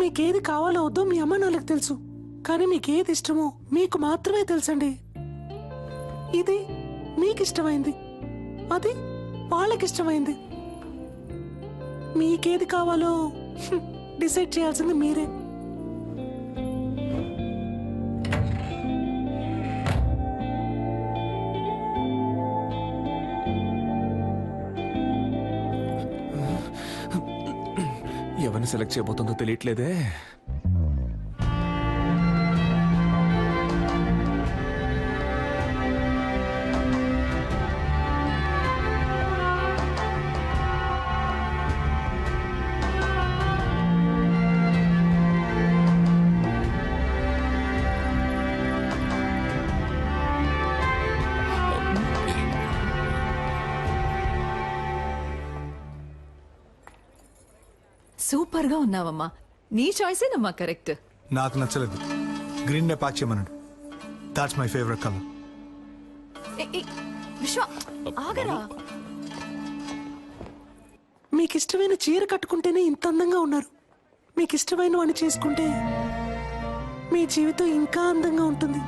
మీకేది కావాలో వద్దో మీ అమ్మ నాన్నలకు తెలుసు, కానీ మీకేది ఇష్టమో మీకు మాత్రమే తెలుసండి. ఇది మీకు ఇష్టమైంది, అది వాళ్ళకిష్టమైంది. మీకేది కావాలో డిసైడ్ చేయాల్సింది మీరే. ఎవరిని సెలెక్ట్ చేయబోతుందో తెలియట్లేదే. సూపర్ గా ఉన్నావమ్మా. నీ చాయిసేనమ్మా కరెక్ట్. నాకు నచ్చలేదు, గ్రీన్ నే ప్యాక్ చేయమన్నాడు. That's my favourite colour. విశ్వ, ఆగరా. మీకు ఇష్టమైన చీర కట్టుకుంటేనే ఇంత అందంగా ఉన్నారు. మీకు ఇష్టమైన వాడిని చేసుకుంటే మీ జీవితం ఇంకా అందంగా ఉంటుంది.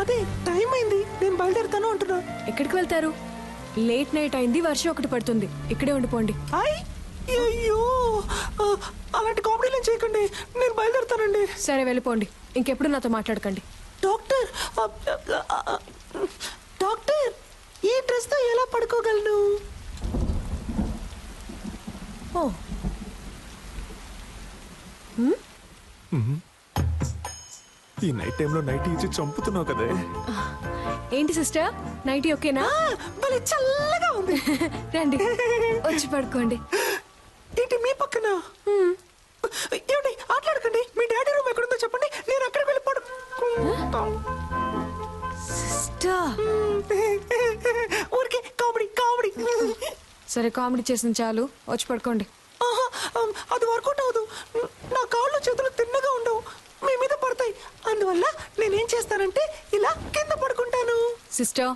అదే టైం అయింది, నేను బయలుదేరుతాను అంటున్నా. ఎక్కడికి వెళ్తారు? లేట్ నైట్ అయింది, వర్షం ఒకటి పడుతుంది. ఇక్కడే ఉండిపోండి. అయ్యో, అలాంటి కామెడీలు చేయకండి, నేను బయలుదేరుతానండి. సరే వెళ్ళిపోండి, ఇంకెప్పుడు నాతో మాట్లాడకండి. డాక్టర్, డాక్టర్, ఈ డ్రెస్ తో ఎలా పడుకోగలను? ఓ, ఈ నైట్ టైంలో నైట్ ఇచ్చి చంపుతున్నావు కదే. ఏంటి సిస్టర్, నైటీ ఓకేనా? భలే చల్లగా ఉంది. రండి, వచ్చి పడుకోండి. ఏంటి మీ పక్కన? ఏమండి, ఆటలాడకండి. మీ డాడీ రూమ్ ఎక్కడుందో చెప్పండి, నేను అక్కడికి వెళ్ళి పడుకుంటాను. సిస్టర్, ఊరికే కామెడీ కామెడీ. సరే కామెడీ చేసిన చాలు, వచ్చి పడుకోండి. అది వర్కౌట్ అవ్వదు. నా కాళ్ళు చేతులు తిన్నగా ఉండవు, మీ మీద పడతాయి. అందువల్ల నేనేం చేస్తానంటే ఇలా కింద పడుకుంటాను. సిస్టర్,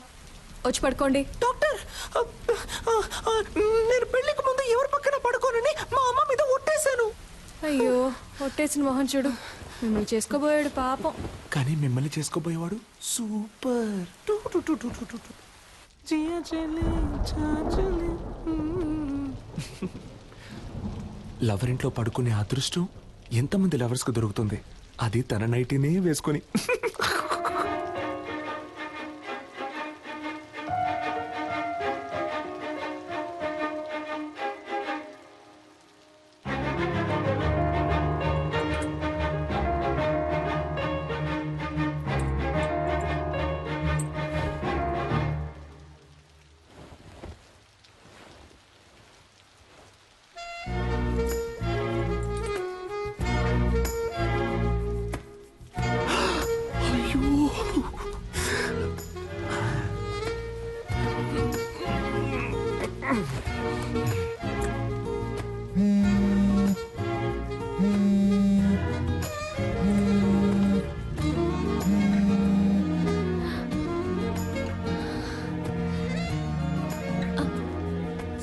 వచ్చి పడుకోండి. డాక్టర్, నేను పెళ్లికి ముందు ఎవరి పక్కన పడుకోనని మా అమ్మ మీద ఒట్టేశాను. అయ్యో, ఒట్టేసిన మొహం చూడు. మిమ్మల్ని చేసుకోబోయాడు పాపం. కానీ మిమ్మల్ని చేసుకోబోయేవాడు సూపర్. లవర్ ఇంట్లో పడుకునే అదృష్టం ఎంతమంది లవర్స్ కు దొరుకుతుంది, అది తన నైటీనే వేసుకొని.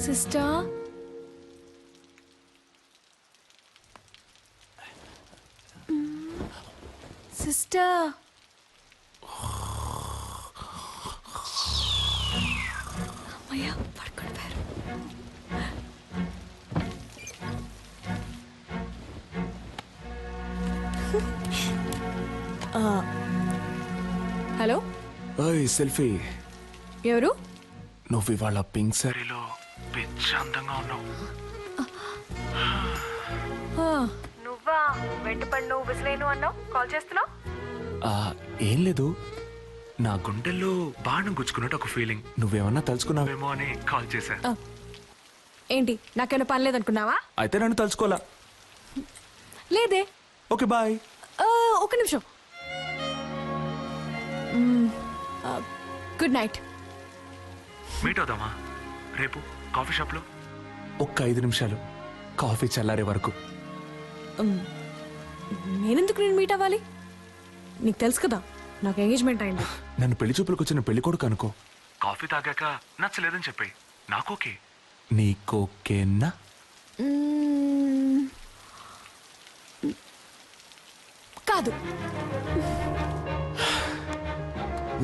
సిస్టర్ సిస్టర్ అమ్మయ్య పడుకుంటారు. హలో ఓయ్ సెల్ఫీ, ఎవరు? నువ్వు ఇవాళ పింక్ సారీలో పిచ్చ అందంగా ఉన్నావు. నువ్వా? వెంటపడి నువ్వు విసిలేను అన్నావు, కాల్ చేస్తున్నావు? ఏం లేదు, నా గుండెల్లో బాణం గుచ్చుకున్నట్టు ఒక ఫీలింగ్. నువ్వేమన్నా తలుచుకున్నావేమో అని కాల్ చేశా. ఏంటి, నాకేమైనా పని లేదనుకున్నావా? అయితే నన్ను తలుచుకోలా. లేదే. Okay bye. ఒక నిమిషం. Good night. మీట్ అవుదామా రేపు కాఫీ షాప్ లో? ఒక్క 5 నిమిషాలు, కాఫీ చల్లారే వరకు. నేనెందుకు నేను మీట్ అవ్వాలి? నీకు తెలుసు కదా నాకు ఎంగేజ్మెంట్ అయింది. నన్ను పెళ్లి చూపులకు వచ్చిన పెళ్లి కొడుకు అనుకో. కాఫీ తాగాక నచ్చలేదని చెప్పి నాకోకే. నీకోకేనా? కాదు.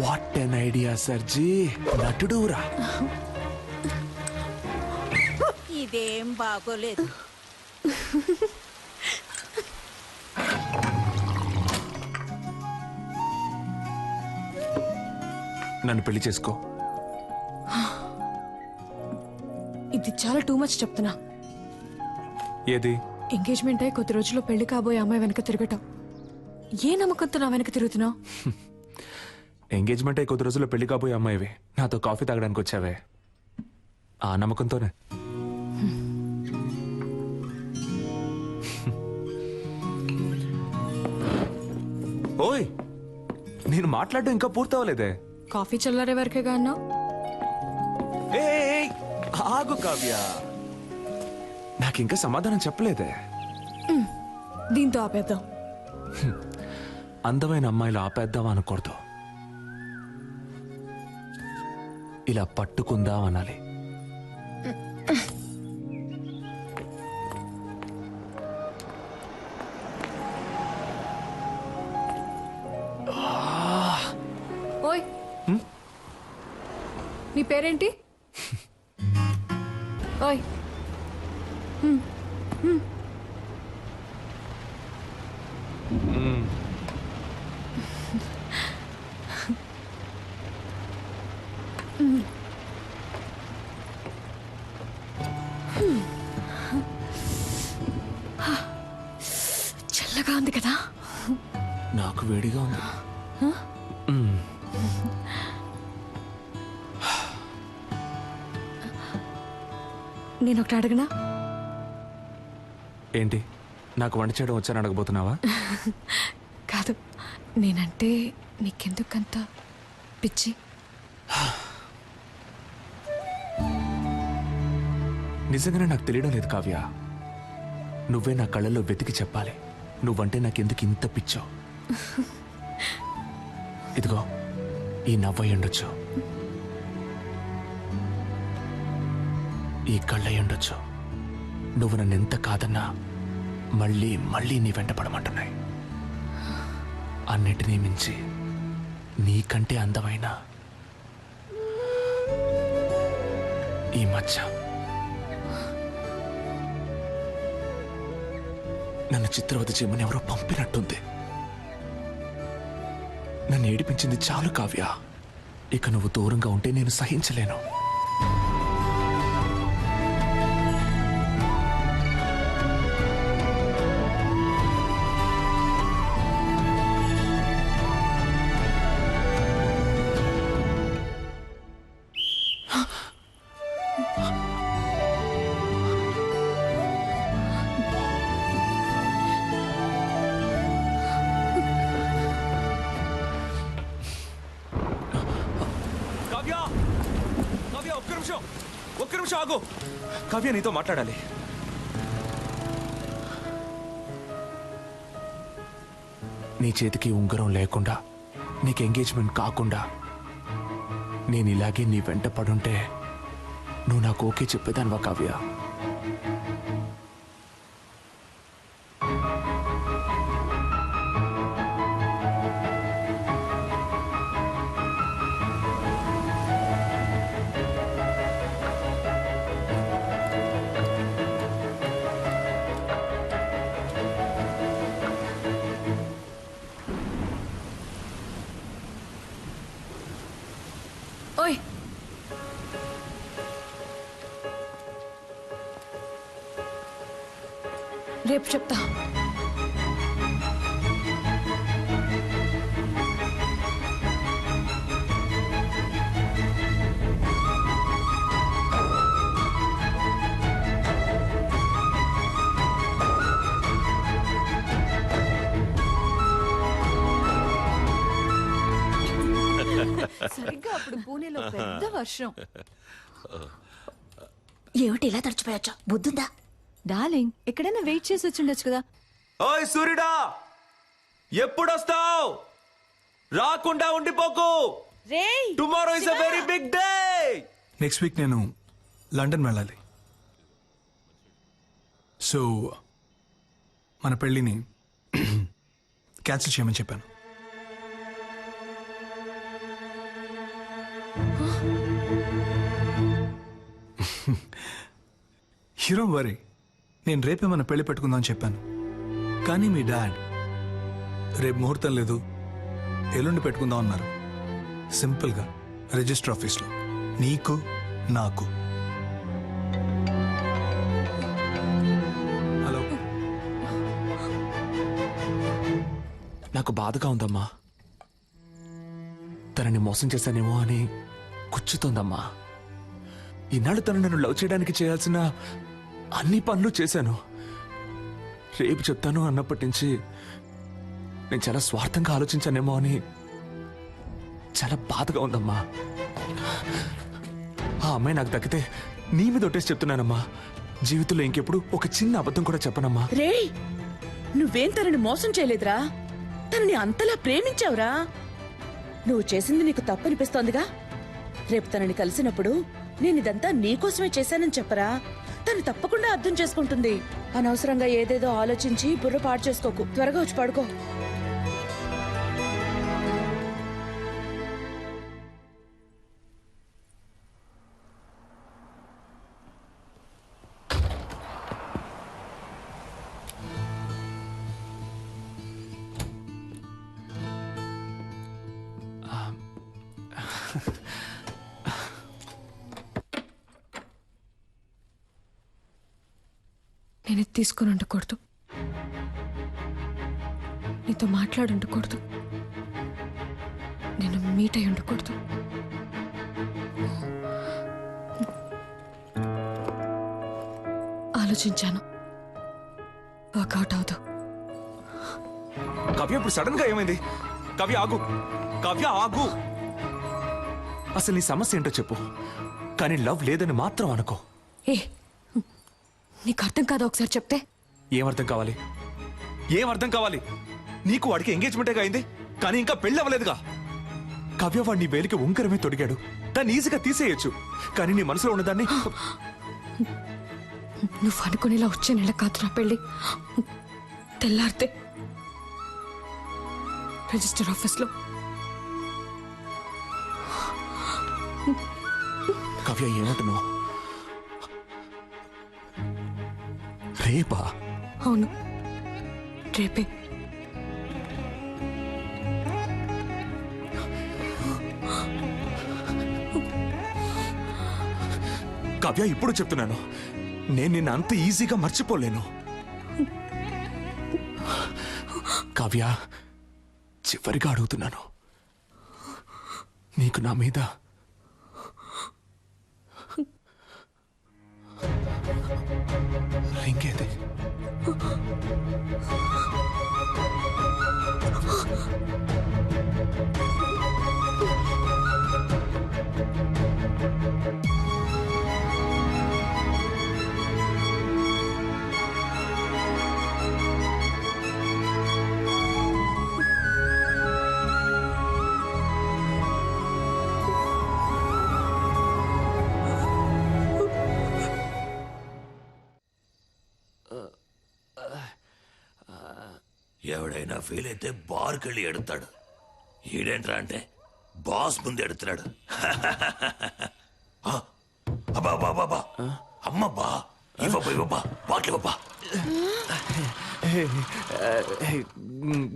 What an idea సర్జీ, నటుడురా. ఇదేం బాగోలేదు. నన్ను పెళ్లి చేసుకో. ఇది చాలా టూ మచ్ చెప్తున్నా. ఏది? ఎంగేజ్మెంట్ అయి కొద్ది రోజుల్లో పెళ్లి కాబోయే అమ్మాయి వెనక తిరగటం. ఏ నమ్మకంతో నా వెనక తిరుగుతున్నావు? ఎంగేజ్మెంట్ అయి కొద్ది రోజుల్లో పెళ్లి కాబోయే అమ్మాయివి నాతో కాఫీ తాగడానికి వచ్చావే, ఆ నమ్మకంతోనే. ఓయ్, నేను మాట్లాడడం ఇంకా పూర్తవలేదే. కాఫీ చల్లారే వరకేగా అన్నావు. ఏయ్, ఆగు కావ్య, నాకింకా సమాధానం చెప్పలేదే. దీంతో ఆపేద్దాం. అందమైన అమ్మాయిలు ఆపేద్దాం అనకూడదు, ఇలా పట్టుకుందాం అనాలి. ఓయ్, నీ పేరేంటి? ఓయ్. చల్లగా ఉంది కదా? నాకు వేడిగా ఉంది. నేను ఒకటి అడగనా? ఏంటి, నాకు వంట చేయడం వచ్చాను అడగబోతున్నావా? కాదు, నేనంటే నీకెందుకంత పిచ్చి? నిజంగానే నాకు తెలియడం లేదు కావ్య. నువ్వే నా కళ్ళల్లో వెతికి చెప్పాలి, నువ్వంటే నాకెందుకు ఇంత పిచ్చో. ఇదిగో ఈ నవ్వై ఉండొచ్చు, ఈ కళ్ళై ఉండొచ్చు. నువ్వు నన్ను ఎంత కాదన్నా మళ్ళీ మళ్ళీ నీ వెంట పడమంటున్నాయి. అన్నిటినీ మించి నీకంటే అందమైన ఈ మచ్చ నన్ను చిత్రవద చేయమని ఎవరో పంపినట్టుంది. నన్ను ఏడిపించింది చాలు కావ్య, ఇక నువ్వు దూరంగా ఉంటే నేను సహించలేను. ఒక్క నిమిషం ఆగు. కావ్య, నీతో మాట్లాడాలి. నీ చేతికి ఉంగరం లేకుండా, నీకు ఎంగేజ్మెంట్ కాకుండా నేను ఇలాగే నీ వెంట పడుంటే నువ్వు నాకు ఓకే చెప్పేదానివా కావ్య? ఓయ్, రేపు చెప్తా. సరిగ్గా అప్పుడు పూణేలో పెద్ద వర్షం. ఏమిటి ఇలా తడిచిపోయొచ్చా? బుద్ధుందా? డార్లింగ్, ఎక్కడైనా వెయిట్ చేసి వచ్చిండొచ్చు కదా. ఓయ్ సూర్యుడా, ఎప్పుడొస్తావు? రాకుండా ఉండిపోకు. Tomorrow is a very big day. Next week నేను లండన్ వెళ్ళాలి. సో మన పెళ్ళిని క్యాన్సిల్ చేయమని చెప్పాను. హీరో వరీ, నేను రేపే మన పెళ్లి పెట్టుకుందాం అని చెప్పాను. కానీ మీ డాడ్ రేపు ముహూర్తం లేదు, ఎల్లుండి పెట్టుకుందాం అన్నారు. సింపుల్గా రిజిస్టర్ ఆఫీస్లో, నీకు నాకు. హలో, నాకు బాధగా ఉందమ్మా. తనని మోసం చేశానేమో అని కూర్చుతోందమ్మా. ఈనాడు తను నన్ను లవ్ చేయడానికి చేయాల్సిన అన్ని పనులు చేశాను. రేపు చెప్తాను అన్నప్పటి నుంచి నేను చాలా స్వార్థంగా ఆలోచించానేమో అని చాలా బాధగా ఉందమ్మా. ఆ అమ్మాయి నాకు దక్కితే నీ మీద ఒట్టేసి చెప్తున్నానమ్మా, జీవితంలో ఇంకెప్పుడు ఒక చిన్న అబద్ధం కూడా చెప్పనమ్మా. రే, నువ్వేం తనని మోసం చేయలేదురా, తనని అంతలా ప్రేమించావురా. నువ్వు చేసింది నీకు తప్పనిపిస్తోందిగా. రేపు తనని కలిసినప్పుడు నేను ఇదంతా నీకోసమే చేశానని చెప్పరా, తను తప్పకుండా అర్థం చేసుకుంటుంది. అనవసరంగా ఏదేదో ఆలోచించి బుర్ర పాడు చేసుకోకు. త్వరగా వచ్చి పడుకో. నేను ఇది తీసుకుని ఉండకూడదు, నీతో మాట్లాడి ఉండకూడదు, నేను మీట్ అయి ఉండకూడదు. ఆలోచించాను, వర్కౌట్ అవదు. కావ్య, ఇప్పుడు సడన్ గా ఏమైంది? కావ్య ఆగు, కావ్య ఆగు. అసలు నీ సమస్య ఏంటో చెప్పు, కానీ లవ్ లేదని మాత్రం అనుకో. ఏ, నీకు అర్థం కాదా? ఒకసారి చెప్తే. ఏమర్థం కావాలి? ఏమర్థం కావాలి? నీకు వాడికి ఎంగేజ్మెంటే అయింది, కానీ ఇంకా పెళ్ళి అవ్వలేదుగా. కావ్య, వాడు నీ వేలికి ఉంకరమే తొడిగాడు, దాన్ని ఈజీగా తీసేయచ్చు. కానీ నీ మనసులో ఉన్నదాన్ని నువ్వు అనుకునేలా వచ్చే నెల కాదు నా పెళ్ళి. తెల్లారితే రిజిస్టర్ ఆఫీస్లో. కావ్య, ఏమంటున్నావు? రేపా? అవును, రేపే. కావ్య, ఇప్పుడు చెప్తున్నాను, నేను నిన్ను అంత ఈజీగా మర్చిపోలేను. కావ్య, చివరిగా అడుగుతున్నాను, నీకు నా మీద రింగేది? ఎవడైనా ఫెయిల్ అయితే బార్కి వెళ్ళి ఎడుతాడు. ఈడేంట్రా అంటే బాస్ ముందు ఎడుతున్నాడు. అబ్బా బా బా అమ్మబ్బా ఇవ్వబ్బా బాట్లు ఇవ్వబ్బా.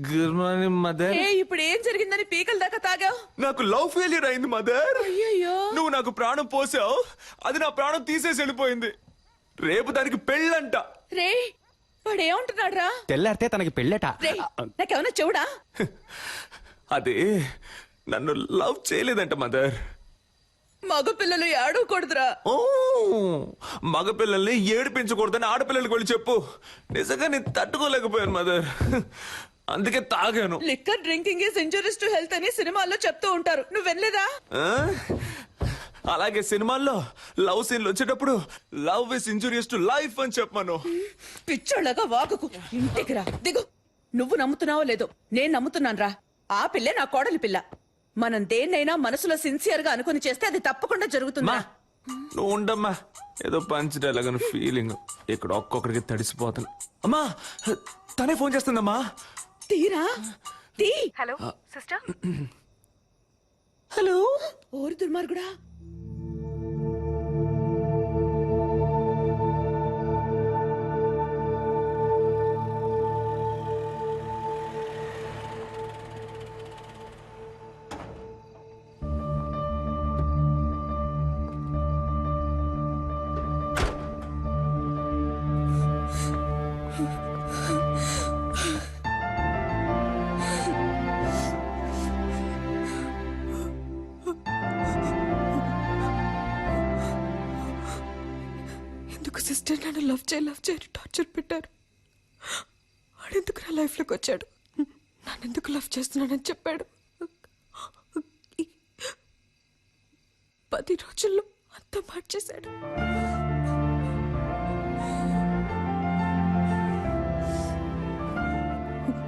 Good morning mother. ఇప్పుడు ఏం జరిగిందని పీకల దాకా తాగావు? నాకు లవ్ ఫెయిల్యూర్ అయింది మదర్. అయ్యయ్యో. నువ్వు నాకు ప్రాణం పోసావు, అది నా ప్రాణం తీసేసి వెళ్ళిపోయింది. రేపు దానికి పెళ్ళంట. రే వాడు ఏమంటున్నాడు రా? తెల్లారితే తనకి పెళ్ళట. నాకేమన్నా చెవుడా? అది నన్ను లవ్ చేయలేదంట మదర్. మగపిల్లలు ఏడవకూడదురా. ఓ మగపిల్లల్ని ఏడిపించకూడదని ఆడపిల్లలకి వెళ్ళి చెప్పు. నిజంగా నేను తట్టుకోలేకపోయాను మదర్, అందుకే తాగాను. Liquor drinking is injurious to health అని సినిమాల్లో చెప్తూ ఉంటారు, నువ్వు వినలేదా? ఆ? అలాగే సినిమాల్లో లవ్ సీన్లు వచ్చేటప్పుడు love is injurious to life అని చెప్పాను. పిచ్చోళ్ళగా వాకకు, ఇంటికి రా. దిగు. నువ్వు నమ్ముతున్నావో లేదో నేను నమ్ముతున్నాను రా. ఆ పిల్లే నా కోడలి పిల్ల. మనం దేన్నైనా మనసులో సిన్సియర్ గా అనుకుని చేస్తే అది తప్పకుండా జరుగుతుందా? నువ్వు ఉండమ్మా, ఏదో పంచడేలాగని ఫీలింగ్. ఇక్కడ ఒక్కొక్కడికి తడిసిపోతాను. అమ్మా తనే ఫోన్ చేస్తుందమ్మా. తీరా తీ. Hello sister. హలో. ఓరి దుర్మార్గుడా. సిస్టర్ నన్ను లవ్ చేయి టార్చర్ పెట్టారు. వాడెందుకు నా లైఫ్లోకి వచ్చాడు? నన్ను ఎందుకు లవ్ చేస్తున్నానని చెప్పాడు. 10 రోజుల్లో అంతా మార్చేశాడు.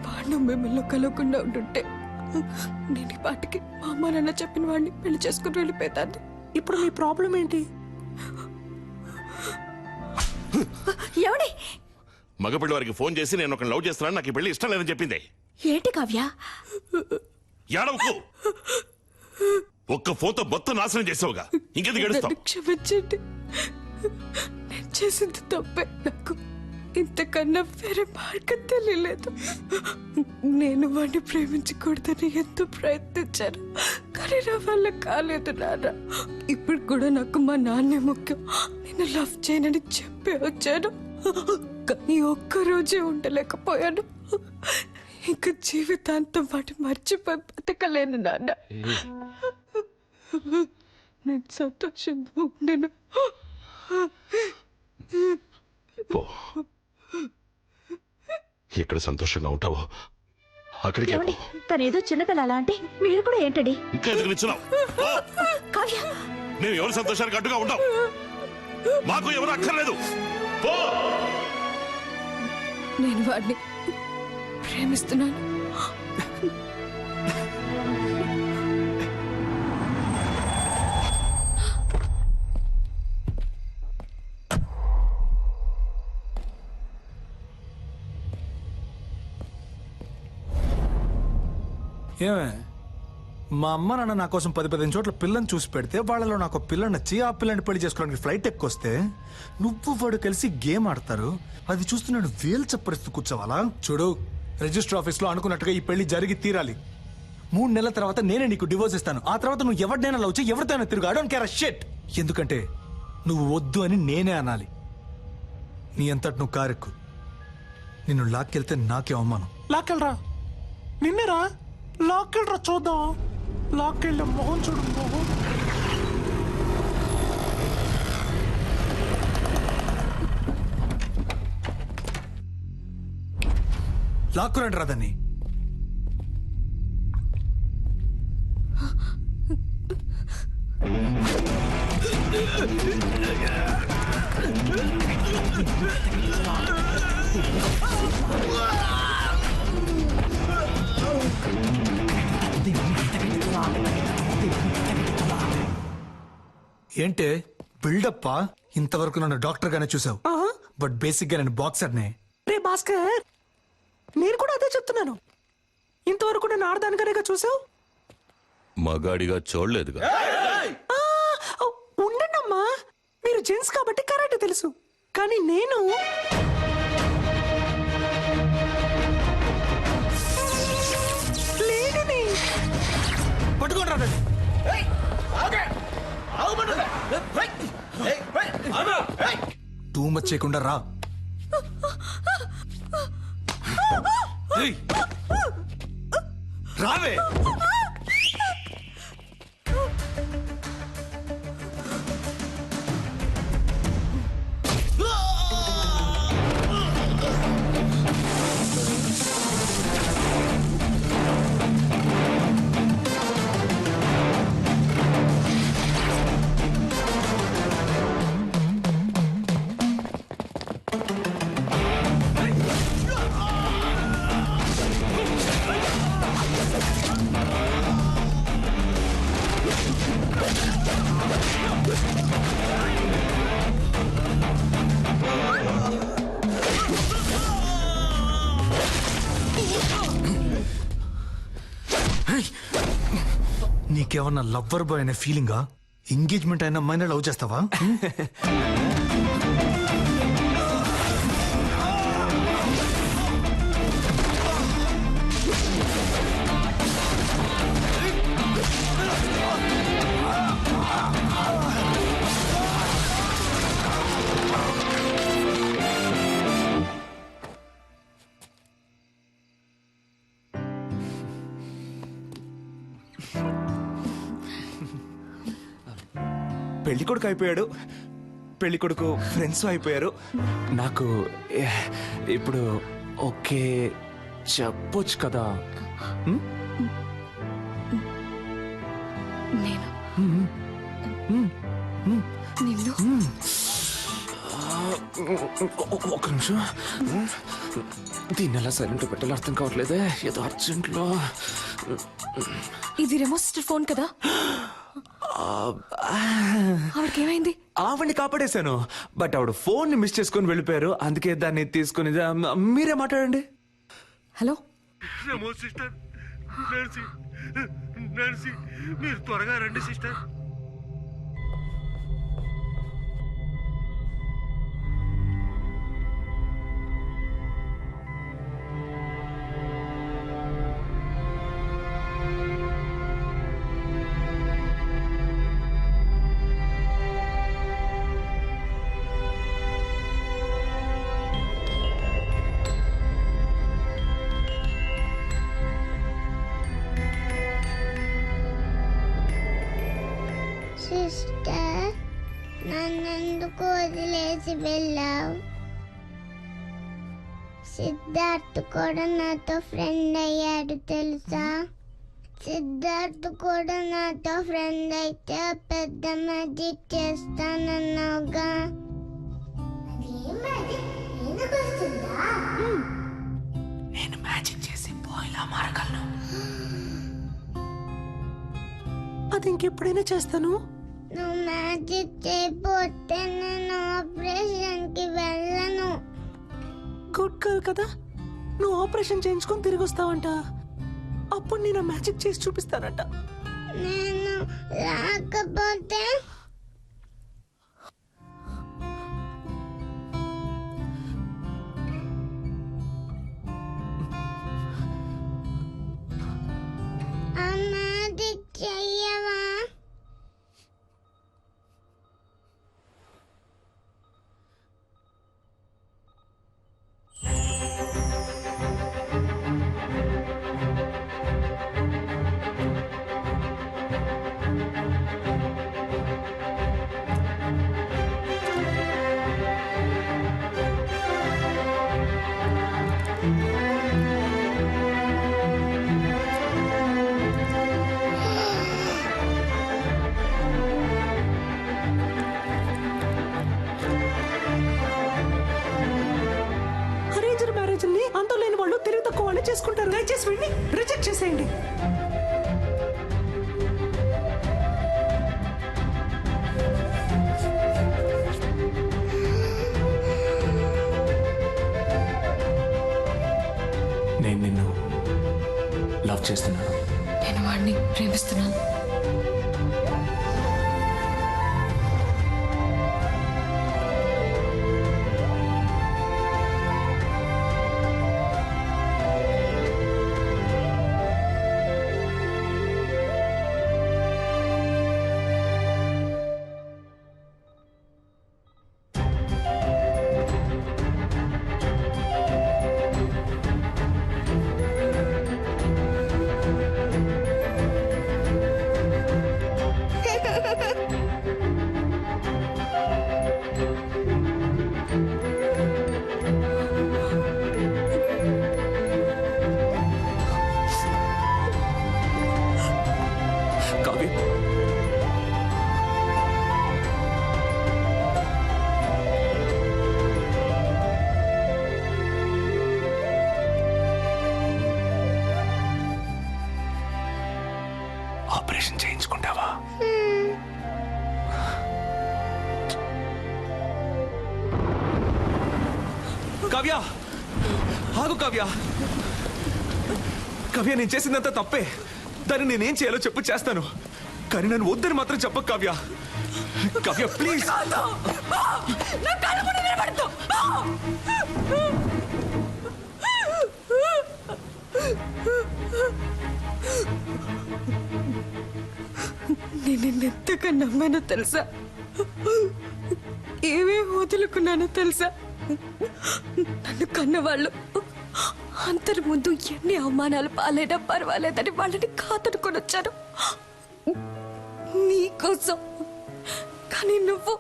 వాడిని మిమ్మల్ని కలవకుండా ఉంటుంటే నేను ఈ పాటికి మా అమ్మ నాన్న చెప్పిన వాడిని పెళ్లి చేసుకుని వెళ్ళిపోతాను. ఇప్పుడు మీ ప్రాబ్లం ఏంటి? ఎవడి మగపిల్లి వారికి ఫోన్ చేసి నేను ఒక లవ్ చేస్తున్నాను, నాకు ఈ పెళ్లి ఇష్టం లేదని చెప్పింది. ఏంటి కావ్య? ఏడవకు. ఒక్క ఫోన్తో మొత్తం నాశనం చేసావుగా, ఇంకెందుకు ఏడుస్తావు? క్షమించండి, నేను చేసింది తప్పే. నాకు ఇంతకన్నా వేరే మార్గం తెలియలేదు. నేను వాడిని ప్రేమించకూడదని ఎంతో ప్రయత్నించాను, కానీ నా వల్ల కాలేదు నాన్న. ఇప్పుడు కూడా నాకు మా నాన్నే ముఖ్యం. నేను లవ్ చేయనని చెప్పి వచ్చాను, కానీ ఒక్కరోజే ఉండలేకపోయాను. ఇంకా జీవితాంతం వాటిని మర్చిపోయి బతకలేను నాన్న. నేను సంతోషంగా ఉండను. ఎక్కడ సంతోషంగా ఉంటావో అక్కడికి. తనేదో చిన్నపిల్ల అలా అంటే మీరు కూడా ఏంటండి ఇంకా ఎందుకు నిల్చున్నావు? కావ్య, మేము ఎవరి సంతోషానికి అడ్డుగా ఉంటాం. మాకు ఎవరు అక్కర్లేదు. నేను వాడిని ప్రేమిస్తున్నాను. ఏమే, మా అమ్మ నాన్న నా కోసం 10-15 చోట్ల పిల్లని చూసి పెడితే వాళ్ళలో నాకు పిల్ల నచ్చి ఆ పిల్లని పెళ్లి చేసుకోవడానికి ఫ్లైట్ ఎక్కొస్తే నువ్వు వాడు కలిసి గేమ్ ఆడతారు. అది చూస్తూ నేను వేలు చెప్పరిస్తూ కూర్చోవాలా? చూడు, రిజిస్టర్ ఆఫీస్లో అనుకున్నట్టుగా ఈ పెళ్లి జరిగి తీరాలి. 3 నెలల తర్వాత నేనే నీకు డివోర్స్ ఇస్తాను. ఆ తర్వాత నువ్వు ఎవరినైనా లవ్ చేయి, ఎవరితోనైనా తిరుగు. I don't care a shit. ఎందుకంటే నువ్వు వద్దు అని నేనే అనాలి. నీ అంతటి నువ్వు కారెక్కు. నిన్ను లాక్కెళ్తే నాకే అవమానం. లాక్కెళ్ళరా, నిన్నేరా లాక్కెళ్ళరా, చూద్దాం. లాక్కెళ్ళ మొహం చూడు, మొహం. లాక్కురండి రా దాన్ని. ఏంటే బిల్డప్పా? ఇంతవరకు నన్ను డాక్టర్ గానే చూసావు, బట్ బేసిక్ గా నేను బాక్సర్నే. రే భాస్కర్, నేను కూడా అదే చెప్తున్నాను. ఇంతవరకు నేను ఆడదానిగానేగా చూసావు. మగాడిగా చూడలేదుగా. ఉండండమ్మా, మీరు జెంట్స్ కాబట్టి కరాటే తెలుసు, కానీ నేను లేడీని. పట్టుకోండి. టూ మచ్ చేయకుండా రా. రావే. నీకేమన్నా లవ్వర్ బాయ్ అనే ఫీలింగా? ఎంగేజ్మెంట్ అయిన అమ్మాయిని లవ్ చేస్తావా? పెళ్లి కొడుకు అయిపోయాడు, పెళ్లి కొడుకు ఫ్రెండ్స్ అయిపోయారు. నాకు ఇప్పుడు ఓకే చెప్పొచ్చు కదా. నేను నిన్ను ఒక నిమిషం, దీన్ని ఎలా సైలెంట్ పెట్టాలో అర్థం కావట్లేదే. ఏదో అర్జెంట్లో. ఇది రెమో సిస్టర్ ఫోన్ కదా? ఆవిడకి ఏమైంది? ఆవిడ్ని కాపాడేశాను, బట్ ఆవిడ ఫోన్ ని మిస్ చేసుకుని వెళ్ళిపోయారు. అందుకే దాన్ని తీసుకుని మీరే మాట్లాడండి. హలో సిస్టర్, మీరు త్వరగా రండి సిస్టర్. సిస్టర్, నన్నెందుకు వదిలేసి వెళ్ళావు? సిద్ధార్థ్ కూడా నాతో ఫ్రెండ్ అయ్యాడు తెలుసా? సిద్ధార్థ్ కూడా నాతో ఫ్రెండ్ అయితే పెద్ద మ్యాజిక్ చేస్తానన్నావుగా. నేను మ్యాజిక్ చేసి బాయ్లా మారగలను. అది ఇంకెప్పుడైనా చేస్తాను. నువ్వు మ్యాజిక్ చేయకపోతే నేను ఆపరేషన్ కి వెళ్ళను. గుడ్ గర్ల్ కదా, నువ్వు ఆపరేషన్ చేయించుకొని తిరిగి వస్తావంట. అప్పుడు నేను మ్యాజిక్ చేసి చూపిస్తానంట. నేను రాకపోతే ఆ మ్యాజిక్ చెయ్యవా? అరేంజ్డ్ మ్యారేజ్ ని అంతం లేని వాళ్ళు తెలివి తక్కువ వాళ్ళు చేసుకుంటారు. దయచేసి వెళ్ళి రిజెక్ట్ చేసేయండి. చేస్తున్నాను. నేను వాడిని ప్రేమిస్తున్నాను. కావ్య, ఆపరేషన్ చేయించుకుంటావా? కావ్య, ఆగు కావ్య. కావ్య, నేను చేసిందంతా తప్పే. దాన్ని నేనేం చేయాలో చెప్పు, చేస్తాను. కానీ నన్ను వద్దని మాత్రం చెప్పకు కావ్య. కావ్య ప్లీజ్. నేను ఎంతగా నమ్మానో తెలుసా? ఏవే వదులుకున్నానో తెలుసా? నన్ను కన్నవాళ్ళు అందరి ముందు ఎన్ని అవమానాలు పాలైనా పర్వాలేదని వాళ్ళని కాదనుకొని వచ్చాను నీకోసం. కానీ నువ్వు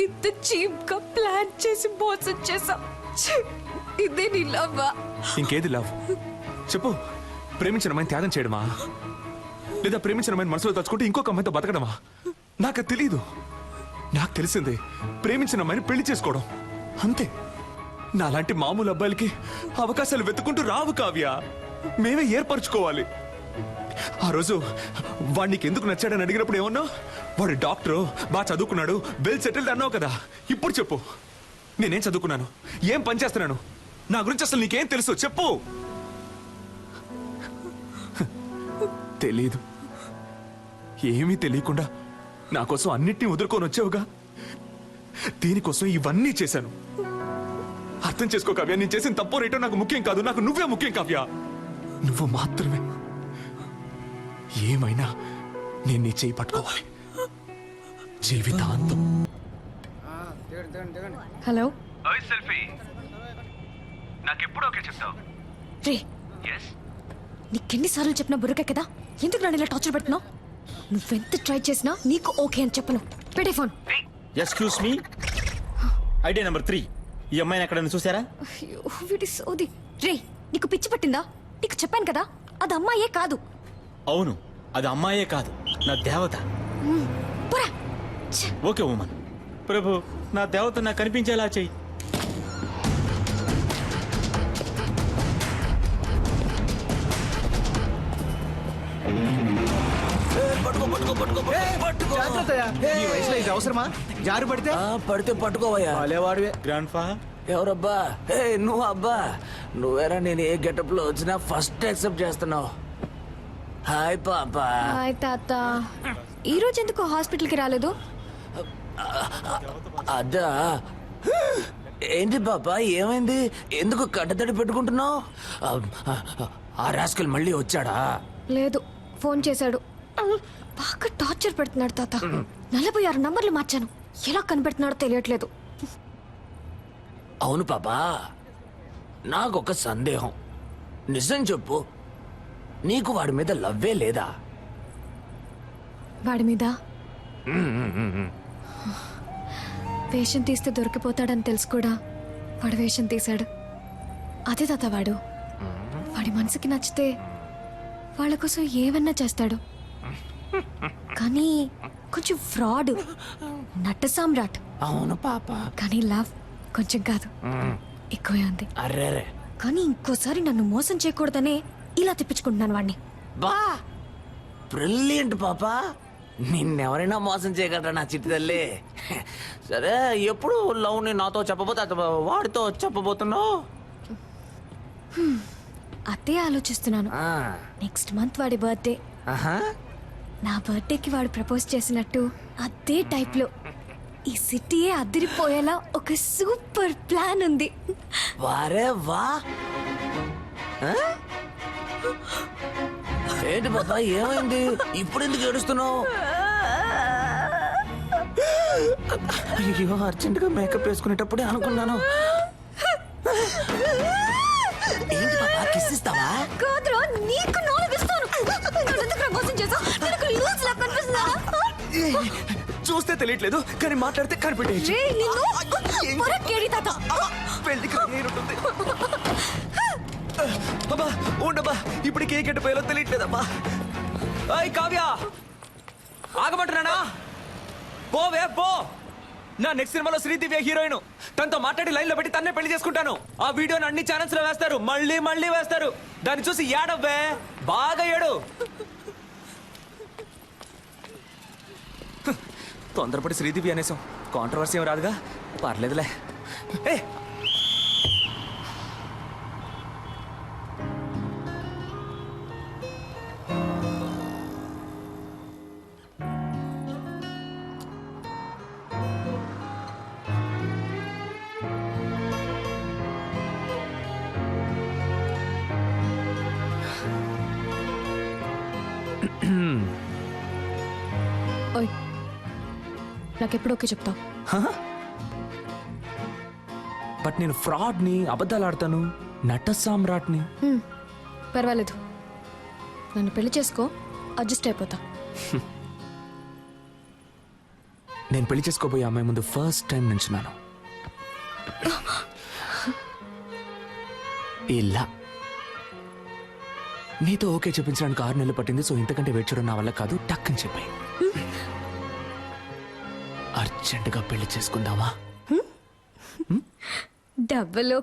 ఇంత చీప్ గా ప్లాన్ చేసి మోసం చేసావు. ఇదే నీ లవ్వా? ఇంకేది లవ్ చెప్పు. ప్రేమించిన అమ్మాయిని త్యాగం చేయడమా, లేదా ప్రేమించిన అమ్మాయిని మనసులో తలుచుకుంటే ఇంకొక అమ్మాయితో బతకడమా? నాకు తెలీదు. నాకు తెలిసిందే ప్రేమించిన అమ్మాయిని పెళ్లి చేసుకోవడం, అంతే. నాలాంటి మామూలు అబ్బాయిలకి అవకాశాలు వెతుకుంటూ రావు కావ్య. మేమే ఏర్పరచుకోవాలి. ఆ రోజు వాడు నీకు ఎందుకు నచ్చాడని అడిగినప్పుడు ఏమన్నా? వాడు డాక్టరు, బాగా చదువుకున్నాడు, వెల్ సెటిల్డ్ అన్నావు కదా. ఇప్పుడు చెప్పు, నేనేం చదువుకున్నాను, ఏం పని చేస్తున్నాను, నా గురించి అసలు నీకేం తెలుసు చెప్పు. తెలీదు. ఏమీ తెలియకుండా నా కోసం అన్నిటినీ వదులుకొని వచ్చావుగా. దీనికోసం ఇవన్నీ చేశాను. అర్థం చేసుకో కావ్య, నేను చేసిన తప్పో రేటో నాకు ముఖ్యం కాదు. నాకు నువ్వే ముఖ్యం కావ్య. నువ్వు మాత్రమే. ఏమైనా నేను నీ చేయి పట్టుకోవాలి జీవితాంతం. హలో నాకెప్పుడు ఓకే చెప్తావు? రే, నీకెన్నిసార్లు చెప్పినా బుర్రకే కదా, ఎందుకు నన్ను ఇలా టార్చర్ పెడుతున్నావు? నువ్వెంత ట్రై చేసినా నీకు ఓకే అని చెప్పను. పెట్టే phone. Excuse me, idea number 3. ఈ అమ్మాయిని ఎక్కడైనా చూసారా? అయ్యో, వీడి సోది. రే, నీకు పిచ్చి పట్టిందా? నీకు చెప్పాను కదా, అది అమ్మాయే కాదు. అవును, అది అమ్మాయే కాదు, నా దేవత. పోరా. Okay woman. ప్రభు, నా దేవత నాకు కనిపించేలా చెయ్యి. ఈ వయసులో ఇది అవసరమా? జారు పడితే పడితే పట్టుకోవయ్యా. వాడేవాడివే. గ్రాండ్ ఫా ఎవరబ్బా? నువ్వు అబ్బా. నువ్వేరా నేను ఏ గెటప్ లో వచ్చినా ఫస్ట్ యాక్సెప్ట్ చేస్తున్నావు. హాయ్ పాపా. హాయ్ తాత. ఈ రోజు ఎందుకు హాస్పిటల్కి రాలేదు? అదా, ఏంటి పాపా ఏమైంది? ఎందుకు కట్టతడి పెట్టుకుంటున్నావు? ఆ రాస్కల్ మళ్ళీ వచ్చాడా? లేదు, ఫోన్ చేశాడు. బాగా టార్చర్ పెడుతున్నాడు తాత. 46 నంబర్లు మార్చాను, ఎలా కనిపెడుతున్నాడో తెలియట్లేదు. అవును పాపా, నాకొక సందేహం. నిజం చెప్పు, నీకు వాడి మీద లవ్వే లేదా? వాడి మీద వేషం తీస్తే దొరికిపోతాడని తెలుసు కూడా వాడు వేషం తీశాడు. అదే తాత వాడు. వాడి మనసుకి నచ్చితే వాళ్ళ కోసం ఏమన్నా చేస్తాడు. కానీ కొంచెం ఫ్రాడ్, నట్ట సామ్రాట్. అవును పాప. కానీ లవ్ కొంచెం కాదు, ఎక్కువే ఉంది. అర్రే, కానీ ఇంకోసారి నన్ను మోసం చేయకూడదనే ఇలా తిప్పించుకుంటున్నాను వాడిని. బా బ్రిలియంట్ పాపా. నిన్నెవరైనా మోసం చేయగలరా నా చిట్టి తల్లి? సరే, ఎప్పుడు లవ్ ని నాతో చెప్పబోతే వాడితో చెప్పబోతున్నావు? అదే ఆలోచిస్తున్నాను. నెక్స్ట్ మంత్ వాడి బర్త్డే. నా బర్త్డేకి వాడు ప్రపోజ్ చేసినట్టు అదే టైప్ లో ఈ సిటీయే అదిరిపోయేలా ఒక సూపర్ ప్లాన్ ఉంది. వారే వా ఏంటి బాబా ఏమైంది ఇప్పుడు ఎందుకు ఏడుస్తున్నావు? అయ్యో అర్జెంట్ గా మేకప్ వేసుకునేటప్పుడే అనుకున్నాను. ఏంటి బాబా కిస్ ఇస్తావా? కాదురా నీకు నాలుగిస్తాను. నన్నెందుకురా మోసం చేసావ్? నాకు లూజ్ లా కనిపిస్తుందా? చూస్తే తెలియట్లేదు కానీ మాట్లాడితే కనిపెట్టేయచ్చు. రేయ్, నిన్ను పొరకేడి తాత. పెళ్లికి నేనుంటుంది. అబ్బా ఉండబ్బా ఇప్పుడు కేక్ ఎట్టిపోయాలో తెలియట్లేదమ్మా. అయ్ కావ్య ఆగమంటున్నానా? పోవే పో. నా నెక్స్ట్ సినిమాలో శ్రీదివ్య హీరోయిన్. తనతో మాట్లాడి లైన్ లో పెట్టి తన్నే పెళ్లి చేసుకుంటాను. ఆ వీడియోని అన్ని ఛానల్స్ లో వేస్తారు, మళ్ళీ మళ్ళీ వేస్తారు. దాన్ని చూసి ఏడవ్వే, బాగా ఏడు. తొందరపడి శ్రీదివ్య అనేసాం, కాంట్రవర్సీ ఏం రాదుగా, పర్లేదులే. ఏ ఓయ్, నాకెప్పుడు ఓకే చెప్తావు? బట్ నేను ఫ్రాడ్ని, అబద్ధాలు ఆడతాను, నట సామ్రాట్ని. పర్వాలేదు, నన్ను పెళ్లి చేసుకో, అడ్జస్ట్ అయిపోతా. నేను పెళ్లి చేసుకోబోయే అమ్మాయి ముందు ఫస్ట్ టైం నించున్నాను. ఇలా నీతో ఓకే చెప్పించడానికి 6 నెలలు పట్టింది. సో ఇంతకంటే వెయిట్ చేయడం నా వల్ల కాదు. టక్ అని చెప్పాయి. అర్జెంటుగా పెళ్లి చేసుకుందామా? డబ్బులు